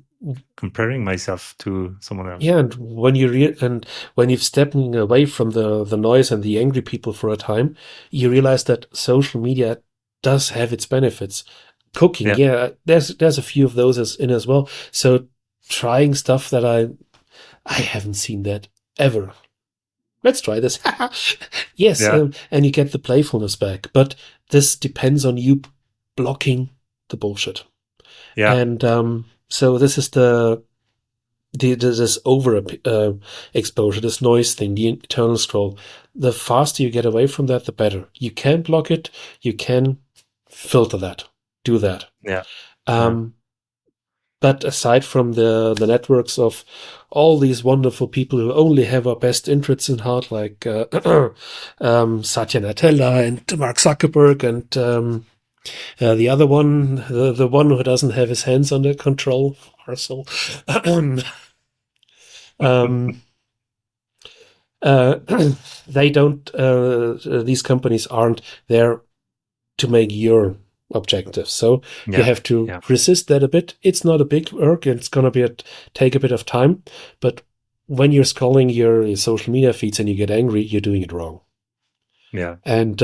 S2: comparing myself to someone else.
S1: Yeah, and when you've stepping away from the noise and the angry people for a time, you realize that social media does have its benefits. Cooking, there's a few of those as well. So trying stuff that I haven't seen that ever. Let's try this. Yes, and you get the playfulness back. But this depends on you blocking the bullshit. Yeah, and so this is this over exposure, this noise thing, the internal scroll. The faster you get away from that, the better. You can block it. You can filter that. Do that. But aside from the networks of all these wonderful people who only have our best interests in heart, like Satya Nadella and Mark Zuckerberg and the other one, the one who doesn't have his hands under control, Arcel. They don't. These companies aren't there to make your objective. So you have to resist that a bit. It's not a big work. It's going to take a bit of time. But when you're scrolling your social media feeds and you get angry, you're doing it wrong.
S2: Yeah.
S1: And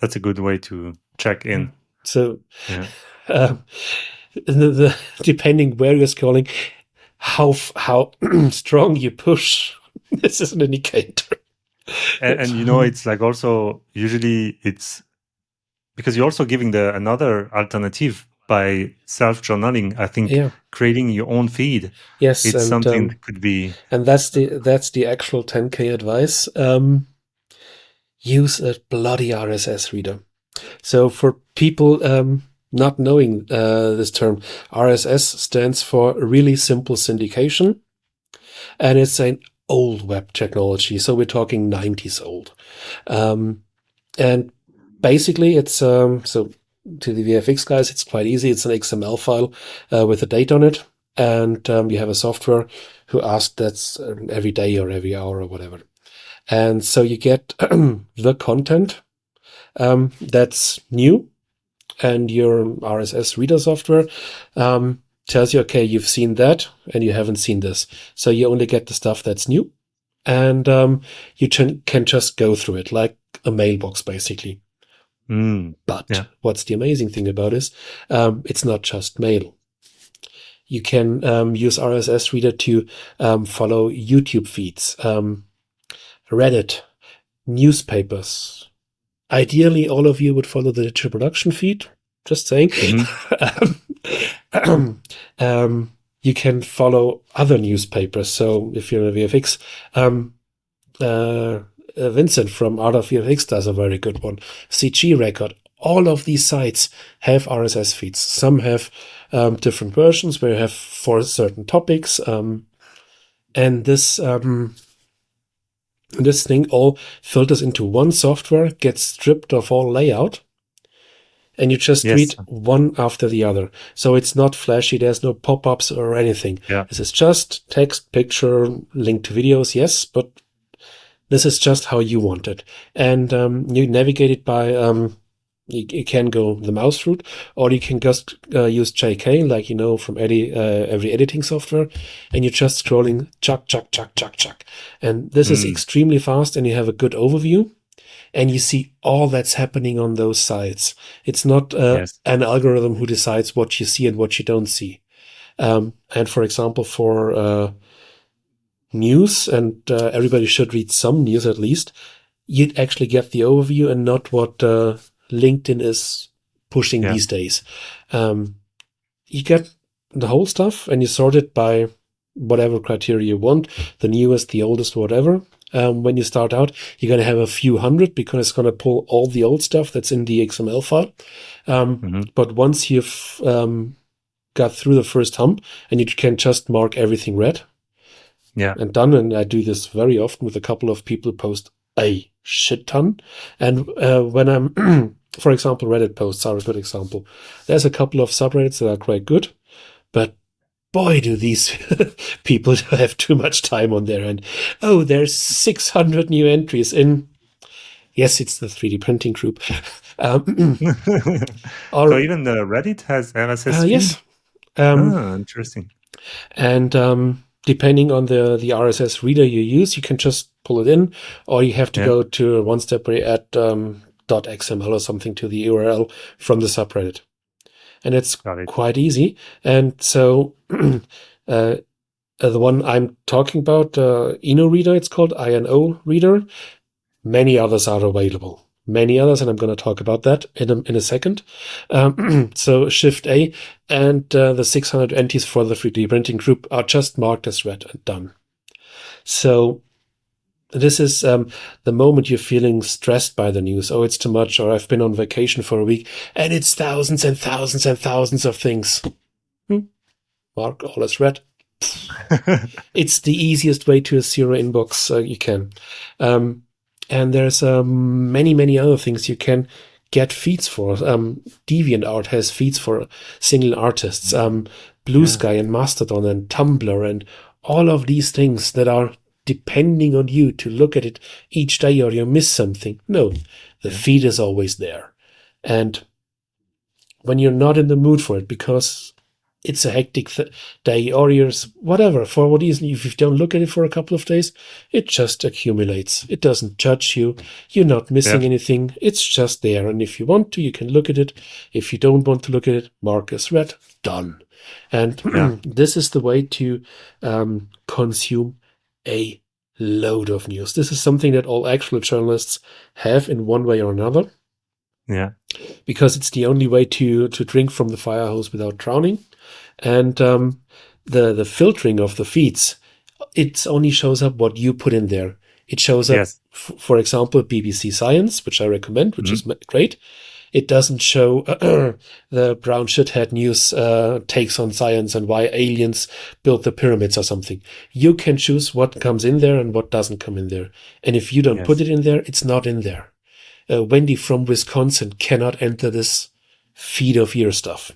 S2: that's a good way to check in.
S1: So depending where you're scrolling, how strong you push, this is an indicator.
S2: And you know, it's like also usually it's because you're also giving another alternative by self-journaling. I think creating your own feed.
S1: Yes,
S2: it's something that could be.
S1: And that's the actual 10K advice. Use a bloody RSS reader. So for people not knowing this term, RSS stands for really simple syndication, and it's an old web technology. So we're talking 90s old, and basically it's so to the VFX guys, it's quite easy. It's an XML file with a date on it, and you have a software who asks that every day or every hour or whatever. And so you get the content that's new, and your RSS reader software tells you, okay, you've seen that and you haven't seen this. So you only get the stuff that's new, and you can just go through it like a mailbox, basically. But what's the amazing thing about this? It's not just mail. You can use RSS reader to follow YouTube feeds, Reddit, newspapers. Ideally, all of you would follow the digital production feed. Just saying. You can follow other newspapers. So if you're a VFX, Vincent from Art of VFX does a very good one. CG Record. All of these sites have RSS feeds. Some have different versions where you have for certain topics. And this thing all filters into one software, gets stripped of all layout, and you just read one after the other. So it's not flashy. There's no pop-ups or anything. This is just text, picture, link to videos. Yes, but this is just how you want it. And you navigate it by, you can go the mouse route, or you can just use JK, like you know from every editing software, and you're just scrolling, chuck. And this is extremely fast, and you have a good overview, and you see all that's happening on those sites. It's not an algorithm who decides what you see and what you don't see. And for example, for news, and everybody should read some news at least, you'd actually get the overview and not what LinkedIn is pushing these days. You get the whole stuff and you sort it by whatever criteria you want, the newest, the oldest, whatever. When you start out, you're going to have a few hundred because it's going to pull all the old stuff that's in the XML file. But once you've got through the first hump, and you can just mark everything red, and done. And I do this very often with a couple of people who post a shit ton. And when I'm, for example, Reddit posts are a good example. There's a couple of subreddits that are quite good, but boy, do these people have too much time on their end. Oh, there's 600 new entries in. Yes, it's the 3D printing group.
S2: So even the Reddit has RSS feed?
S1: Yes.
S2: Interesting.
S1: And depending on the RSS reader you use, you can just pull it in, or you have to go to one step where you add .xml or something to the URL from the subreddit. And it's quite easy. And so the one I'm talking about, INO Reader, it's called INO Reader. Many others are available. Many others, and I'm going to talk about that in a second. So Shift A and the 600 entities for the 3D printing group are just marked as red and done. So this is the moment you're feeling stressed by the news. Oh, it's too much, or I've been on vacation for a week and it's thousands and thousands and thousands of things. Mark all as red. It's the easiest way to a zero inbox you can. And there's many other things you can get feeds for. DeviantArt has feeds for single artists. Blue Sky and Mastodon and Tumblr and all of these things that are depending on you to look at it each day or you miss something. No, the feed is always there. And when you're not in the mood for it because it's a hectic day or you're whatever, for what reason, if you don't look at it for a couple of days, it just accumulates. It doesn't judge you. You're not missing anything. It's just there. And if you want to, you can look at it. If you don't want to look at it, mark as red, done. And this is the way to consume a load of news. This is something that all actual journalists have in one way or another.
S2: Yeah.
S1: Because it's the only way to drink from the fire hose without drowning. And the filtering of the feeds, it only shows up what you put in there. It shows up, for example, BBC Science, which I recommend, which is great. It doesn't show the brown shithead news takes on science and why aliens built the pyramids or something. You can choose what comes in there and what doesn't come in there. And if you don't put it in there, it's not in there. Wendy from Wisconsin cannot enter this feed of your stuff.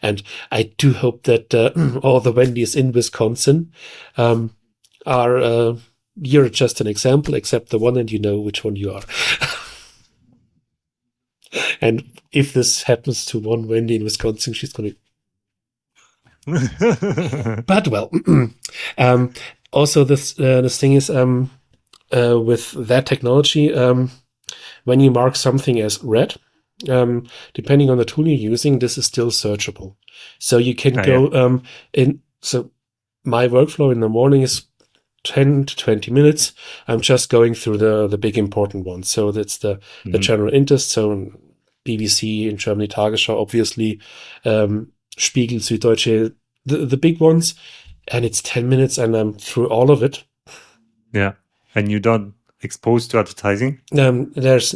S1: And I do hope that all the Wendy's in Wisconsin are, you're just an example, except the one, and you know which one you are. And if this happens to one Wendy in Wisconsin, she's going to... But, well, also this thing is with that technology, when you mark something as red, depending on the tool you're using, this is still searchable. So you can go in. So my workflow in the morning is 10 to 20 minutes. I'm just going through the big important ones. So that's the general interest. So BBC in Germany, Tagesschau, obviously, Spiegel, Süddeutsche, the big ones. And it's 10 minutes and I'm through all of it.
S2: Yeah. And you don't expose to advertising?
S1: There's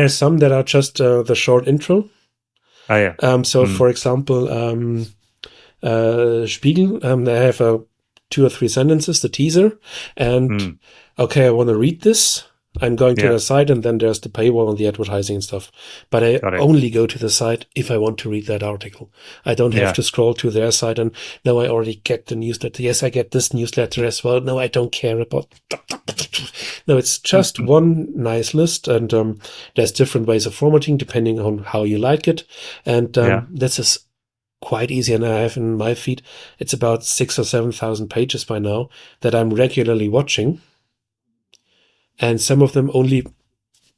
S1: some that are just the short intro. For example, Spiegel, they have 2 or 3 sentences, the teaser, and okay, I want to read this. I'm going to the site, and then there's the paywall and the advertising and stuff. But I only go to the site if I want to read that article. I don't have to scroll to their site and, no, I already get the newsletter. Yes, I get this newsletter as well. No, I don't care about... No, it's just one nice list, and there's different ways of formatting depending on how you like it. And this is quite easy, and I have in my feed, it's about 6,000 or 7,000 pages by now that I'm regularly watching. And some of them only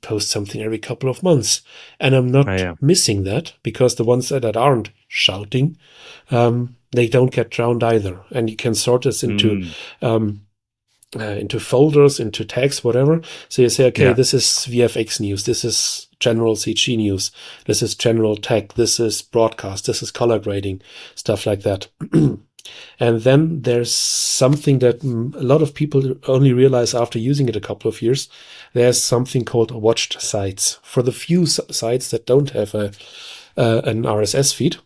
S1: post something every couple of months. And I'm not missing that, because the ones that aren't shouting, they don't get drowned either. And you can sort this into folders, into tags, whatever. So you say, okay, this is VFX news. This is general CG news. This is general tech. This is broadcast. This is color grading, stuff like that. And then there's something that a lot of people only realize after using it a couple of years. There's something called watched sites. For the few sites that don't have an RSS feed,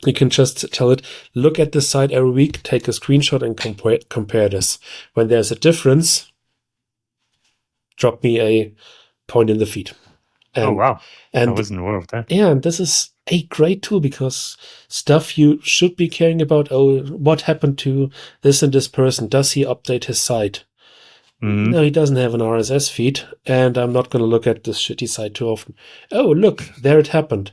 S1: you can just tell it, look at this site every week, take a screenshot and compare this. When there's a difference, drop me a point in the feed.
S2: And, wow. I wasn't aware of that.
S1: Yeah, and this is a great tool, because stuff you should be caring about, what happened to this and this person? Does he update his site? No, he doesn't have an RSS feed, and I'm not going to look at this shitty site too often. Oh, look, there it happened.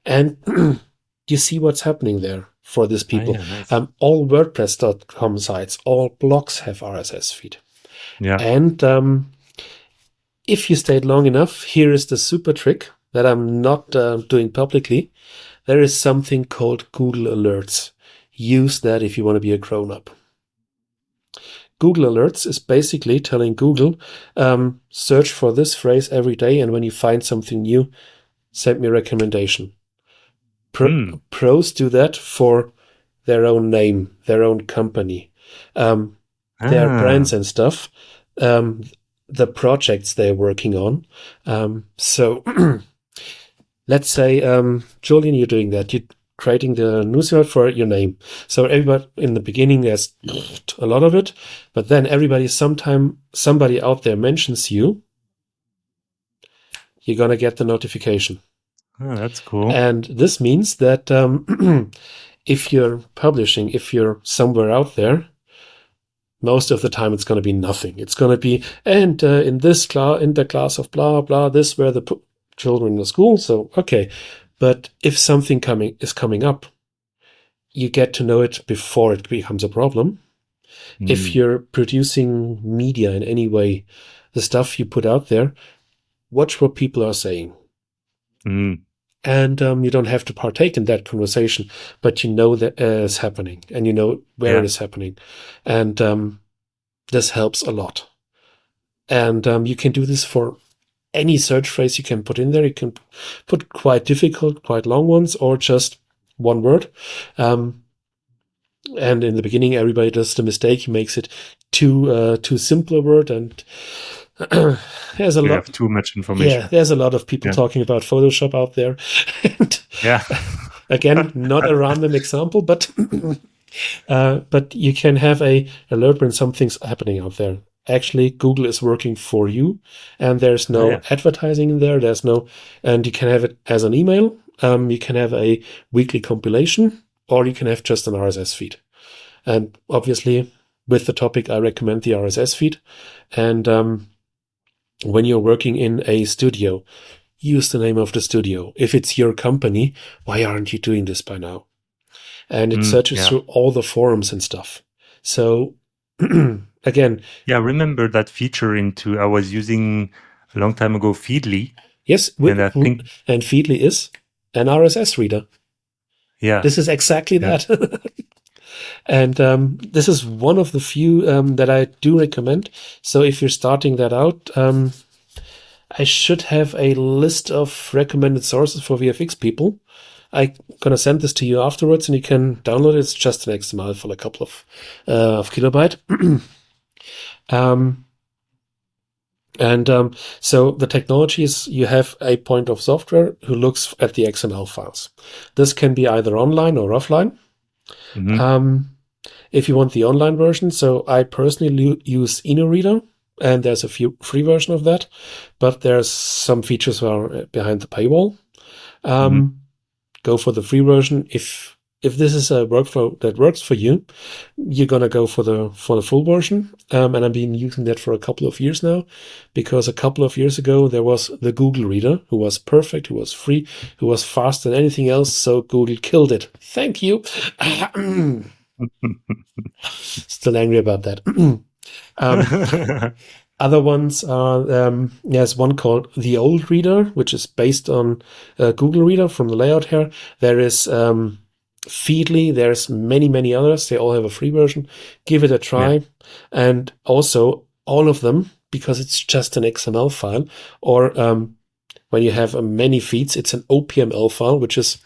S1: And you see what's happening there for these people. Nice. All WordPress.com sites, all blogs have RSS feed. Yeah. And if you stayed long enough, here is the super trick that I'm not doing publicly. There is something called Google Alerts. Use that if you want to be a grown-up. Google Alerts is basically telling Google, search for this phrase every day, and when you find something new, send me a recommendation. Pros do that for their own name, their own company, their brands and stuff, the projects they're working on. So let's say, Julian, you're doing that. You're creating the newsletter for your name. So everybody in the beginning, there's a lot of it, but then somebody out there mentions you, you're going to get the notification.
S2: Oh, that's cool.
S1: And this means that if you're publishing, if you're somewhere out there, most of the time it's going to be nothing. It's going to be, and in the class of blah, blah, this were the children in the school. So, okay. But if something is coming up, you get to know it before it becomes a problem. If you're producing media in any way, the stuff you put out there, watch what people are saying. And you don't have to partake in that conversation, but you know that it's happening, and you know where it is happening. And this helps a lot. And you can do this for any search phrase you can put in there. You can put quite difficult, quite long ones, or just one word. And in the beginning, everybody does the mistake. He makes it too simple a word, and there's a lot.
S2: Have too much information.
S1: Yeah, there's a lot of people talking about Photoshop out there. And again, not a random example, but you can have a alert when something's happening out there. Actually, Google is working for you, and there's no advertising in there. There's no, and you can have it as an email. You can have a weekly compilation, or you can have just an RSS feed. And obviously, with the topic, I recommend the RSS feed. And when you're working in a studio, use the name of the studio. If it's your company, why aren't you doing this by now? And it searches through all the forums and stuff. So again.
S2: Yeah, I remember that feature I was using a long time ago, Feedly.
S1: Yes, and Feedly is an RSS reader.
S2: Yeah.
S1: This is exactly that. And this is one of the few that I do recommend. So if you're starting that out, I should have a list of recommended sources for VFX people. I'm going to send this to you afterwards, and you can download it. It's just an XML for a couple of kilobyte. So the technology is you have a point of software who looks at the XML files. This can be either online or offline. If you want the online version, so I personally use InnoReader, and there's a free version of that, but there's some features that are behind the paywall. Go for the free version. If this is a workflow that works for you, you're gonna go for the full version. And I've been using that for a couple of years now, because a couple of years ago there was the Google Reader, who was perfect, who was free, who was faster than anything else. So Google killed it. Thank you. Still angry about that. Other ones are, there's one called The Old Reader, which is based on Google Reader from the layout here. There is Feedly, there's many others. They all have a free version. Give it a try. And also all of them, because it's just an XML file, or when you have many feeds, it's an OPML file, which is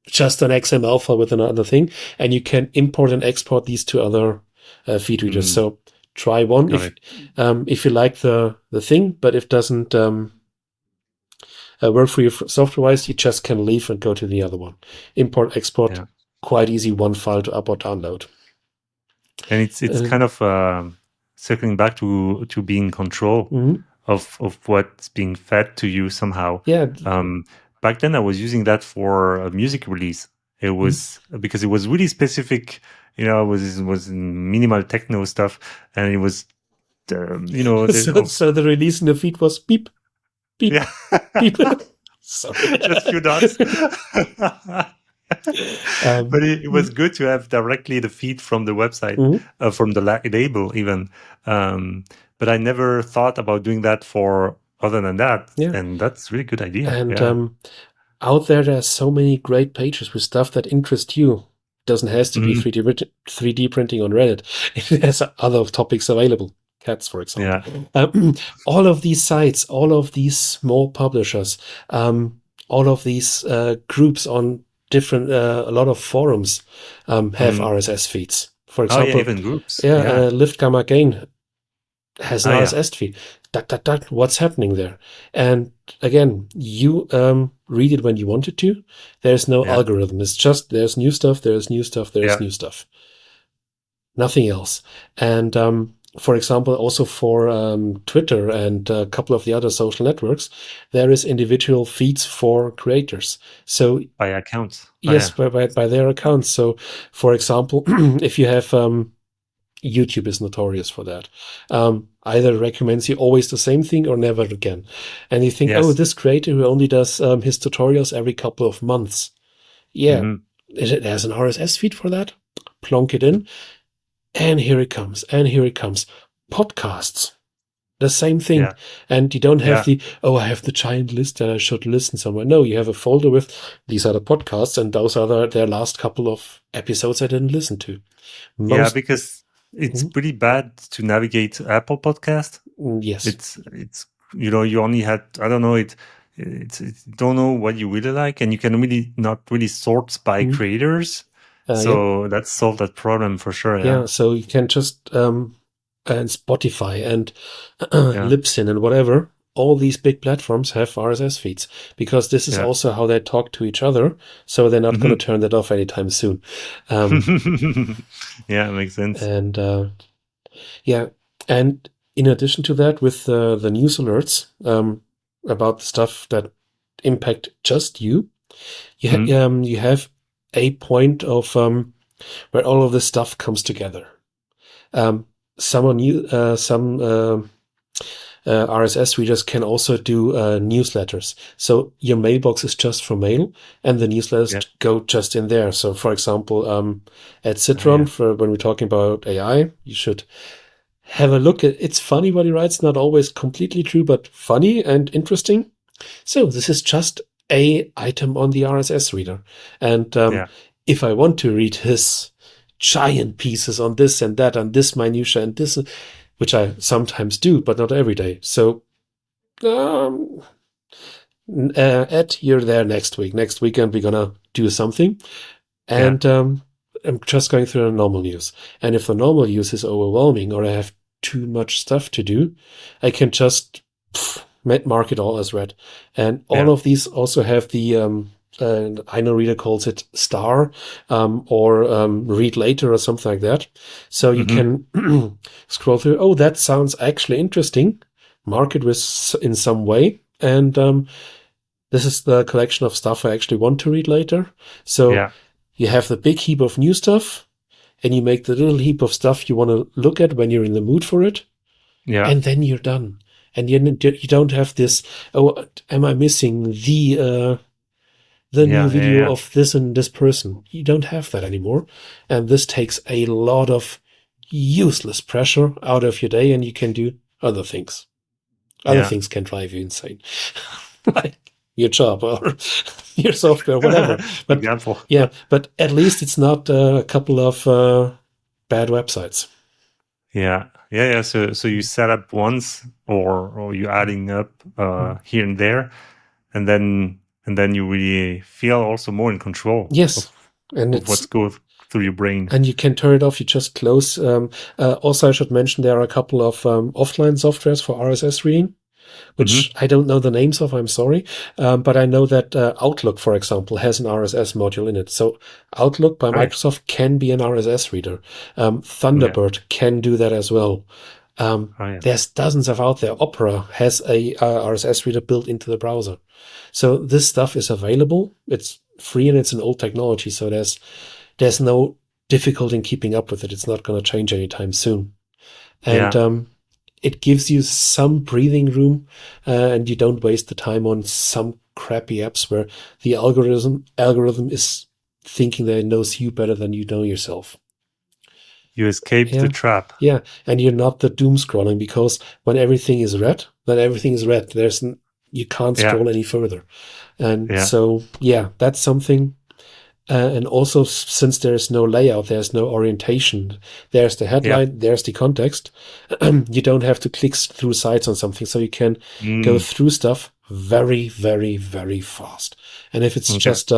S1: just an XML file with another thing, and you can import and export these to other feed readers. So try one if you like the thing, but if it doesn't work for you software-wise, you just can leave and go to the other one. Import, export, quite easy, one file to up or download.
S2: And it's kind of circling back to being in control of what's being fed to you somehow.
S1: Yeah.
S2: Back then, I was using that for a music release. It was because it was really specific. It was minimal techno stuff, and it was,
S1: So the release in the feed was beep, beep, beep. Sorry,
S2: just a few dots. But it was good to have directly the feed from the website, from the label even. But I never thought about doing that for other than that. And that's a really good idea.
S1: And out there's so many great pages with stuff that interests you. Doesn't have to be 3D printing on Reddit. It has other topics available. Cats, for example. All of these sites, all of these small publishers, all of these groups on different, a lot of forums have RSS feeds. For example,
S2: even groups.
S1: Lift Gamma Gain has an RSS feed. What's happening there? And again, you read it when you want it to. There's no algorithm. It's just there's new stuff, there's new stuff, there's new stuff. Nothing else. And for example, also for Twitter and a couple of the other social networks, there is individual feeds for creators. So
S2: by accounts.
S1: Yes, by their accounts. So for example, if you have YouTube is notorious for that. Either recommends you always the same thing or never again. And you think, this creator who only does his tutorials every couple of months. It has an RSS feed for that. Plonk it in. And here it comes. And here it comes. Podcasts. The same thing.
S2: Yeah.
S1: And you don't have I have the giant list that I should listen somewhere. No, you have a folder with these are the podcasts, and those are their last couple of episodes I didn't listen to.
S2: Because it's pretty bad to navigate Apple Podcast.
S1: Yes.
S2: It's you only had, I don't know, it's don't know what you really like, and you can really not really sort by creators. So that solved that problem for sure.
S1: Yeah. So you can just and Spotify and Libsyn and whatever, all these big platforms have RSS feeds, because this is also how they talk to each other. So they're not going to turn that off anytime soon.
S2: Yeah, it makes sense.
S1: And and in addition to that, with the news alerts about the stuff that impact just you, you have a point of where all of this stuff comes together. Some RSS readers can also do newsletters. So your mailbox is just for mail, and the newsletters go just in there. So, for example, at Citron, for when we're talking about AI, you should have a look. It's funny what he writes, not always completely true, but funny and interesting. So this is just a item on the RSS reader. And if I want to read his giant pieces on this and that, and this minutia and this, which I sometimes do, but not every day. So, Ed, you're there next week. Next weekend, we're going to do something. And I'm just going through the normal news. And if the normal news is overwhelming, or I have too much stuff to do, I can just mark it all as read. And all of these also have the I know Reader calls it star or read later or something like that. So you can scroll through. Oh, that sounds actually interesting. Mark it in some way. And this is the collection of stuff I actually want to read later. So you have the big heap of new stuff, and you make the little heap of stuff you want to look at when you're in the mood for it. Yeah. And then you're done. And you don't have this, am I missing the new video of this and this person? You don't have that anymore. And this takes a lot of useless pressure out of your day, and you can do other things. Other things can drive you insane. Like your job or your software, whatever. But but at least it's not a couple of bad websites.
S2: So you set up once, or you adding up here and there, and then you really feel also more in control.
S1: Yes.
S2: Of what's going through your brain.
S1: And you can turn it off. You just close. Also, I should mention there are a couple of offline softwares for RSS reading, which I don't know the names of, I'm sorry. But I know that Outlook, for example, has an RSS module in it. So Outlook by Microsoft can be an RSS reader. Thunderbird can do that as well. There's dozens of out there. Opera has a RSS reader built into the browser. So this stuff is available. It's free and it's an old technology. So there's no difficulty in keeping up with it. It's not going to change anytime soon. And it gives you some breathing room, and you don't waste the time on some crappy apps where the algorithm is thinking that it knows you better than you know yourself.
S2: You escape the trap.
S1: Yeah, and you're not the doom scrolling, because when everything is red, then everything is red. You can't scroll any further. And so, that's something. And also, since there's no layout, there's no orientation, there's the headline, there's the context, you don't have to click through sites on something. So you can go through stuff very, very, very fast. And if it's just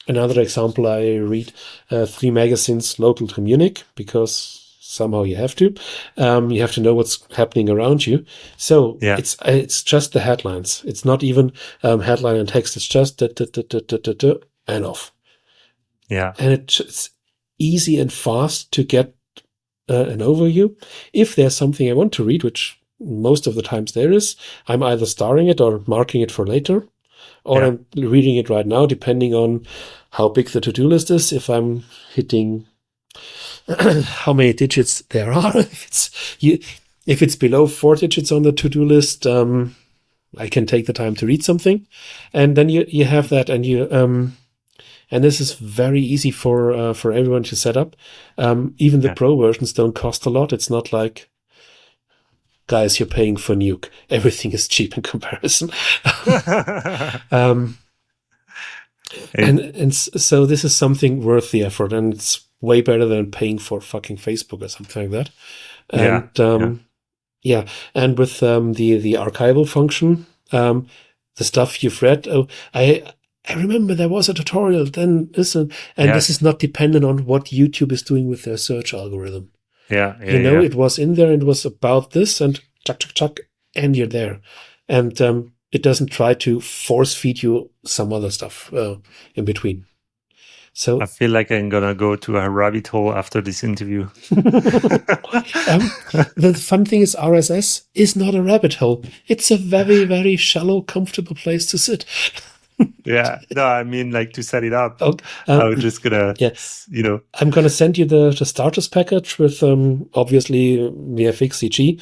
S1: another example, I read 3 magazines local to Munich, because somehow you have to know what's happening around you. So it's just the headlines. It's not even headline and text. It's just and off.
S2: Yeah.
S1: And it's easy and fast to get an overview. If there's something I want to read, which most of the times there is, I'm either starring it or marking it for later, or I'm reading it right now, depending on how big the to-do list is. If I'm hitting how many digits there are, if it's below 4 digits on the to-do list, I can take the time to read something. And then you have that, and you and this is very easy for everyone to set up. Even the pro versions don't cost a lot. It's not like guys, you're paying for Nuke. Everything is cheap in comparison. And so this is something worth the effort, and it's way better than paying for fucking Facebook or something like that. And and with the archival function, the stuff you've read, I remember there was a tutorial, then listen, and this is not dependent on what YouTube is doing with their search algorithm. It was in there and it was about this, and chuck, and you're there. And it doesn't try to force feed you some other stuff in between. So
S2: I feel like I'm gonna go to a rabbit hole after this interview.
S1: The fun thing is RSS is not a rabbit hole. It's a very, very shallow, comfortable place to sit.
S2: No, I mean, like, to set it up. I was just gonna,
S1: I'm gonna send you the starters package with obviously VFX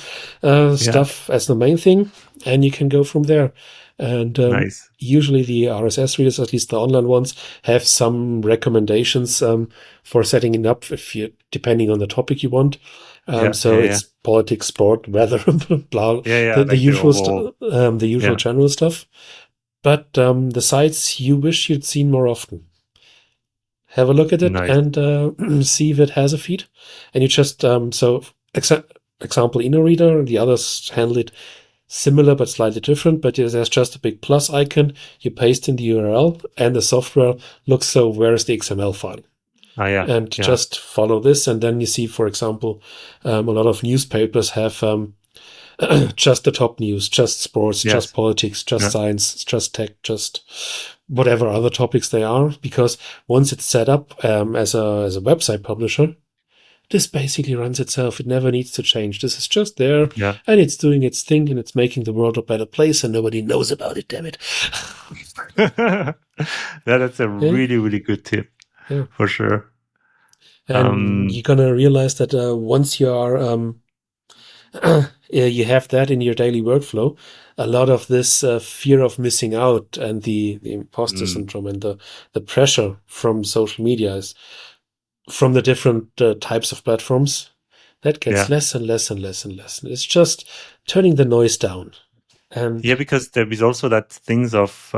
S1: stuff as the main thing, and you can go from there. And
S2: nice.
S1: Usually the RSS readers, at least the online ones, have some recommendations for setting it up depending on the topic you want. It's politics, sport, weather, blah, the usual general stuff. But the sites you wish you'd seen more often. Have a look at it and see if it has a feed. And you just, example, InnoReader, the others handle it similar but slightly different, but there's just a big plus icon. You paste in the URL and the software looks, so where is the XML file? Just follow this, and then you see, for example, a lot of newspapers have just the top news, just sports, just politics, just science, just tech, just whatever other topics they are. Because once it's set up as a website publisher, this basically runs itself. It never needs to change. This is just there, and it's doing its thing, and it's making the world a better place, and nobody knows about it. Damn it!
S2: That's a really, really good tip, for sure.
S1: And you're gonna realize that once you are you have that in your daily workflow, a lot of this fear of missing out and the imposter syndrome and the pressure from social media is from the different types of platforms, that gets less and less and less and less. It's just turning the noise down. And
S2: because there is also that things of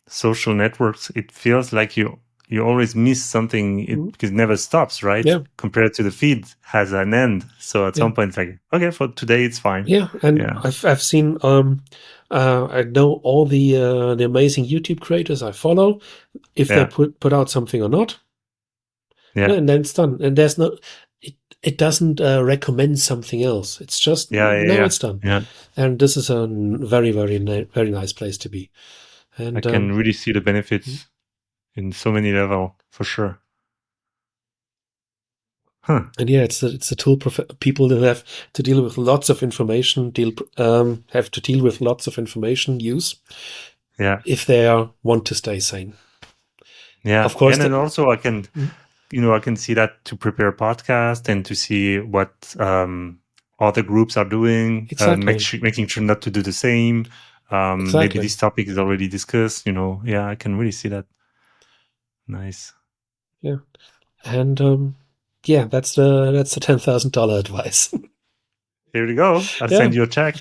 S2: social networks. It feels like you always miss something because it never stops, right? Compared to the feed has an end. So at some point it's like, okay, for today it's fine.
S1: I've seen I know all the amazing YouTube creators I follow, if they put out something or not. And then it's done. And there's no, it doesn't recommend something else. It's just, it's done. And this is a very, very, very nice place to be. And
S2: I can really see the benefits in so many levels, for sure.
S1: And it's a tool people that have to deal with lots of information, have to deal with lots of information use. If they want to stay sane.
S2: Of course. And then also I can, I can see that to prepare podcast and to see what other groups are doing, making sure not to do the same. Maybe this topic is already discussed, I can really see that. Nice.
S1: And that's the $10,000 advice.
S2: Here we go. I'll send you a check.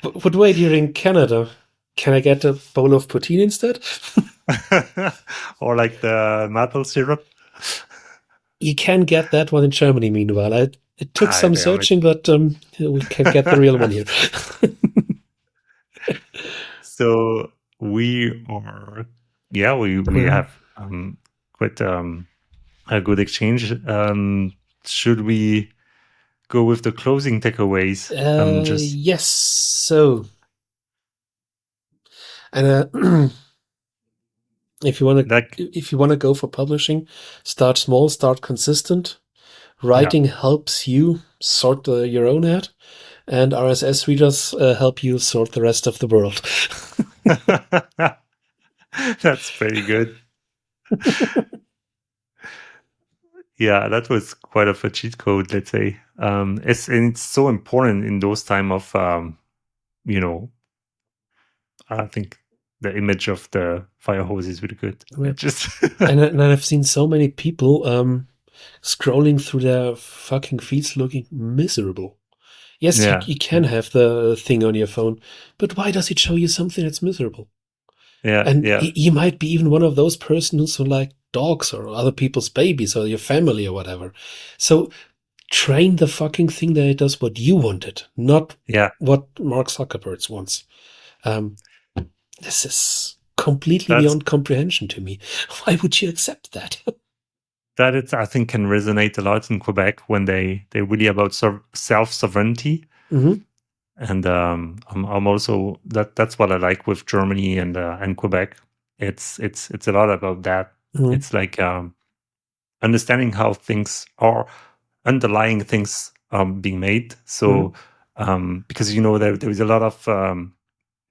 S1: But wait, you're in Canada. Can I get a bowl of poutine instead?
S2: Or like the maple syrup?
S1: You can get that one in Germany, meanwhile. It took some searching, but we can get the real one here.
S2: So we are, we have quite a good exchange. Should we go with the closing takeaways?
S1: Yes. So, and if you want to go for publishing, start small, start consistent. Writing helps you sort your own ad, and RSS readers help you sort the rest of the world.
S2: That's very good. That was quite of a cheat code, let's say. It's so important in those time of, I think the image of the fire hose is really good.
S1: And I've seen so many people scrolling through their fucking feeds looking miserable. Yes,
S2: Yeah.
S1: you can have the thing on your phone, but why does it show you something that's miserable?
S2: Yeah.
S1: And
S2: Yeah.
S1: you might be even one of those persons who like dogs or other people's babies or your family or whatever. So train the fucking thing that it does what you want it, not
S2: Yeah.
S1: what Mark Zuckerberg wants. This is completely
S2: That's
S1: beyond comprehension to me. Why would you accept that?
S2: that it's, I think, can resonate a lot in Quebec when they're really about self-sovereignty.
S1: Mm-hmm.
S2: And I'm also that's what I like with Germany and Quebec. It's a lot about that.
S1: Mm-hmm.
S2: It's like understanding how things are, underlying things being made. So because there is a lot of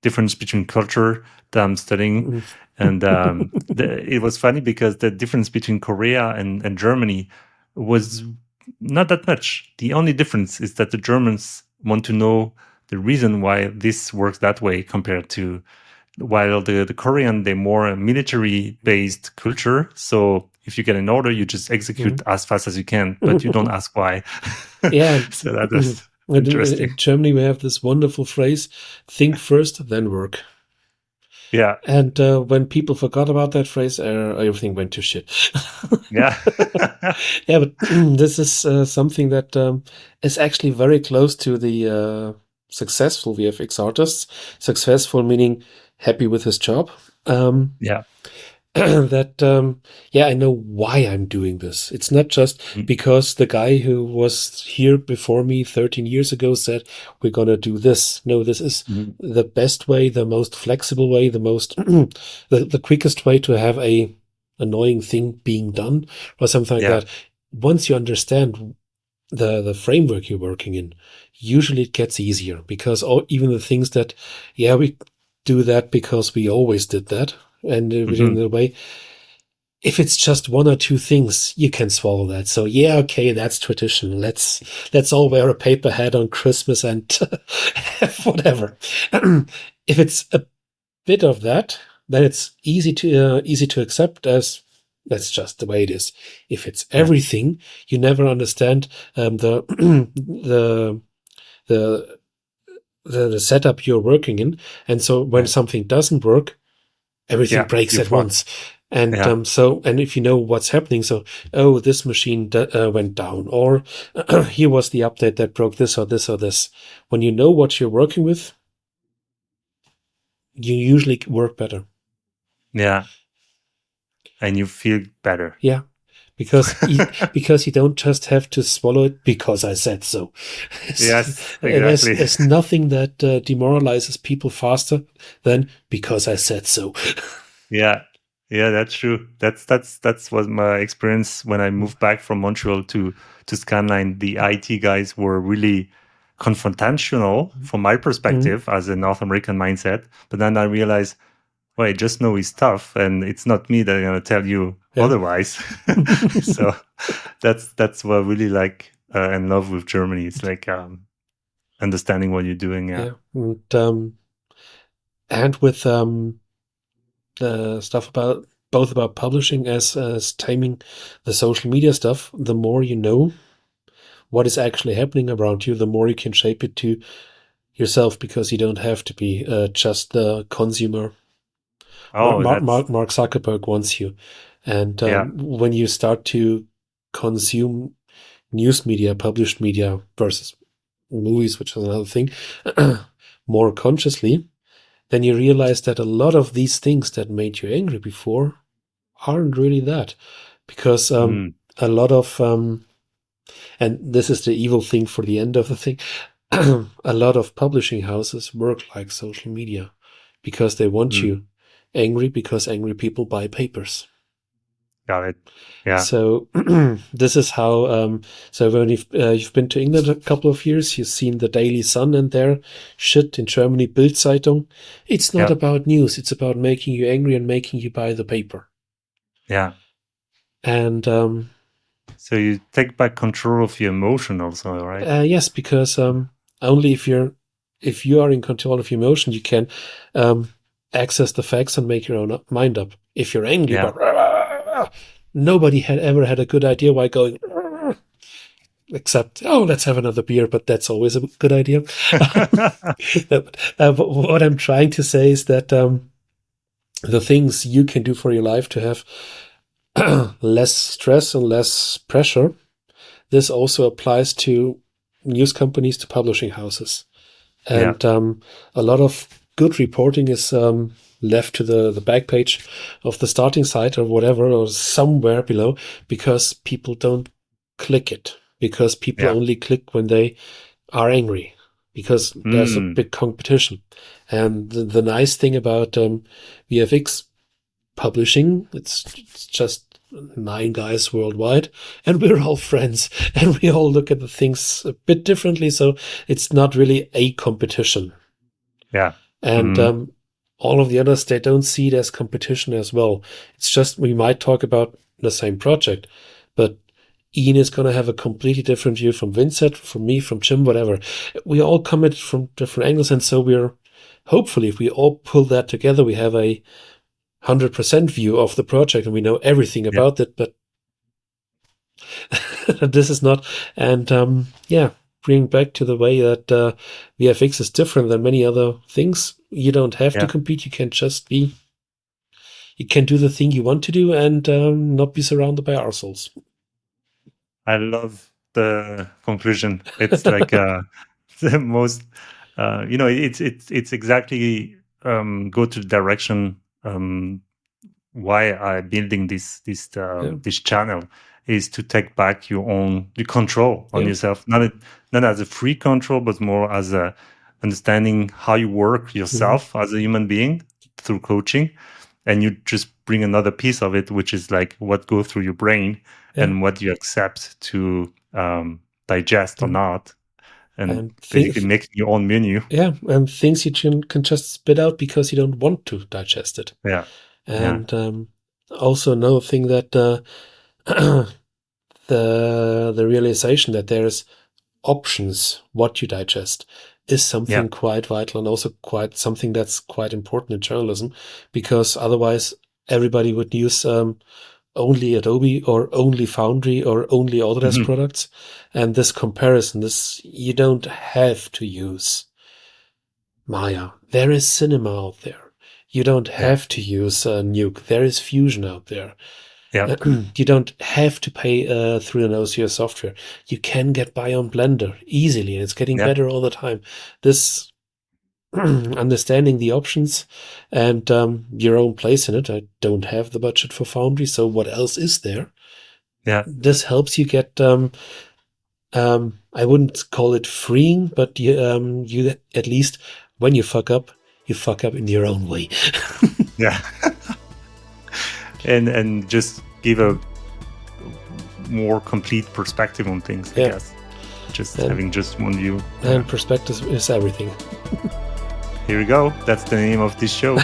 S2: difference between culture that I'm studying,
S1: Mm-hmm.
S2: and it was funny because the difference between Korea and Germany was not that much. The only difference is that the Germans want to know the reason why this works that way compared to, while the Korean, they're more a military based culture. So if you get an order, you just execute as fast as you can, but you don't ask why.
S1: Yeah.
S2: So that was
S1: And
S2: interesting.
S1: in Germany, we have this wonderful phrase, think first, then work.
S2: Yeah.
S1: And when people forgot about that phrase, everything went to shit.
S2: Yeah.
S1: Yeah, but this is something that is actually very close to the successful VFX artists. Successful meaning happy with his job.
S2: Yeah.
S1: That yeah, I know why I'm doing this. It's not just because the guy who was here before me 13 years ago said we're gonna do this. No, this is the best way, the most flexible way, the most the quickest way to have a annoying thing being done or something like
S2: Yeah.
S1: that. Once you understand the framework you're working in, usually it gets easier because even the things that, yeah, we do that because we always did that and within the way, if it's just one or two things, you can swallow that. So yeah, okay, that's tradition. Let's all wear a paper hat on Christmas and whatever. If it's a bit of that, then it's easy to accept as that's just the way it is. If it's everything, you never understand the the the setup you're working in, and so when something doesn't work, everything breaks at once. And and if you know what's happening, so oh, this machine went down, or here was the update that broke this or this or this. When you know what you're working with, you usually work better.
S2: Yeah. And you feel better.
S1: Yeah. Because you don't just have to swallow it because I said so.
S2: Yes, exactly.
S1: There's nothing that demoralizes people faster than because I said so.
S2: Yeah, that's true. That's was my experience when I moved back from Montreal to Scanline. The IT guys were really confrontational from my perspective as a North American mindset. But then I realized, well, I just know his stuff, and it's not me that I'm gonna tell you otherwise. So that's what I really like and love with Germany. It's like understanding what you're doing. Yeah.
S1: And with the stuff about both about publishing as taming the social media stuff, the more you know what is actually happening around you, the more you can shape it to yourself, because you don't have to be just the consumer. Mark Zuckerberg wants you. And when you start to consume news media, published media versus movies, which is another thing, more consciously, then you realize that a lot of these things that made you angry before aren't really that. Because a lot of, and this is the evil thing for the end of the thing, a lot of publishing houses work like social media because they want you angry, because angry people buy papers.
S2: Got it. Yeah.
S1: So this is how. So when you've been to England a couple of years, you've seen the Daily Sun and their shit in Germany, Bild-Zeitung. It's not about news. It's about making you angry and making you buy the paper.
S2: Yeah.
S1: And
S2: so you take back control of your emotion, also, right?
S1: Yes, because only if you are in control of your emotion, you can access the facts and make your own mind up. If you're angry, nobody had ever had a good idea why going, except, let's have another beer, but that's always a good idea. What I'm trying to say is that the things you can do for your life to have less stress and less pressure, this also applies to news companies, to publishing houses. And a lot of good reporting is left to the back page of the starting site or whatever, or somewhere below, because people don't click it, because people only click when they are angry, because there's a big competition. And the nice thing about VFX publishing, it's just 9 guys worldwide, and we're all friends, and we all look at the things a bit differently, so it's not really a competition. And all of the others, they don't see it as competition as well. It's just, we might talk about the same project, but Ian is going to have a completely different view from Vincent, from me, from Jim, whatever. We all come at it from different angles, and so hopefully, if we all pull that together, we have a 100% view of the project, and we know everything about it, but this is not. And bring back to the way that VFX is different than many other things. You don't have to compete. You can just be. You can do the thing you want to do and not be surrounded by arseholes.
S2: I love the conclusion. It's like the most. It's exactly go to the direction. Why I'm building this channel is to take back the control on yourself, not as a free control, but more as a understanding how you work yourself as a human being through coaching, and you just bring another piece of it, which is like what goes through your brain and what you accept to digest or not, and basically making your own menu.
S1: And things you can just spit out because you don't want to digest it. And also another thing that the realization that there's options what you digest is something quite vital, and also quite something that's quite important in journalism, because otherwise everybody would use only Adobe or only Foundry or only Autodesk products. And this comparison, you don't have to use Maya. There is cinema out there. You don't have to use Nuke. There is Fusion out there. You don't have to pay through an OCR software. You can get by on Blender easily, and it's getting better all the time. This understanding the options and your own place in it. I don't have the budget for Foundry, so what else is there? This helps you get. I wouldn't call it freeing, but you at least when you fuck up in your own way.
S2: and just give a more complete perspective on things, I guess. Having just one view.
S1: And perspective is everything.
S2: Here we go. That's the name of this show.